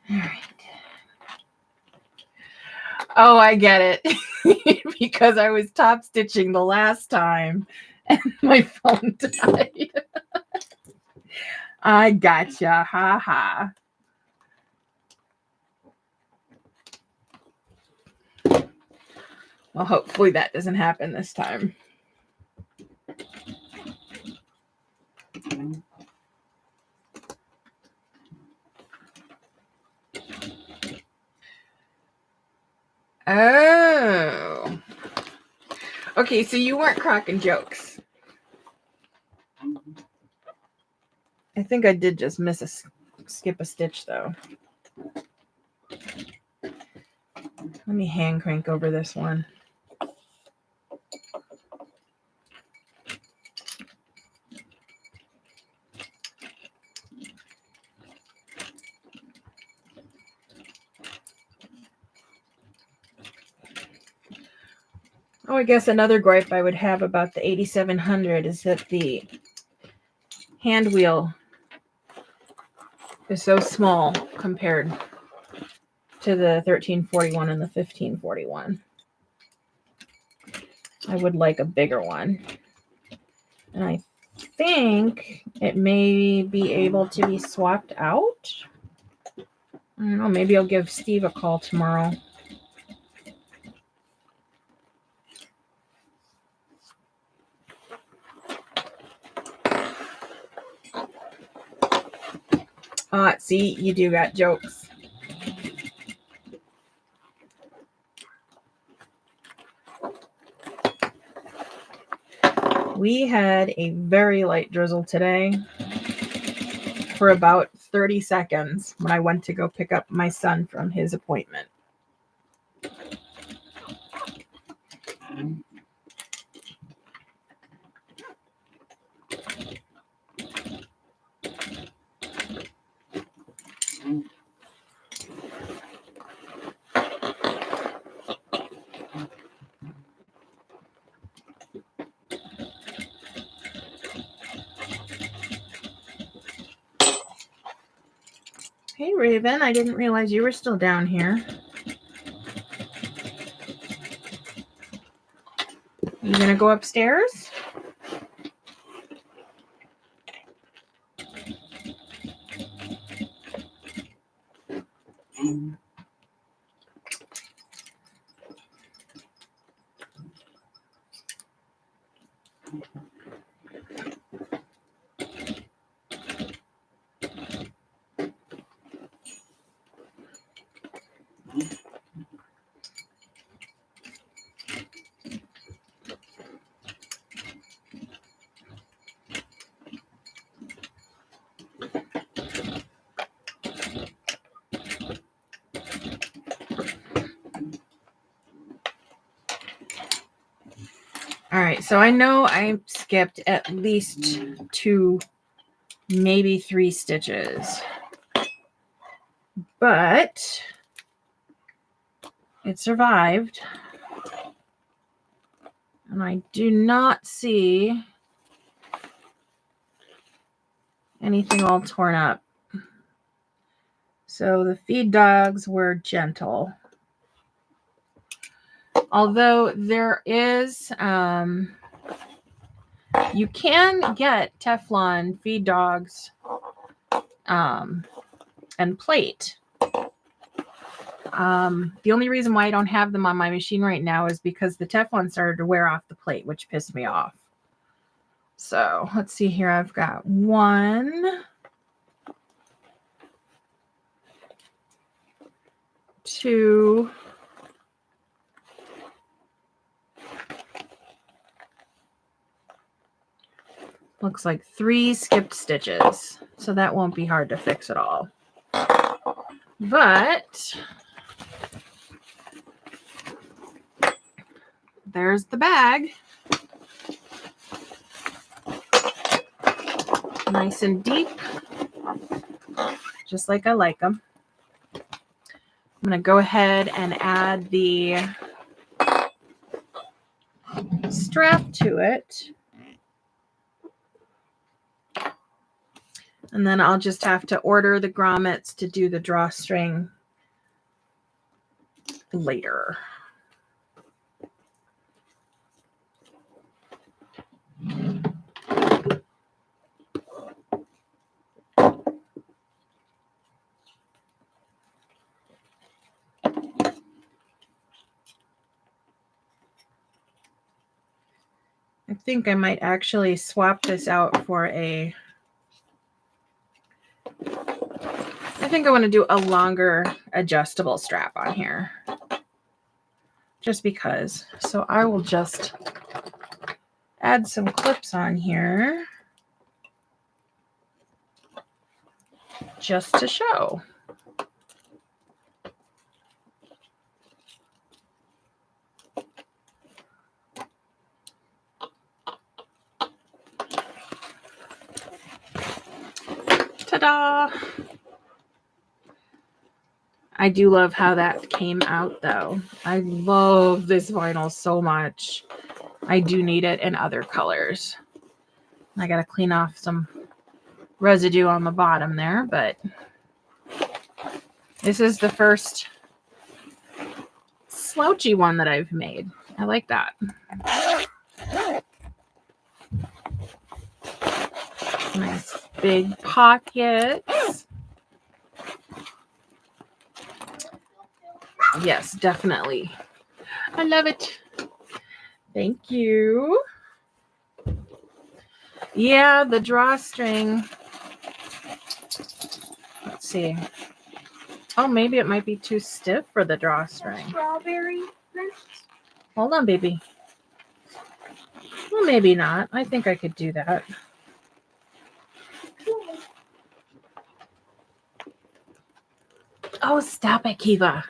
All right. Oh, I get it. Because I was top stitching the last time and my phone died. I gotcha. Ha ha. Well, hopefully that doesn't happen this time. Oh. Okay, so you weren't cracking jokes. I think I did just skip a stitch, though. Let me hand crank over this one. Oh, I guess another gripe I would have about the 8700 is that the hand wheel is so small compared to the 1341 and the 1541. I would like a bigger one. And I think it may be able to be swapped out. I don't know. Maybe I'll give Steve a call tomorrow. See, you do got jokes. We had a very light drizzle today for about 30 seconds when I went to go pick up my son from his appointment. Hey, Raven, I didn't realize you were still down here. You gonna go upstairs? All right, so I know I skipped at least 2, maybe 3 stitches, but it survived. And I do not see anything all torn up. So the feed dogs were gentle. Although there is, you can get Teflon feed dogs and plate. The only reason why I don't have them on my machine right now is because the Teflon started to wear off the plate, which pissed me off. So let's see here. I've got 1, 2, looks like 3 skipped stitches. So that won't be hard to fix at all. But there's the bag. Nice and deep, just like I like them. I'm going to go ahead and add the strap to it. And then I'll just have to order the grommets to do the drawstring later. I think I might actually swap this out for I think I want to do a longer adjustable strap on here. Just because. So I will just add some clips on here just to show. Ta-da! I do love how that came out, though. I love this vinyl so much. I do need it in other colors. I got to clean off some residue on the bottom there, but this is the first slouchy one that I've made. I like that. Nice big pockets. Yes, definitely. I love it. Thank you. Yeah, the drawstring. Let's see. Oh, maybe it might be too stiff for the drawstring. Strawberry prints. Hold on, baby. Well, maybe not. I think I could do that. Cool. Oh, stop it, Kiva.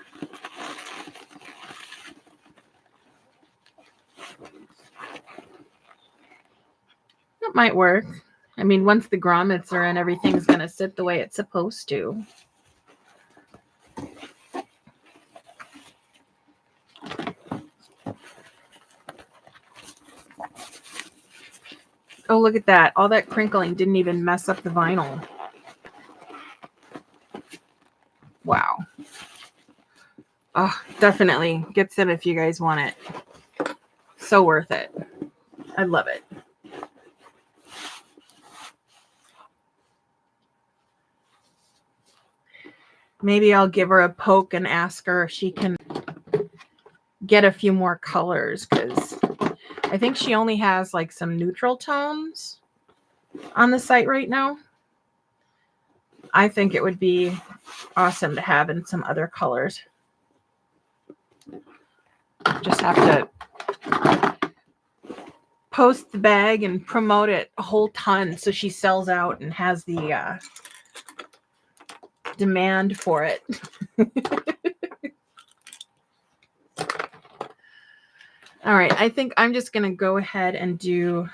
That might work. I mean, once the grommets are in, everything's going to sit the way it's supposed to. Oh, look at that. All that crinkling didn't even mess up the vinyl. Wow. Oh, definitely get some if you guys want it. So worth it. I love it. Maybe I'll give her a poke and ask her if she can get a few more colors, because I think she only has like some neutral tones on the site right now. I think it would be awesome to have in some other colors. Just have to post the bag and promote it a whole ton so she sells out and has the demand for it. All right, I think I'm just going to go ahead and do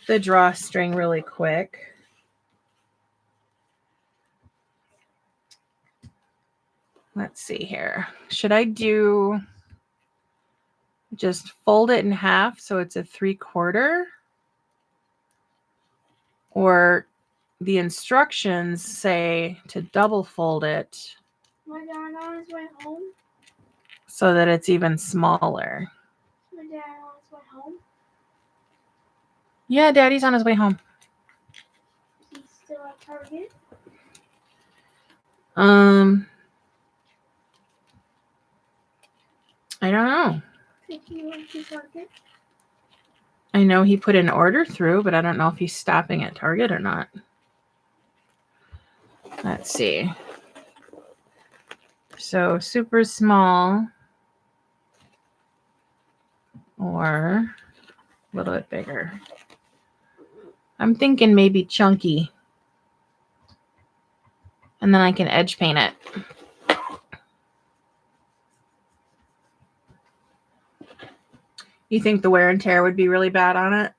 the drawstring really quick. Let's see here. Should I do just fold it in half so it's a 3/4? Or the instructions say to double fold it My dad on his way home. so that it's even smaller. My dad on his way home. Yeah, Daddy's on his way home. He's still at Target. I don't know. Taking you to Target. I know he put an order through, but I don't know if he's stopping at Target or not. Let's see. So super small or a little bit bigger. I'm thinking maybe chunky. And then I can edge paint it. You think the wear and tear would be really bad on it?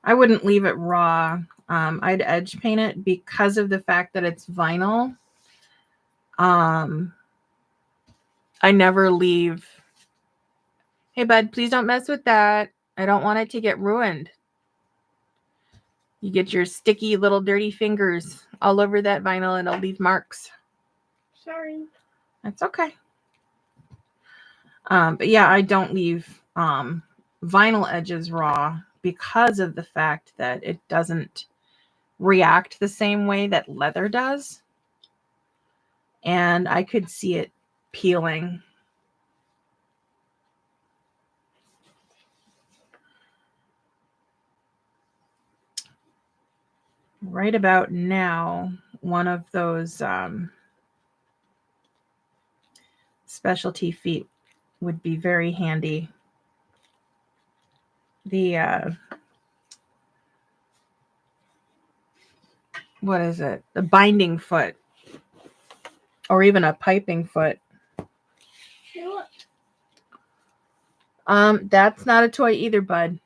I wouldn't leave it raw. I'd edge paint it because of the fact that it's vinyl. I never leave. Hey, bud, please don't mess with that. I don't want it to get ruined. You get your sticky little dirty fingers all over that vinyl and it'll leave marks. Sorry. That's okay. But yeah, I don't leave vinyl edges raw because of the fact that it doesn't react the same way that leather does. And I could see it peeling. Right about now, one of those specialty feet would be very handy. The what is it? The binding foot, or even a piping foot. Hey, look. That's not a toy either, bud.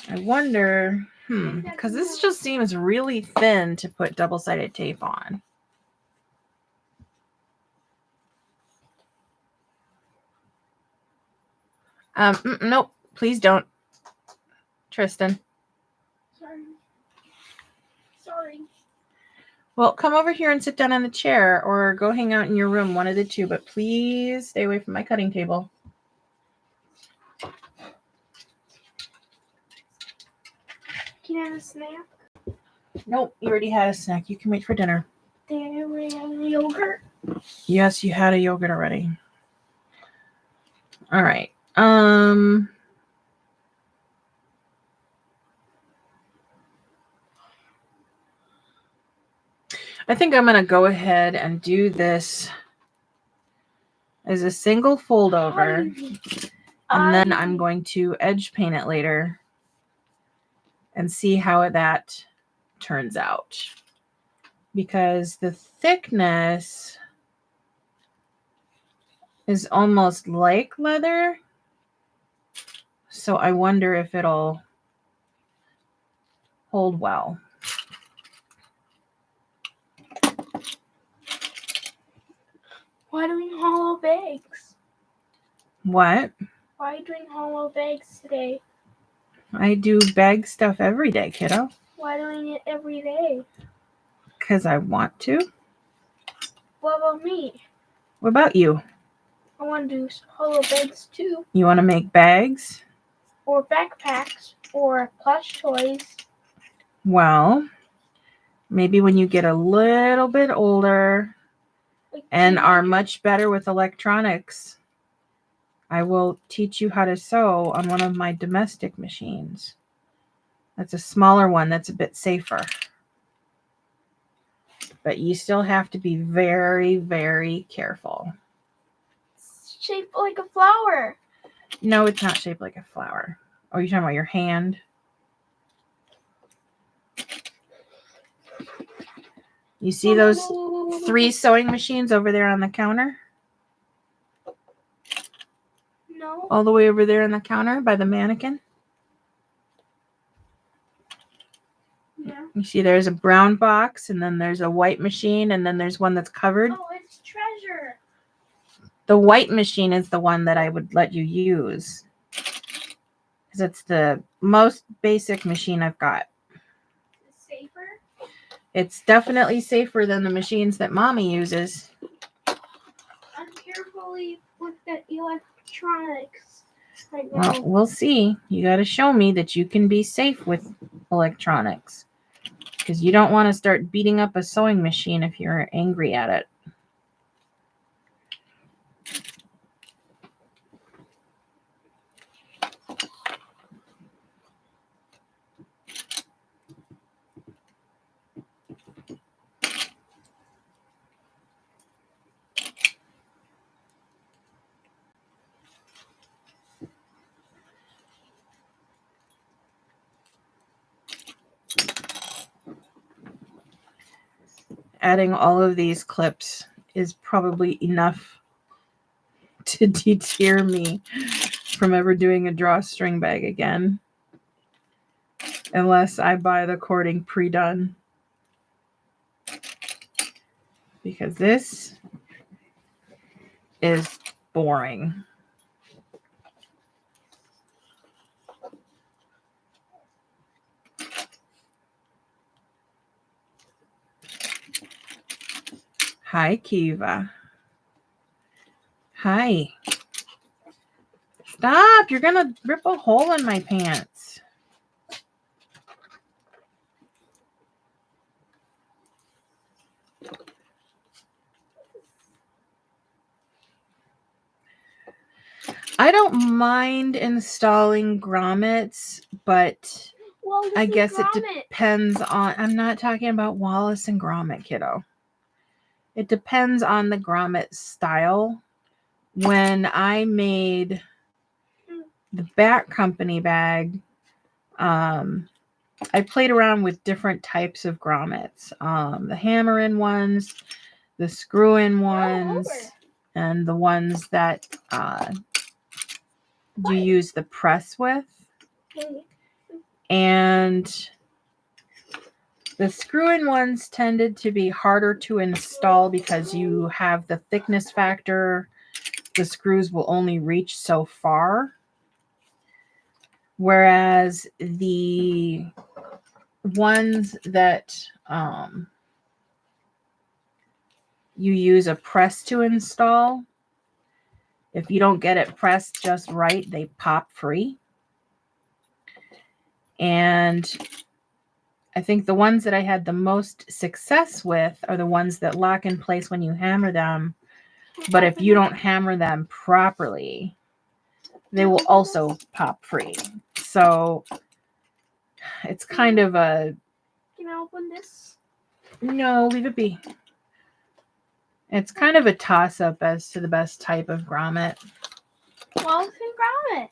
I wonder, because this just seems really thin to put double-sided tape on. Nope, please don't, Tristan. Sorry. Sorry. Well, come over here and sit down on the chair or go hang out in your room, one of the two, but please stay away from my cutting table. Can I have a snack? Nope, you already had a snack. You can wait for dinner. Did I already have a yogurt? Yes, you had a yogurt already. All right. I think I'm going to go ahead and do this as a single fold over, and then I'm going to edge paint it later and see how that turns out. Because the thickness is almost like leather, so I wonder if it'll hold well. Why doing hollow bags? What? Why are you doing hollow bags today? I do bag stuff every day, kiddo. Why doing it every day? Because I want to. What about me? What about you? I want to do hollow bags too. You want to make bags? Or backpacks. Or plush toys. Well, maybe when you get a little bit older Like and are teenagers. much better with electronics, I will teach you how to sew on one of my domestic machines. That's a smaller one that's a bit safer. But you still have to be very, very careful. It's shaped like a flower. No, it's not shaped like a flower. Oh, you're talking about your hand? You see those 3 sewing machines over there on the counter? No. All the way over there on the counter by the mannequin? Yeah. You see there's a brown box, and then there's a white machine, and then there's one that's covered. Oh, it's treasure. The white machine is the one that I would let you use, because it's the most basic machine I've got. It's safer. It's definitely safer than the machines that Mommy uses. I'm carefully with the electronics right now. Well, we'll see. You got to show me that you can be safe with electronics, because you don't want to start beating up a sewing machine if you're angry at it. Adding all of these clips is probably enough to deter me from ever doing a drawstring bag again, unless I buy the cording pre-done, because this is boring. Hi, Kiva. Hi. Stop. You're going to rip a hole in my pants. I don't mind installing grommets, but Well, I guess it depends on... I'm not talking about Wallace and Gromit, kiddo. It depends on the grommet style. When I made the Bat Company bag, I played around with different types of grommets. The hammer-in ones, the screw-in ones, and the ones that you use the press with. And the screw-in ones tended to be harder to install because you have the thickness factor. The screws will only reach so far. Whereas the ones that you use a press to install. If you don't get it pressed just right, they pop free. And I think the ones that I had the most success with are the ones that lock in place when you hammer them. But if you don't hammer them properly, they will also pop free. So it's kind of a... Can I open this? No, leave it be. It's kind of a toss-up as to the best type of grommet. Wallace and Gromit.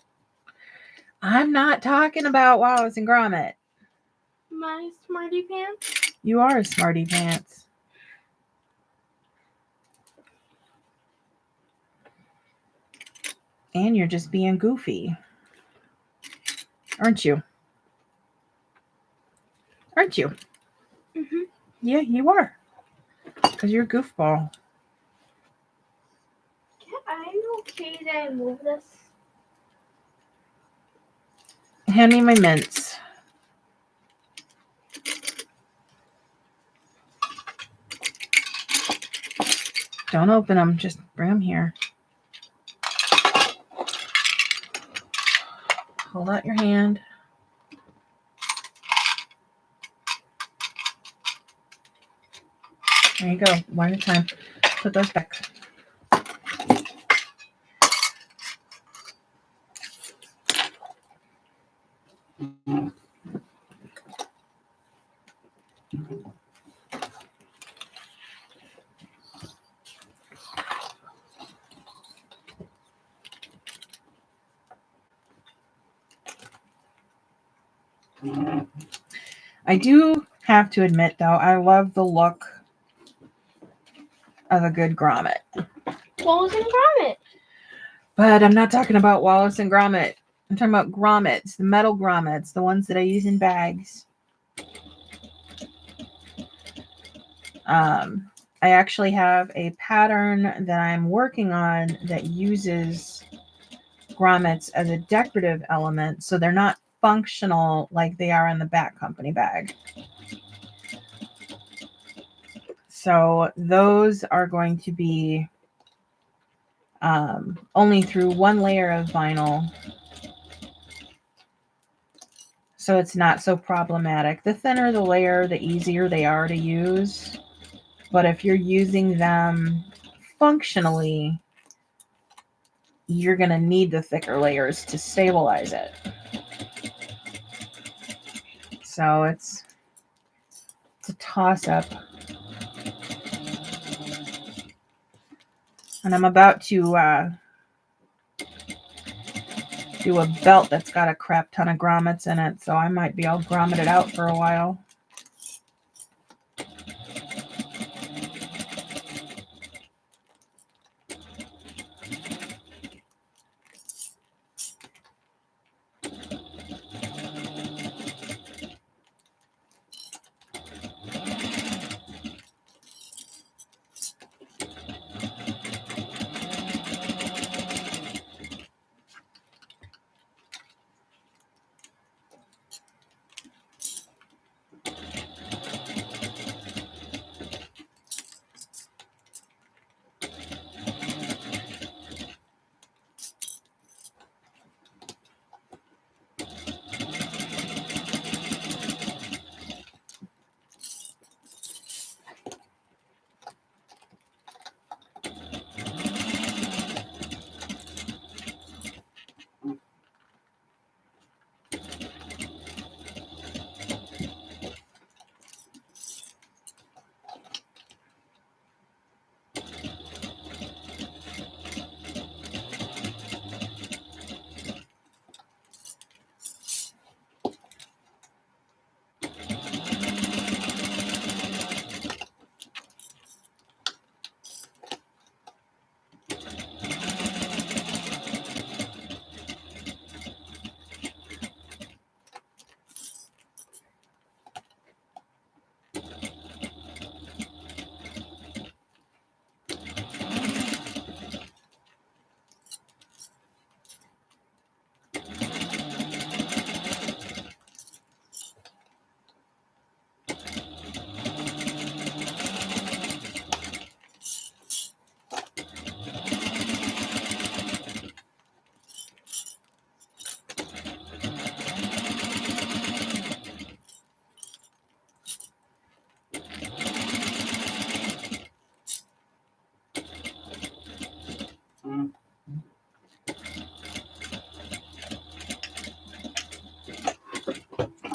I'm not talking about Wallace and Gromit. My smarty pants. You are a smarty pants. And you're just being goofy. Aren't you? Aren't you? Mm-hmm. Yeah, you are. Because you're a goofball. I'm okay that I move this. Hand me my mints. Don't open them. Just bring them here. Hold out your hand. There you go. One at a time. Put those back. I do have to admit, though, I love the look of a good grommet. Wallace and Gromit. But I'm not talking about Wallace and Gromit. I'm talking about grommets, the metal grommets, the ones that I use in bags. I actually have a pattern that I'm working on that uses grommets as a decorative element, so they're not functional like they are in the Bat Company bag. So those are going to be only through one layer of vinyl, so it's not so problematic. The thinner the layer, the easier they are to use. But if you're using them functionally, you're going to need the thicker layers to stabilize it. So it's a toss-up. And I'm about to do a belt that's got a crap ton of grommets in it, so I might be all grommeted out for a while.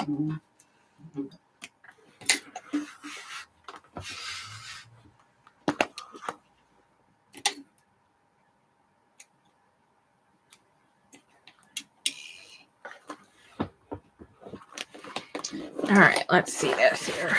All right, let's see this here.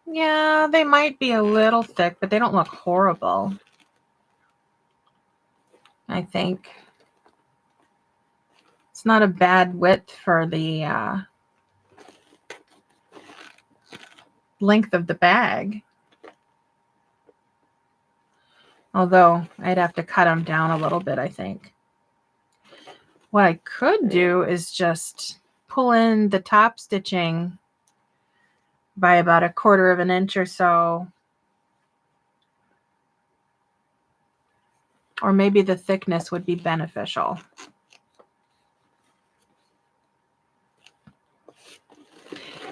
Yeah, they might be a little thick, but they don't look horrible. I think it's not a bad width for the length of the bag. Although I'd have to cut them down a little bit, I think. What I could do is just pull in the top stitching by about 1/4 of an inch or so. Or maybe the thickness would be beneficial.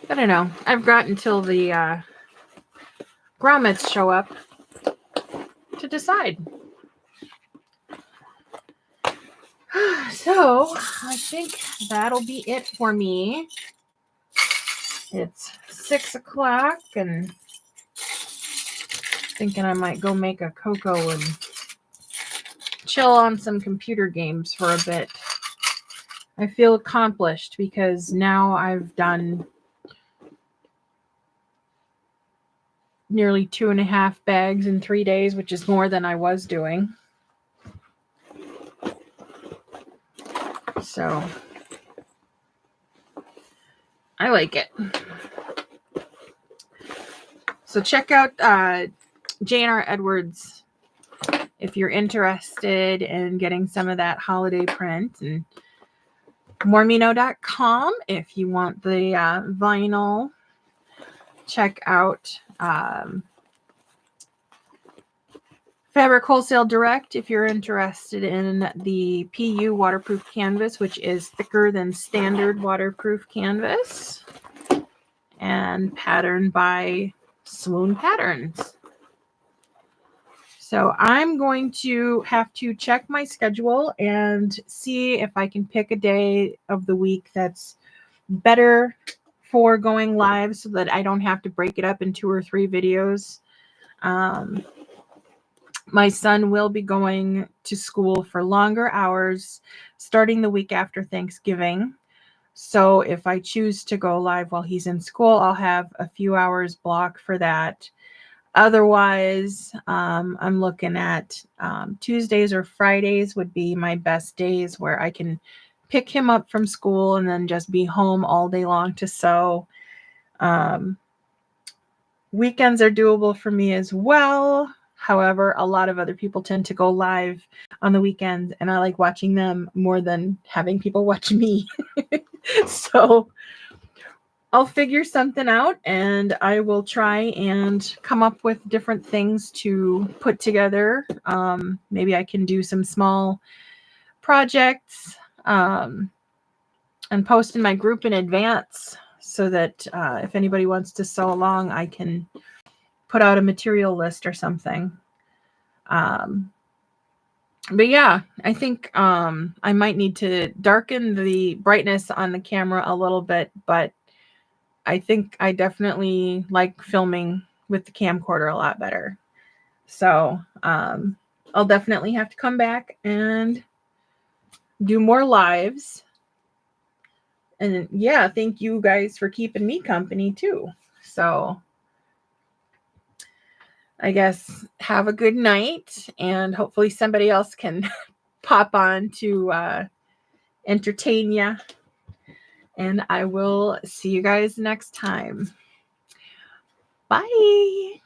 I don't know. I've got until the grommets show up to decide. So I think that'll be it for me. It's 6 o'clock and thinking I might go make a cocoa and chill on some computer games for a bit. I feel accomplished because now I've done nearly 2.5 bags in 3 days, which is more than I was doing. So I like it. So check out J&R Edwards if you're interested in getting some of that holiday print, and mormino.com if you want the vinyl. Check out Fabric Wholesale Direct if you're interested in the PU waterproof canvas, which is thicker than standard waterproof canvas, and Pattern by Swoon Patterns. So I'm going to have to check my schedule and see if I can pick a day of the week that's better for going live so that I don't have to break it up in 2 or 3 videos. My son will be going to school for longer hours starting the week after Thanksgiving. So if I choose to go live while he's in school, I'll have a few hours blocked for that. Otherwise, I'm looking at Tuesdays or Fridays would be my best days where I can pick him up from school and then just be home all day long to sew. Weekends are doable for me as well. However, a lot of other people tend to go live on the weekends, and I like watching them more than having people watch me. So I'll figure something out, and I will try and come up with different things to put together. Maybe I can do some small projects and post in my group in advance so that if anybody wants to sew along, I can put out a material list or something. But yeah, I think I might need to darken the brightness on the camera a little bit, but I think I definitely like filming with the camcorder a lot better. So I'll definitely have to come back and do more lives. And yeah, thank you guys for keeping me company too. So I guess have a good night, and hopefully somebody else can pop on to entertain you. And I will see you guys next time. Bye.